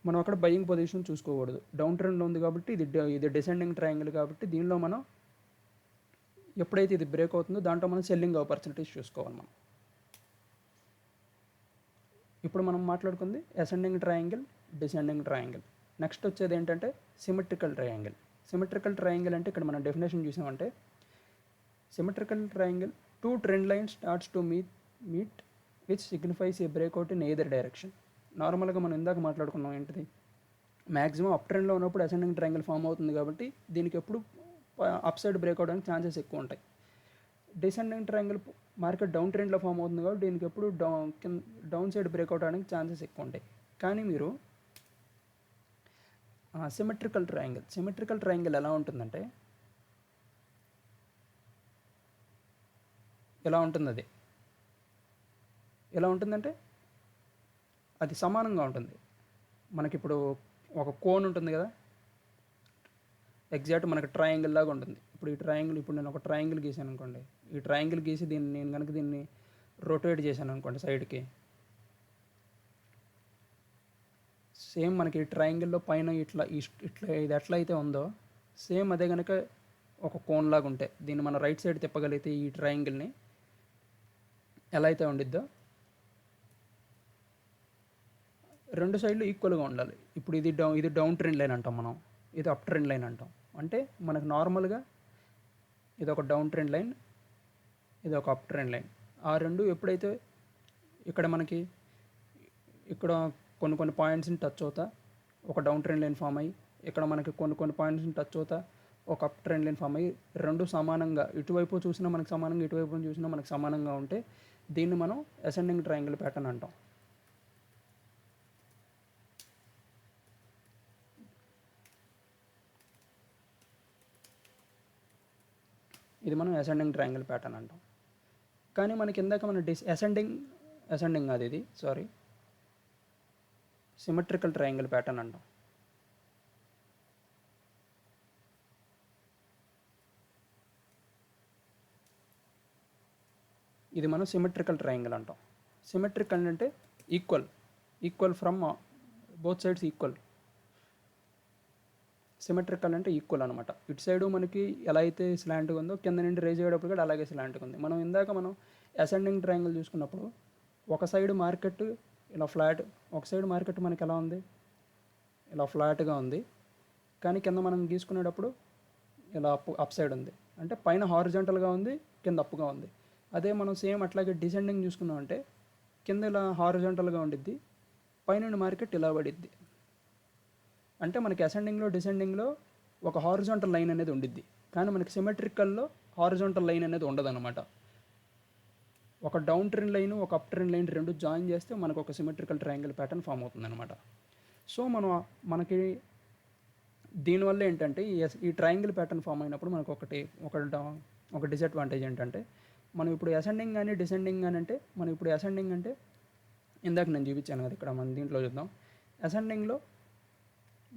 మనం అక్కడ బయింగ్ పొజిషన్ చూసుకోకూడదు. డౌన్ ట్రెండ్లో ఉంది కాబట్టి ఇది డిసెండింగ్ ట్రయాంగిల్ కాబట్టి దీనిలో మనం ఎప్పుడైతే ఇది బ్రేక్ అవుతుందో దాంట్లో మనం సెల్లింగ్ ఆపర్చునిటీస్ చూసుకోవాలి మనం. ఇప్పుడు మనం మాట్లాడుకుంది ascending triangle, descending triangle. Next వచ్చేది ఏంటంటే సిమెట్రికల్ ట్రయాంగిల్. సిమెట్రికల్ ట్రయాంగిల్ అంటే ఇక్కడ మనం డెఫినేషన్ చూసామంటే symmetrical triangle two trend lines starts to meet which signifies A breakout in either direction. నార్మల్గా మనం ఇందాక మాట్లాడుకున్నాం ఏంటిది, మ్యాక్సిమం అప్ ట్రెండ్లో ఉన్నప్పుడు అసెండింగ్ ట్రయాంగిల్ ఫామ్ అవుతుంది కాబట్టి దీనికి ఎప్పుడు అప్ సైడ్ బ్రేక్ అవడానికి ఛాన్సెస్ ఎక్కువ ఉంటాయి. డిసెండింగ్ ట్రయాంగిల్ మార్కెట్ డౌన్ ట్రెండ్లో ఫామ్ అవుతుంది కాబట్టి దీనికి ఎప్పుడు డౌన్ సైడ్ బ్రేక్ అవడానికి ఛాన్సెస్ ఎక్కువ ఉంటాయి. కానీ మీరు సిమెట్రికల్ ట్రయాంగిల్ ఎలా ఉంటుందంటే ఎలా ఉంటుందంటే అది సమానంగా ఉంటుంది. మనకిప్పుడు ఒక కోన్ ఉంటుంది కదా, ఎగ్జాక్ట్ మనకి ట్రయాంగిల్ లాగా ఉంటుంది. ఇప్పుడు నేను ఒక ట్రయాంగిల్ గీసాను అనుకోండి, ఈ ట్రయాంగిల్ గీసి నేను కనుక దీన్ని రొటేట్ చేశాను అనుకోండి సైడ్కి, సేమ్ మనకి ఈ ట్రయాంగిల్లో పైన ఇట్లా ఇది ఎట్లా అయితే ఉందో సేమ్ అదే కనుక ఒక కోన్ లాగా ఉంటే దీన్ని మనం రైట్ సైడ్ తిప్పగలిగితే ఈ ట్రయాంగిల్ని ఎలా అయితే ఉండిద్దో రెండు సైడ్లు ఈక్వల్గా ఉండాలి. ఇప్పుడు ఇది డౌన్ ట్రెండ్ లైన్ అంటాం మనం, ఇది అప్ ట్రెండ్ లైన్ అంటాం. అంటే మనకు నార్మల్గా ఇది ఒక డౌన్ ట్రెండ్ లైన్, ఇది ఒక అప్ ట్రెండ్ లైన్. ఆ రెండు ఎప్పుడైతే ఇక్కడ మనకి ఇక్కడ కొన్ని పాయింట్స్ని టచ్ అవుతా ఒక డౌన్ ట్రెండ్ లైన్ ఫామ్ అయ్యి, ఇక్కడ మనకి కొన్ని పాయింట్స్ని టచ్ అవుతా ఒక అప్ ట్రెండ్ లైన్ ఫామ్ అయ్యి, రెండు సమానంగా ఇటువైపు చూసినా మనకు సమానంగా ఇటువైపు చూసినా మనకు సమానంగా ఉంటే దీన్ని మనం అసెండింగ్ ట్రయాంగిల్ ప్యాటర్న్ అంటాం. ఇది మనం అసెండింగ్ ట్రయాంగిల్ ప్యాటర్న్ అంటాం. కానీ మనకి ఇందాక మనం అసెండింగ్ కాదు ఇది, సారీ, సిమెట్రికల్ ట్రయాంగిల్ ప్యాటర్న్ అంటాం. ఇది మనం సిమెట్రికల్ ట్రయాంగిల్ అంటాం. సిమెట్రికల్ అంటే equal from both sides equal. Symmetrical అంటే ఈక్వల్ అనమాట. ఇటు సైడు మనకి ఎలా అయితే స్లాంట్గా ఉందో కింద నుండి రేజ్ అయ్యేటప్పుడు కూడా అలాగే స్లాంట్గా ఉంది. మనం అసెండింగ్ ట్రయాంగిల్ చూసుకున్నప్పుడు ఒక సైడ్ మార్కెట్ ఇలా ఫ్లాట్, ఒక సైడ్ మార్కెట్ మనకి ఎలా ఉంది, ఇలా ఫ్లాట్గా ఉంది. కానీ కింద మనం గీసుకునేటప్పుడు ఇలా అప్ సైడ్ ఉంది. అంటే పైన హారిజాంటల్గా ఉంది, కింద అప్పుగా ఉంది. అదే మనం సేమ్ అట్లాగే డిసెండింగ్ చూసుకున్నామంటే కింద ఇలా హారిజాంటల్గా ఉండిద్ది, పైన మార్కెట్ ఇలా పడిద్ది. అంటే మనకి అసెండింగ్లో డిసెండింగ్లో ఒక హారిజాంటల్ లైన్ అనేది ఉండిద్ది, కానీ మనకి సిమెట్రికల్లో హారిజాంటల్ లైన్ అనేది ఉండదన్నమాట. ఒక డౌన్ ట్రెండ్ లైన్, ఒక అప్ ట్రెండ్ లైన్ రెండు జాయిన్ చేస్తే మనకు ఒక సిమెట్రికల్ ట్రయాంగిల్ ప్యాటర్న్ ఫామ్ అవుతుందన్నమాట. సో మనకి దీనివల్ల ఏంటంటే ఈ ట్రయాంగిల్ ప్యాటర్న్ ఫామ్ అయినప్పుడు మనకు ఒక డిసడ్వాంటేజ్ ఏంటంటే మనం ఇప్పుడు అసెండింగ్ కానీ డిసెండింగ్ కానీ అంటే మనం ఇప్పుడు అసెండింగ్ అంటే ఇందాక నేను చూపించాను కదా, ఇక్కడ మన దీంట్లో చూద్దాం. అసెండింగ్లో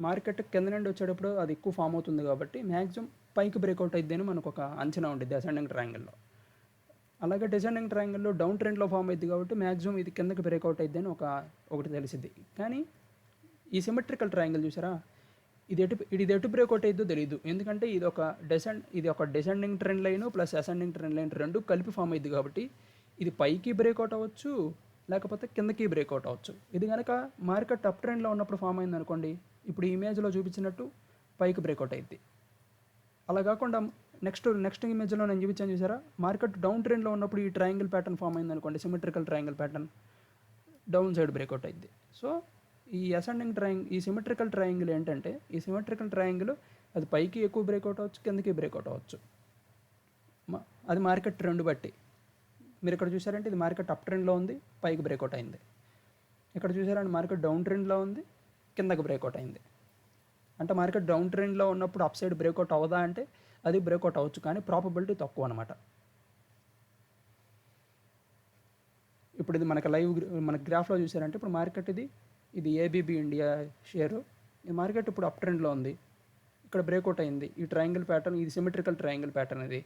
మార్కెట్ కింద నుండి వచ్చేటప్పుడు అది ఎక్కువ ఫామ్ అవుతుంది కాబట్టి మ్యాక్సిమం పైకి బ్రేక్అవుట్ అయిద్ది అని మనకు ఒక అంచనా ఉంటుంది అసెండింగ్ ట్రయాంగిల్లో. అలాగే డిసెండింగ్ ట్రయాంగిల్లో డౌన్ ట్రెండ్లో ఫామ్ అయింది కాబట్టి మ్యాక్సిమం ఇది కిందకి బ్రేక్అవుట్ అయిద్ది అని ఒకటి తెలిసిద్ది. కానీ ఈ సిమెట్రికల్ ట్రయాంగిల్ చూసారా, ఇది ఎటు బ్రేక్అవుట్ అయిద్దో తెలియదు. ఎందుకంటే ఇది ఒక descending trend line plus ascending trend line రెండు కలిపి ఫామ్ అయింది కాబట్టి ఇది పైకి బ్రేక్అవుట్ అవ్వచ్చు, లేకపోతే కిందకి బ్రేక్అవుట్ అవ్వచ్చు. ఇది కనుక మార్కెట్ అప్ ట్రెండ్లో ఉన్నప్పుడు ఫామ్ అయింది అనుకోండి, ఇప్పుడు ఈ ఇమేజ్లో చూపించినట్టు పైకి బ్రేక్అవుట్ అయింది. అలా కాకుండా నెక్స్ట్ ఇమేజ్లో నేను చూపించాను చూసారా, మార్కెట్ డౌన్ ట్రెండ్లో ఉన్నప్పుడు ఈ ట్రయాంగిల్ ప్యాటర్న్ ఫామ్ అయింది అనుకోండి, symmetrical triangle pattern down side breakout అయింది. సో ఈ సిమెట్రికల్ ట్రయాంగిల్ ఏంటంటే ఈ సిమెట్రికల్ ట్రయాంగిల్ అది పైకి ఎక్కువ బ్రేక్అవుట్ అవ్వచ్చు, కిందకి బ్రేక్అవుట్ అవ్వచ్చు. అది మార్కెట్ ట్రెండ్ బట్టి. మీరు ఇక్కడ చూసారంటే ఇది మార్కెట్ అప్ ట్రెండ్లో ఉంది, పైకి బ్రేక్అవుట్ అయింది. ఇక్కడ చూసారంటే మార్కెట్ డౌన్ ట్రెండ్లో ఉంది, కిందకి బ్రేక్అవుట్ అయింది. అంటే మార్కెట్ డౌన్ ట్రెండ్లో ఉన్నప్పుడు అప్ సైడ్ బ్రేక్అవుట్ అవ్వదా అంటే అది బ్రేక్అవుట్ అవ్వచ్చు, కానీ ప్రాబబిలిటీ తక్కువ అనమాట. ఇప్పుడు ఇది మన గ్రాఫ్లో చూసారంటే ఇప్పుడు మార్కెట్ ఇది ఏబీబీ ఇండియా షేరు. ఈ మార్కెట్ ఇప్పుడు అప్ ట్రెండ్లో ఉంది, ఇక్కడ బ్రేక్అవుట్ అయింది. ఈ ట్రయాంగిల్ ప్యాటర్న్, ఇది సిమెట్రికల్ ట్రయాంగిల్ ప్యాటర్న్. ఇది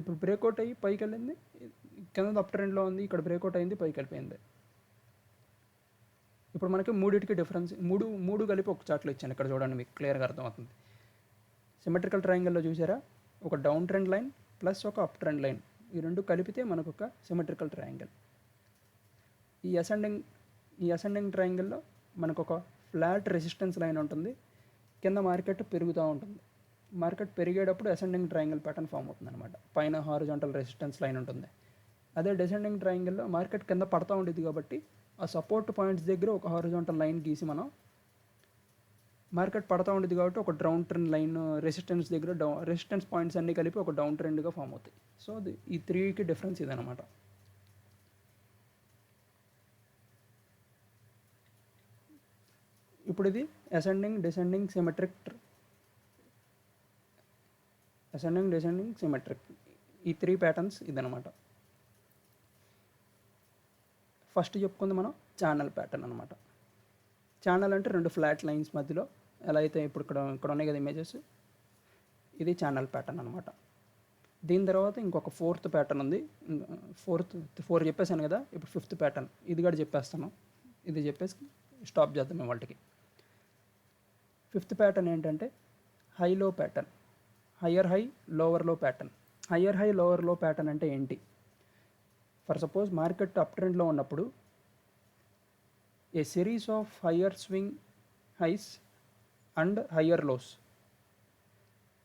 ఇప్పుడు బ్రేక్అవుట్ అయ్యి పైకి వెళ్ళింది, కింద అప్ ట్రెండ్లో ఉంది, ఇక్కడ బ్రేక్అవుట్ అయింది, పైకి వెళ్ళిపోయింది. ఇప్పుడు మనకి మూడింటికి డిఫరెన్స్ మూడు కలిపి ఒక చార్ట్లో ఇచ్చాను. ఇక్కడ చూడండి, మీకు క్లియర్గా అర్థమవుతుంది. సిమెట్రికల్ ట్రయాంగిల్లో చూసారా, ఒక డౌన్ ట్రెండ్ లైన్ ప్లస్ ఒక అప్ ట్రెండ్ లైన్, ఈ రెండు కలిపితే మనకు ఒక సిమెట్రికల్ ట్రయాంగిల్. ఈ అసెండింగ్ ట్రయాంగిల్లో మనకు ఒక ఫ్లాట్ రెసిస్టెన్స్ లైన్ ఉంటుంది, కింద మార్కెట్ పెరుగుతూ ఉంటుంది. మార్కెట్ పెరిగేటప్పుడు అసెండింగ్ ట్రయాంగిల్ ప్యాటర్న్ ఫామ్ అవుతుంది అనమాట. పైన హారిజాంటల్ రెసిస్టెన్స్ లైన్ ఉంటుంది. అదే డిసెండింగ్ ట్రయాంగిల్లో మార్కెట్ కింద పడతా ఉండేది కాబట్టి ఆ సపోర్ట్ పాయింట్స్ దగ్గర ఒక హారిజాంటల్ లైన్ గీసి మనం మార్కెట్ పడతా ఉండేది కాబట్టి ఒక డౌన్ ట్రెండ్ లైన్ రెసిస్టెన్స్ దగ్గర రెసిస్టెన్స్ పాయింట్స్ అన్నీ కలిపి ఒక డౌన్ ట్రెండ్గా ఫామ్ అవుతాయి. సో ఈ త్రీకి డిఫరెన్స్ ఇదనమాట. ఇప్పుడు ఇది అసెండింగ్ డిసెండింగ్ సిమెట్రిక్ ఈ త్రీ ప్యాటర్న్స్ ఇదనమాట. ఫస్ట్ చెప్పుకుంది మనం ఛానల్ ప్యాటర్న్ అనమాట. ఛానల్ అంటే రెండు ఫ్లాట్ లైన్స్ మధ్యలో ఎలా అయితే ఇప్పుడు ఇక్కడ ఉన్నాయి కదా ఇమేజెస్, ఇది ఛానల్ ప్యాటర్న్ అనమాట. దీని తర్వాత ఇంకొక ఫోర్త్ ప్యాటర్న్ ఉంది. ఫోర్ చెప్పేసాను కదా, ఇప్పుడు ఫిఫ్త్ ప్యాటర్న్ ఇది కూడా చెప్పేస్తాను. ఇది చెప్పేసి స్టాప్ చేద్దాం మేము వాటికి. ఫిఫ్త్ ప్యాటర్న్ ఏంటంటే high low pattern, higher high lower low pattern. Higher high lower low pattern అంటే ఏంటి? ఫర్ సపోజ్ మార్కెట్ అప్ ట్రెండ్లో ఉన్నప్పుడు a series of higher swing highs and higher lows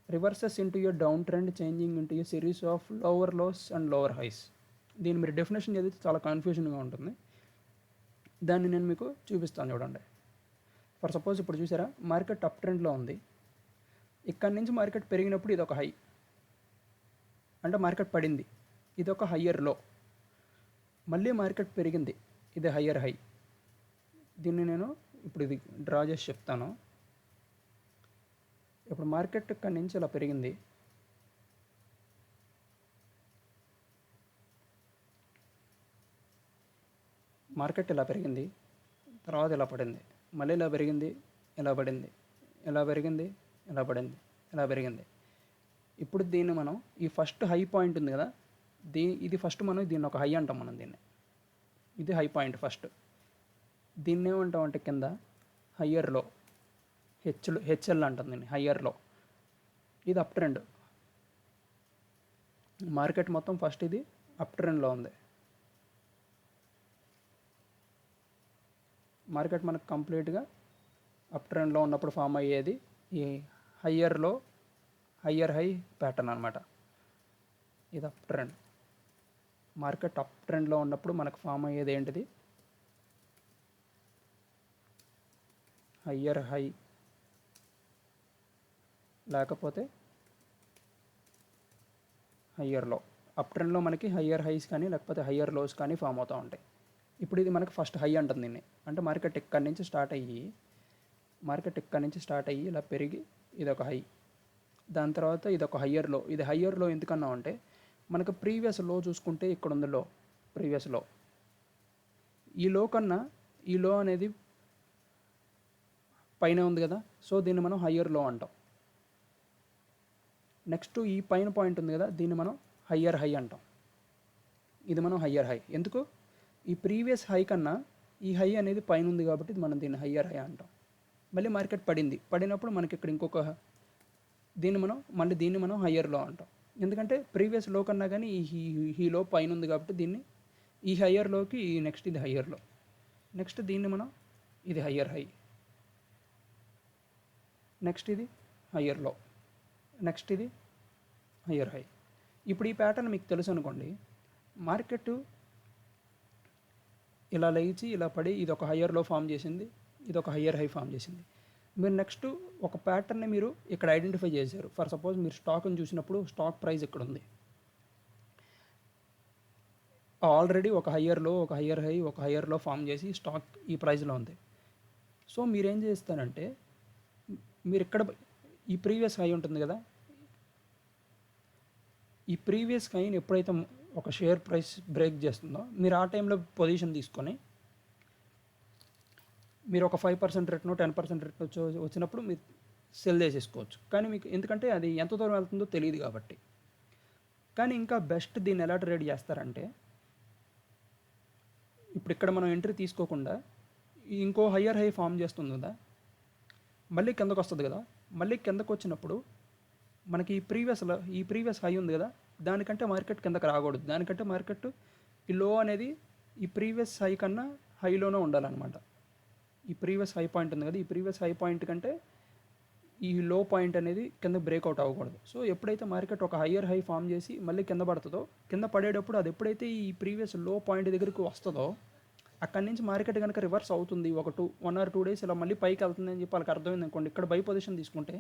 reverses into a down trend changing into a series of lower lows and lower highs. దీన్ని మీరు డెఫినేషన్ చదివితే చాలా కన్ఫ్యూజన్గా ఉంటుంది. దాన్ని నేను మీకు చూపిస్తాను చూడండి. ఫర్ సపోజ్ ఇప్పుడు చూసారా, మార్కెట్ అప్ ట్రెండ్లో ఉంది. ఇక్కడి నుంచి మార్కెట్ పెరిగినప్పుడు ఇది ఒక హై, అంటే మార్కెట్ పడింది, ఇది ఒక హయ్యర్ లో. మళ్ళీ మార్కెట్ పెరిగింది, ఇది హయ్యర్ హై. దీన్ని నేను ఇప్పుడు ఇది డ్రా చేసి చెప్తాను. ఇప్పుడు మార్కెట్ ఇక్కడి నుంచి ఇలా పెరిగింది, మార్కెట్ ఇలా పెరిగింది, తర్వాత ఇలా పడింది, మళ్ళీ ఇలా పెరిగింది, ఇలా పడింది, ఇలా పెరిగింది, ఇలా పడింది, ఇలా పెరిగింది. ఇప్పుడు దీన్ని మనం ఈ ఫస్ట్ హై పాయింట్ ఉంది కదా, ఇది ఫస్ట్ మనం దీన్ని ఒక హై అంటాం. మనం దీన్ని, ఇది హై పాయింట్ ఫస్ట్. దీన్ని ఏమంటాం అంటే కింద హయ్యర్ లో, హెచ్ఎల్ అంటాం దీన్ని, హయ్యర్ లో. ఇది అప్ ట్రెండ్. మార్కెట్ మొత్తం ఫస్ట్ ఇది అప్ ట్రెండ్లో ఉంది. మార్కెట్ మనకు కంప్లీట్గా అప్ ట్రెండ్లో ఉన్నప్పుడు ఫామ్ అయ్యేది ఈ హయ్యర్ హై ప్యాటర్న్ అనమాట. ఇది అప్ ట్రెండ్. మార్కెట్ అప్ ట్రెండ్లో ఉన్నప్పుడు మనకు ఫామ్ అయ్యేది ఏంటిది? హయ్యర్ హై, లేకపోతే హయ్యర్ లో. అప్ ట్రెండ్లో మనకి హయ్యర్ హైస్ కానీ లేకపోతే హయ్యర్ లోస్ కానీ ఫామ్ అవుతూ ఉంటాయి. ఇప్పుడు ఇది మనకి ఫస్ట్ హై అంటుంది దీన్ని. అంటే మార్కెట్ ఇక్కడి నుంచి స్టార్ట్ అయ్యి ఇలా పెరిగి ఇది ఒక హై. దాని తర్వాత ఇది ఒక హయ్యర్ లో. ఇది హయ్యర్ లో ఎందుకన్నా అంటే మనకు ప్రీవియస్ లో చూసుకుంటే ఇక్కడ ఉంది లో, ప్రీవియస్ లో. ఈ లో కన్నా ఈ లో అనేది పైన ఉంది కదా, సో దీన్ని మనం హయ్యర్ లో అంటాం. నెక్స్ట్ ఈ పైన పాయింట్ ఉంది కదా, దీన్ని మనం హయ్యర్ హై అంటాం. ఇది మనం హయ్యర్ హై. ఎందుకు? ఈ ప్రీవియస్ హై కన్నా ఈ హై అనేది పైన ఉంది కాబట్టి మనం దీన్ని హయ్యర్ హై అంటాం. మళ్ళీ మార్కెట్ పడినప్పుడు మనకి ఇక్కడ ఇంకొక దీన్ని మనం హయ్యర్ లో అంటాం. ఎందుకంటే ప్రీవియస్ లో కన్నా కానీ ఈ లో పైన ఉంది కాబట్టి దీన్ని ఈ హయ్యర్ లోకి నెక్స్ట్ ఇది హయ్యర్ లో. నెక్స్ట్ దీన్ని మనం ఇది హయ్యర్ హై. నెక్స్ట్ ఇది హయ్యర్ లో. నెక్స్ట్ ఇది హయ్యర్ హై. ఇప్పుడు ఈ ప్యాటర్న్ మీకు తెలుసు అనుకోండి, మార్కెట్ ఇలా లేచి ఇలా పడి ఇది ఒక హయ్యర్ లో ఫామ్ చేసింది, ఇది ఒక హయ్యర్ హై ఫామ్ చేసింది. మీరు నెక్స్ట్ ఒక ప్యాటర్న్ని మీరు ఇక్కడ ఐడెంటిఫై చేశారు. ఫర్ సపోజ్ మీరు స్టాక్ని చూసినప్పుడు స్టాక్ ప్రైస్ ఇక్కడ ఉంది, ఆల్రెడీ ఒక హయ్యర్ లో, ఒక హయ్యర్ హై, ఒక హయ్యర్ లో ఫామ్ చేసి స్టాక్ ఈ ప్రైస్లో ఉంది. సో మీరేం చేస్తారంటే, మీరు ఇక్కడ ఈ ప్రీవియస్ హై ఉంటుంది కదా, ఈ ప్రీవియస్ హైని ఎప్పుడైతే ఒక షేర్ ప్రైస్ బ్రేక్ చేస్తుందో మీరు ఆ టైంలో పొజిషన్ తీసుకొని మీరు ఒక 5% రేట్నో 10% రేట్ వచ్చినప్పుడు మీరు సెల్ చేసేసుకోవచ్చు. కానీ మీకు ఎందుకంటే అది ఎంత దూరం వెళ్తుందో తెలియదు కాబట్టి. కానీ ఇంకా బెస్ట్ దీన్ని ఎలా ట్రేడ్ చేస్తారంటే, ఇప్పుడు ఇక్కడ మనం ఎంట్రీ తీసుకోకుండా ఇంకో హయ్యర్ హై ఫామ్ చేస్తుంది కదా, మళ్ళీ కిందకు వస్తుంది కదా, మళ్ళీ కిందకు వచ్చినప్పుడు మనకి ఈ ప్రీవియస్ హై ఉంది కదా, దానికంటే మార్కెట్ కిందకి రాకూడదు. దానికంటే మార్కెట్ ఈ లో అనేది ఈ ప్రీవియస్ హై కన్నా హైలోనే ఉండాలన్నమాట. ఈ ప్రీవియస్ హై పాయింట్ ఉంది కదా, ఈ ప్రీవియస్ హై పాయింట్ కంటే ఈ లో పాయింట్ అనేది కింద బ్రేక్అవుట్ అవ్వకూడదు. సో ఎప్పుడైతే మార్కెట్ ఒక హయ్యర్ హై ఫామ్ చేసి మళ్ళీ కింద పడుతుందో, కింద పడేటప్పుడు అది ఎప్పుడైతే ఈ ప్రీవియస్ లో పాయింట్ దగ్గరికి వస్తుందో, అక్కడి నుంచి మార్కెట్ కనుక రివర్స్ అవుతుంది, ఒక 1 or 2 days ఇలా మళ్ళీ పైకి వెళ్తుంది అని చెప్పి వాళ్ళకి అర్థమైంది అనుకోండి, ఇక్కడ బై పొజిషన్ తీసుకుంటే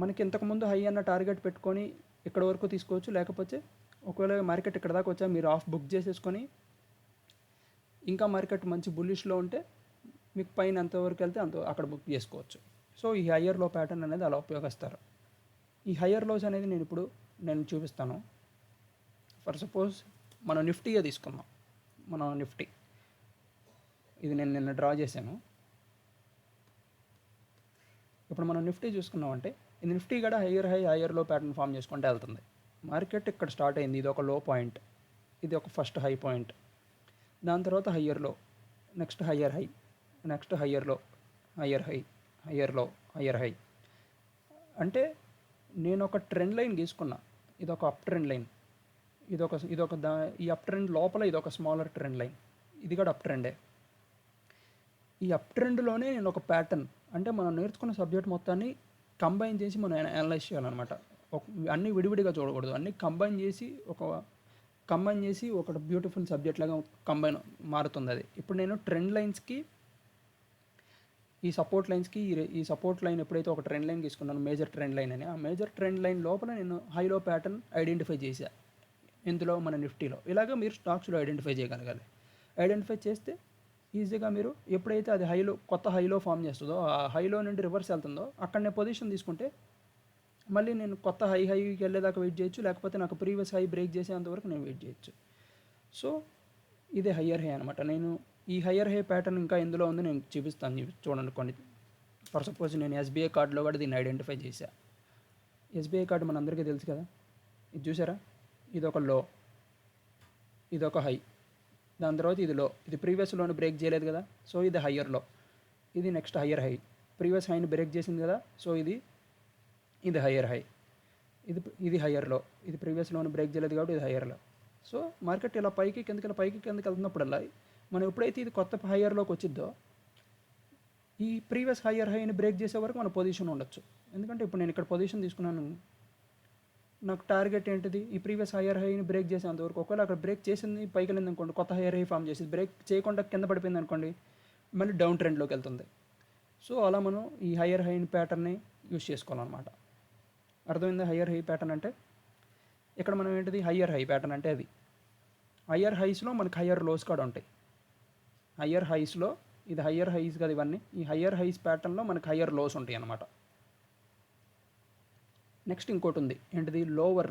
మనకి ఇంతకుముందు హై అన్న టార్గెట్ పెట్టుకొని ఇక్కడ వరకు తీసుకోవచ్చు. లేకపోతే ఒకవేళ మార్కెట్ ఇక్కడ దాకా వచ్చా మీరు ఆఫ్ బుక్ చేసేసుకొని, ఇంకా మార్కెట్ మంచి బుల్లిష్లో ఉంటే మీకు పైన ఎంతవరకు వెళ్తే అంత అక్కడ బుక్ చేసుకోవచ్చు. సో ఈ హయ్యర్ లో ప్యాటర్న్ అనేది అలా ఉపయోగిస్తారు. ఈ హయ్యర్ లోస్ అనేది నేను చూపిస్తాను. ఫర్ సపోజ్ మనం నిఫ్టీయే తీసుకుందాం. మనం నిఫ్టీ ఇది నేను నిన్న డ్రా చేశాను. ఇప్పుడు మనం నిఫ్టీ చూసుకున్నామంటే, ఇది నిఫ్టీ కూడా హయ్యర్ లో ప్యాటర్న్ ఫామ్ చేసుకుంటే వెళ్తుంది. మార్కెట్ ఇక్కడ స్టార్ట్ అయింది, ఇది ఒక లో పాయింట్, ఇది ఒక ఫస్ట్ హై పాయింట్, దాని తర్వాత హయ్యర్ లో, next higher high, next higher లో, హయ్యర్ హై, హయ్యర్ లో, హయ్యర్ హై. అంటే నేను ఒక ట్రెండ్ లైన్ గీసుకున్నా, ఇది ఒక అప్ ట్రెండ్ లైన్, ఈ అప్ ట్రెండ్ లోపల ఇది ఒక స్మాలర్ ట్రెండ్ లైన్, ఇది కూడా అప్ ట్రెండే. ఈ అప్ ట్రెండ్లోనే నేను ఒక ప్యాటర్న్, అంటే మనం నేర్చుకున్న సబ్జెక్ట్ మొత్తాన్ని కంబైన్ చేసి మనం అనలైజ్ చేయాలన్నమాట. అన్నీ విడివిడిగా చూడకూడదు, అన్నీ కంబైన్ చేసి ఒక బ్యూటిఫుల్ సబ్జెక్ట్ లాగా మారుతుంది అది. ఇప్పుడు నేను ట్రెండ్ లైన్స్కి, ఈ సపోర్ట్ లైన్ ఎప్పుడైతే ఒక ట్రెండ్ లైన్ తీసుకున్నాను, మేజర్ ట్రెండ్ లైన్ అని, ఆ మేజర్ ట్రెండ్ లైన్ లోపల నేను హైలో ప్యాటర్న్ ఐడెంటిఫై చేశా. ఇందులో మన నిఫ్టీలో ఇలాగ మీరు స్టాక్స్లో ఐడెంటిఫై చేయగలగాలి. ఐడెంటిఫై చేస్తే ఈజీగా మీరు ఎప్పుడైతే అది కొత్త హైలో ఫామ్ చేస్తుందో, ఆ హైలో నుండి రివర్స్ వెళ్తుందో, అక్కడనే పొజిషన్ తీసుకుంటే మళ్ళీ నేను కొత్త హైకి వెళ్ళేదాకా వెయిట్ చేయొచ్చు, లేకపోతే నాకు ప్రీవియస్ హై బ్రేక్ చేసేంతవరకు నేను వెయిట్ చేయొచ్చు. సో ఇదే హయ్యర్ హై అనమాట. నేను ఈ హయ్యర్ హై ప్యాటర్న్ ఇంకా ఎందులో ఉంది నేను చూపిస్తాను, చూడండి కొన్ని. ఫర్ సపోజ్ నేను ఎస్బీఐ కార్డులో కూడా దీన్ని ఐడెంటిఫై చేశా. ఎస్బీఐ కార్డు మనందరికీ తెలుసు కదా, ఇది చూసారా, ఇది ఒక లో, ఇది ఒక హై, దాని తర్వాత ఇది లో, ఇది ప్రీవియస్ లోని బ్రేక్ చేయలేదు కదా, సో ఇది హయ్యర్ లో, ఇది నెక్స్ట్ హయ్యర్ హై, ప్రీవియస్ హైని బ్రేక్ చేసింది కదా, సో ఇది హయ్యర్ హై, ఇది హయ్యర్ లో, ఇది ప్రీవియస్ లోని బ్రేక్ చేయలేదు కాబట్టి ఇది హయ్యర్ లో. సో మార్కెట్ ఇలా పైకి కిందకి వెళ్తున్నప్పుడల్లా మనం ఎప్పుడైతే ఇది కొత్త హయ్యర్లోకి వచ్చిద్దో, ఈ ప్రీవియస్ హయ్యర్ హైని బ్రేక్ చేసే వరకు మన పొజిషన్ ఉండొచ్చు. ఎందుకంటే ఇప్పుడు నేను ఇక్కడ పొజిషన్ తీసుకున్నాను, నాకు టార్గెట్ ఏంటిది, ఈ ప్రీవియస్ హయ్యర్ హైని బ్రేక్ చేసేంతవరకు. ఒకవేళ అక్కడ బ్రేక్ చేసింది పైకి వెళ్ళింది అనుకోండి, కొత్త హయ్యర్ హై ఫామ్ చేసి బ్రేక్ చేయకుండా కింద పడిపోయింది అనుకోండి, మళ్ళీ డౌన్ ట్రెండ్లోకి వెళ్తుంది. సో అలా మనం ఈ హయ్యర్ హైని ప్యాటర్న్ని యూస్ చేసుకోవాలన్నమాట. అర్థమైందా హయ్యర్ హై ప్యాటర్న్ అంటే? ఇక్కడ మనం ఏంటిది హయ్యర్ హై ప్యాటర్న్ అంటే, అది హయ్యర్ హైస్లో మనకి హయ్యర్ లోస్ కూడా ఉంటాయి. హయ్యర్ హైస్లో ఇది హయ్యర్ హైస్ కదా ఇవన్నీ, ఈ హయ్యర్ హైస్ ప్యాటర్న్లో మనకి హయ్యర్ లోస్ ఉంటాయి అన్నమాట. నెక్స్ట్ ఇంకోటి ఉంది, ఏంటిది లోవర్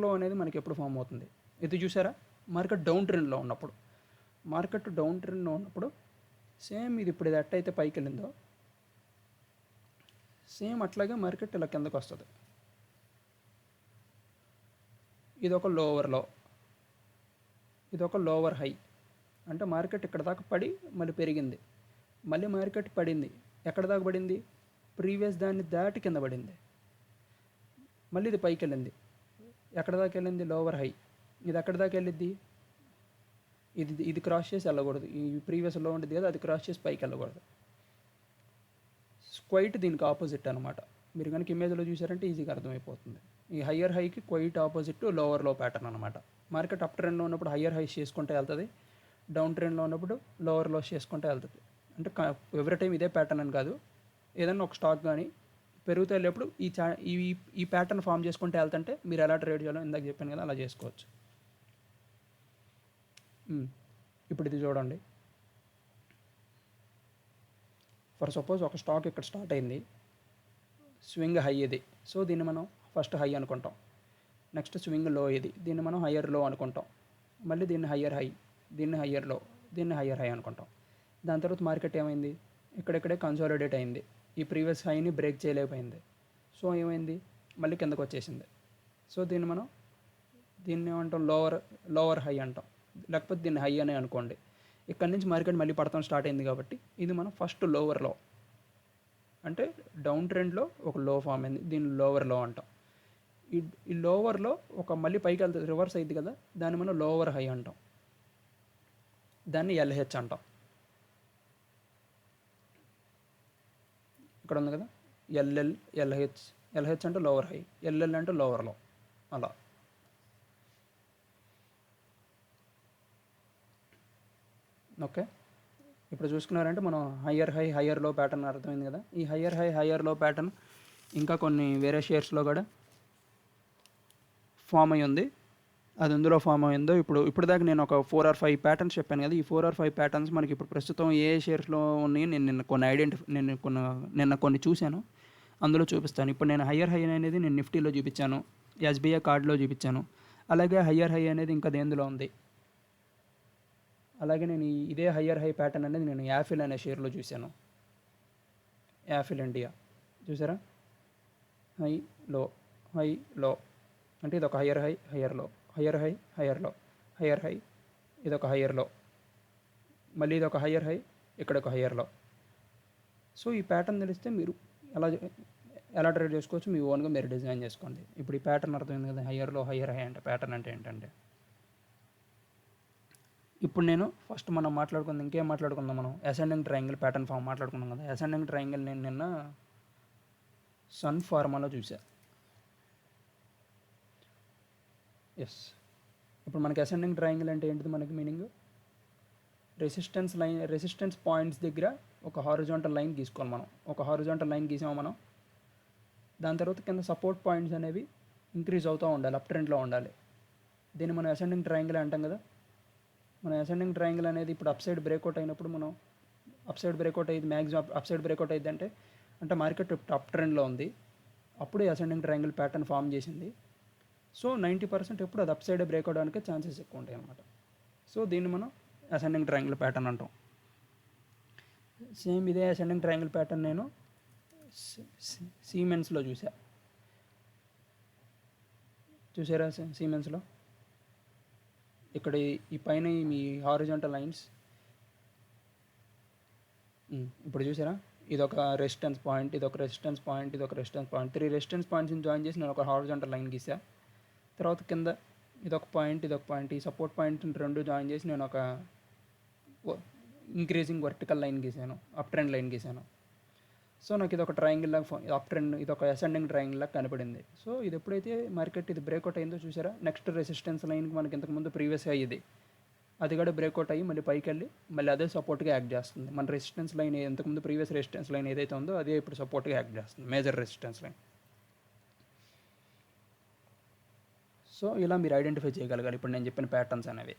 లో అనేది మనకి ఎప్పుడు ఫామ్ అవుతుంది, ఇది చూసారా, మార్కెట్ డౌన్ ట్రెండ్లో ఉన్నప్పుడు సేమ్ ఇది ఇప్పుడు ఇది ఎట్టయితే పైకి వెళ్ళిందో, సేమ్ అట్లాగే మార్కెట్ ఇలా కిందకు వస్తుంది. ఇదొక లోవర్ హై, అంటే మార్కెట్ ఇక్కడ దాకా పడి మళ్ళీ పెరిగింది, మళ్ళీ మార్కెట్ పడింది, ఎక్కడ దాకా పడింది, ప్రీవియస్ దాన్ని దాటి కింద పడింది, మళ్ళీ ఇది పైకి వెళ్ళింది, ఎక్కడ దాకా వెళ్ళింది, లోవర్ హై, ఇది ఎక్కడ దాకా వెళ్ళిద్ది, ఇది క్రాస్ చేసి వెళ్ళకూడదు, ఈ ప్రీవియస్ లో ఉంటుంది కదా, అది క్రాస్ చేసి పైకి వెళ్ళకూడదు. క్వైట్ దీనికి ఆపోజిట్ అనమాట. మీరు కనుక ఇమేజ్లో చూసారంటే ఈజీగా అర్థమైపోతుంది. ఈ హయ్యర్ హైకి quite opposite lower low pattern అనమాట. మార్కెట్ అప్ ట్రెండ్లో ఉన్నప్పుడు హయ్యర్ హైస్ చేసుకుంటే వెళ్తుంది, డౌన్ ట్రెండ్లో ఉన్నప్పుడు లోవర్ లోస్ చేసుకుంటే వెళ్తుంది. అంటే ఎవ్రీ టైం ఇదే ప్యాటర్న్ అని కాదు, ఏదన్నా ఒక స్టాక్ కానీ పెరుగుతూ వెళ్ళేప్పుడు ఈ ప్యాటర్న్ ఫామ్ చేసుకుంటే వెళ్తుంటే మీరు ఎలా ట్రేడ్ చేయాలో ఇందాక చెప్పాను కదా, అలా చేసుకోవచ్చు. ఇప్పుడు ఇది చూడండి, ఫర్ సపోజ్ ఒక స్టాక్ ఇక్కడ స్టార్ట్ అయింది, స్వింగ్ హై ఇది, సో దీన్ని మనం ఫస్ట్ హై అనుకుంటాం. నెక్స్ట్ స్వింగ్ లో ఇది, దీన్ని మనం హయ్యర్ లో అనుకుంటాం. మళ్ళీ దీన్ని హయ్యర్ హై, దీన్ని హయ్యర్ లో, దీన్ని హయ్యర్ హై అనుకుంటాం. దాని తర్వాత మార్కెట్ ఏమైంది, ఇక్కడెక్కడే కన్సాలిడేట్ అయింది, ఈ ప్రీవియస్ హైని బ్రేక్ చేయలేకపోయింది. సో ఏమైంది, మళ్ళీ కిందకు వచ్చేసింది. సో దీన్ని మనం దీన్ని ఏమంటాం, లోవర్ హై అంటాం, లేకపోతే దీన్ని హై అనే అనుకోండి. ఇక్కడ నుంచి మార్కెట్ మళ్ళీ పడతాం స్టార్ట్ అయింది కాబట్టి ఇది మనం ఫస్ట్ లోవర్ లో, అంటే డౌన్ ట్రెండ్లో ఒక లో ఫామ్ అయింది, దీన్ని లోవర్ లో అంటాం. ఈ లోవర్లో ఒక మళ్ళీ పైకి వెళ్తుంది, రివర్స్ అయింది కదా, దాన్ని మనం లోవర్ హై అంటాం, దాన్ని ఎల్హెచ్ అంటాం. ఇక్కడ ఉంది కదా ఎల్హెచ్ అంటే లోవర్ హై, ఎల్ఎల్ అంటే లోవర్ లో, అలా. ఓకే, ఇప్పుడు చూసుకున్నారంటే మనం హయ్యర్ లో ప్యాటర్న్ అర్థమైంది కదా. ఈ హయ్యర్ లో ప్యాటర్న్ ఇంకా కొన్ని వేరే షేర్స్లో కూడా ఫామ్ అయ్యి ఉంది. అది ఎందులో ఫామ్ అయిందో ఇప్పుడు దాకా నేను ఒక 4 or 5 ప్యాటర్న్స్ చెప్పాను కదా. ఈ 4 or 5 ప్యాటర్న్స్ మనకి ఇప్పుడు ప్రస్తుతం ఏ షేర్స్లో ఉన్నాయి నేను నిన్న కొన్ని చూశాను, అందులో చూపిస్తాను. ఇప్పుడు నేను హయ్యర్ హై అనేది నేను నిఫ్టీలో చూపించాను, ఎస్బీఐ కార్డులో చూపించాను. అలాగే హయ్యర్ హై అనేది ఇంకా దేందులో ఉంది. అలాగే నేను ఇదే హయ్యర్ హై ప్యాటర్న్ అనేది నేను యాఫిల్ అనే షేర్లో చూశాను, యాఫిల్ ఇండియా. చూసారా, హై లో అంటే ఇది ఒక హయ్యర్ హై, హయ్యర్ లో, హయ్యర్ హై, ఇది ఒక హయ్యర్ లో, మళ్ళీ ఇది ఒక హయ్యర్ హై, ఇక్కడ ఒక హయ్యర్ లో. సో ఈ ప్యాటర్న్ తెలిస్తే మీరు ఎలా ట్రేడ్ చేసుకోవచ్చు, మీ ఓన్గా మీరు డిజైన్ చేసుకోండి. ఇప్పుడు ఈ ప్యాటర్న్ అర్థమైంది కదా, హయ్యర్ హై అంటే ప్యాటర్న్ అంటే ఏంటంటే. ఇప్పుడు నేను ఫస్ట్ మనం మాట్లాడుకుందాం, ఇంకేం మాట్లాడుకుందాం మనం, అసెండింగ్ ట్రయాంగిల్ ప్యాటర్న్ ఫామ్ మాట్లాడుకున్నాం కదా. అసెండింగ్ ట్రయాంగిల్ నేను నిన్న సన్ ఫార్మాలో చూసా. ఇప్పుడు మనకి అసెండింగ్ ట్రయాంగిల్ అంటే ఏంటిది, మనకి మీనింగ్ రెసిస్టెన్స్ పాయింట్స్ దగ్గర ఒక హారిజాంటల్ లైన్ గీసుకోవాలి మనం. ఒక హారిజాంటల్ లైన్ గీసాము మనం, దాని తర్వాత కింద సపోర్ట్ పాయింట్స్ అనేవి ఇంక్రీజ్ అవుతూ ఉండాలి, అప్ ట్రెండ్లో ఉండాలి. దీన్ని మనం అసెండింగ్ ట్రయాంగిల్ అంటాం కదా. మన అసెండింగ్ ట్రయాంగిల్ అనేది ఇప్పుడు అప్ సైడ్ బ్రేక్అవుట్ అయినప్పుడు మనం అప్ సైడ్ బ్రేక్అవుట్ అయ్యింది, మ్యాక్సిమం అప్ సైడ్ బ్రేక్అవుట్ అయ్యింది అంటే మార్కెట్ అప్ ట్రెండ్లో ఉంది, అప్పుడే అసెండింగ్ ట్రయాంగిల్ ప్యాటర్న్ ఫామ్ చేసింది. సో 90% ఎప్పుడు అది అప్ సైడ్ బ్రేక్ అవడానికి ఛాన్సెస్ ఎక్కువ ఉంటాయి అన్నమాట. సో దీన్ని మనం అసెండింగ్ ట్రయాంగిల్ ప్యాటర్న్ అంటాం. సేమ్ ఇదే అసెండింగ్ ట్రయాంగిల్ ప్యాటర్న్ నేను సీమెన్స్లో చూసారా. సీమెన్స్లో ఇక్కడ ఈ పైన మీ హారిజాంటల్ లైన్స్, ఇప్పుడు చూసారా, ఇదొక రెసిస్టెన్స్ పాయింట్, ఇదొక రెసిస్టెన్స్ పాయింట్, ఇదొక రెసిస్టెన్స్ పాయింట్, 3 రెసిస్టెన్స్ పాయింట్స్ని జాయిన్ చేసి నేను ఒక హారిజాంటల్ లైన్ గీసా. తర్వాత కింద ఇదొక పాయింట్, ఈ సపోర్ట్ పాయింట్ రెండు జాయిన్ చేసి నేను ఒక ఇంక్రీజింగ్ వర్టికల్ లైన్ గీసాను, అప్ ట్రెండ్ లైన్ గీసాను. సో నాకు ఇది ఒక ట్రయాంగిల్ లాగా అప్ ట్రెండ్, ఇది ఒక అసెండింగ్ ట్రయాంగిల్ లాగా కనపడింది. సో ఇది ఎప్పుడైతే మార్కెట్ ఇది బ్రేక్అవుట్ అయిందో చూసారా, నెక్స్ట్ రెసిస్టెన్స్ లైన్కి మనకి ఇంతకుముందు ప్రీవియస్గా అయ్యింది, అది కూడా బ్రేక్అవుట్ అయ్యి మళ్ళీ పైకి వెళ్ళి మళ్ళీ అదే సపోర్ట్గా యాక్ట్ చేస్తుంది. మన రెసిస్టెన్స్ లైన్ ఇంతకుముందు ప్రీవియస్ రెసిస్టెన్స్ లైన్ ఏదైతే ఉందో అదే ఇప్పుడు సపోర్ట్గా యాక్ట్ చేస్తుంది, మేజర్ రెసిస్టెన్స్ లైన్. సో ఇలా మీరు ఐడెంటిఫై చేయగలగాలి ఇప్పుడు నేను చెప్పిన ప్యాటర్న్స్ అనేవి.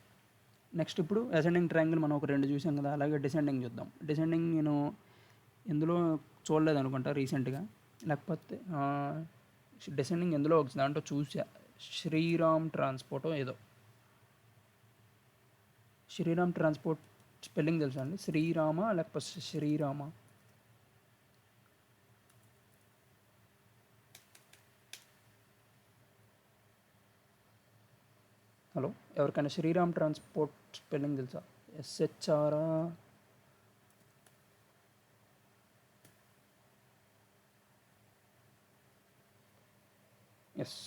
నెక్స్ట్ ఇప్పుడు అసెండింగ్ ట్రయాంగిల్ మనం ఒక 2 చూసాం కదా, అలాగే డిసెండింగ్ చూద్దాం. డిసెండింగ్ నేను ఎందులో చూడలేదు అనుకుంటా రీసెంట్గా, లేకపోతే డిసెండింగ్ ఎందులో ఒక దాంట్లో చూసా, శ్రీరామ్ ట్రాన్స్పోర్ట్ ఏదో. శ్రీరామ్ ట్రాన్స్పోర్ట్ స్పెల్లింగ్ తెలుసా అండి, శ్రీరామ లేకపోతే శ్రీరామ? హలో, ఎవరికైనా శ్రీరామ్ ట్రాన్స్పోర్ట్ స్పెల్లింగ్ తెలుసా? ఎస్హెచ్ఆర్ఆ? ఎస్.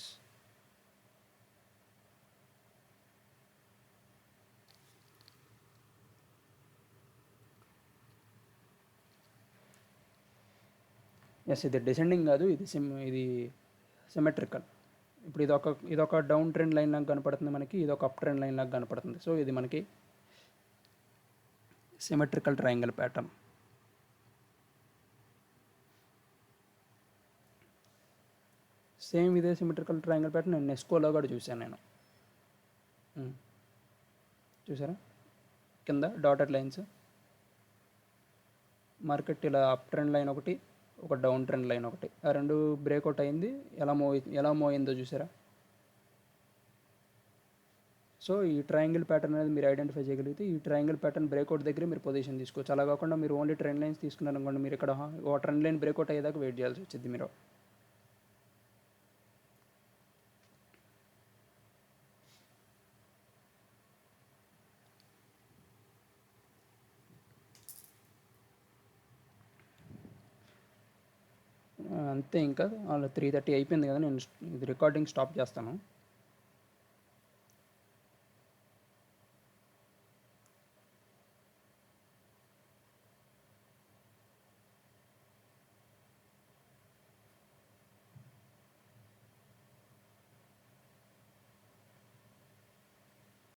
ఇది డిసెండింగ్ కాదు, ఇది సిమెట్రికల్. ఇప్పుడు ఇదొక డౌన్ ట్రెండ్ లైన్ లాగా కనపడుతుంది మనకి, ఇది ఒక అప్ ట్రెండ్ లైన్ లాగా కనపడుతుంది. సో ఇది మనకి సిమెట్రికల్ ట్రయాంగిల్ ప్యాటర్న్. సేమ్ ఇదే సిమెట్రికల్ ట్రయాంగిల్ ప్యాటర్న్ నేను నెస్కోలో కూడా చూశాను నేను. చూసారా, కింద డాటెడ్ లైన్స్, మార్కెట్ ఇలా అప్ ట్రెండ్ లైన్ ఒకటి, ఒక డౌన్ ట్రెండ్ లైన్ ఒకటి, ఆ రెండు బ్రేక్అవుట్ అయింది, ఎలా మూవ్ అయిందో చూసారా. సో ఈ ట్రయాంగిల్ ప్యాటర్న్ అనేది మీరు ఐడెంటిఫై చేయగలిగితే ఈ ట్రయాంగిల్ ప్యాటర్న్ బ్రేక్అవుట్ దగ్గర మీరు పొజిషన్ తీసుకోవచ్చు. అలా కాకుండా మీరు ఓన్లీ ట్రెండ్ లైన్స్ తీసుకున్నారనుకోండి, మీరు ఇక్కడ ఒక ట్రెండ్ లైన్ బ్రేక్అవుట్ అయ్యేదాకా వెయిట్ చేయాల్సి వచ్చింది మీరు. అంతే ఇంకా. వాళ్ళు 3:30 అయిపోయింది కదా, నేను ఇది రికార్డింగ్ స్టాప్ చేస్తాను.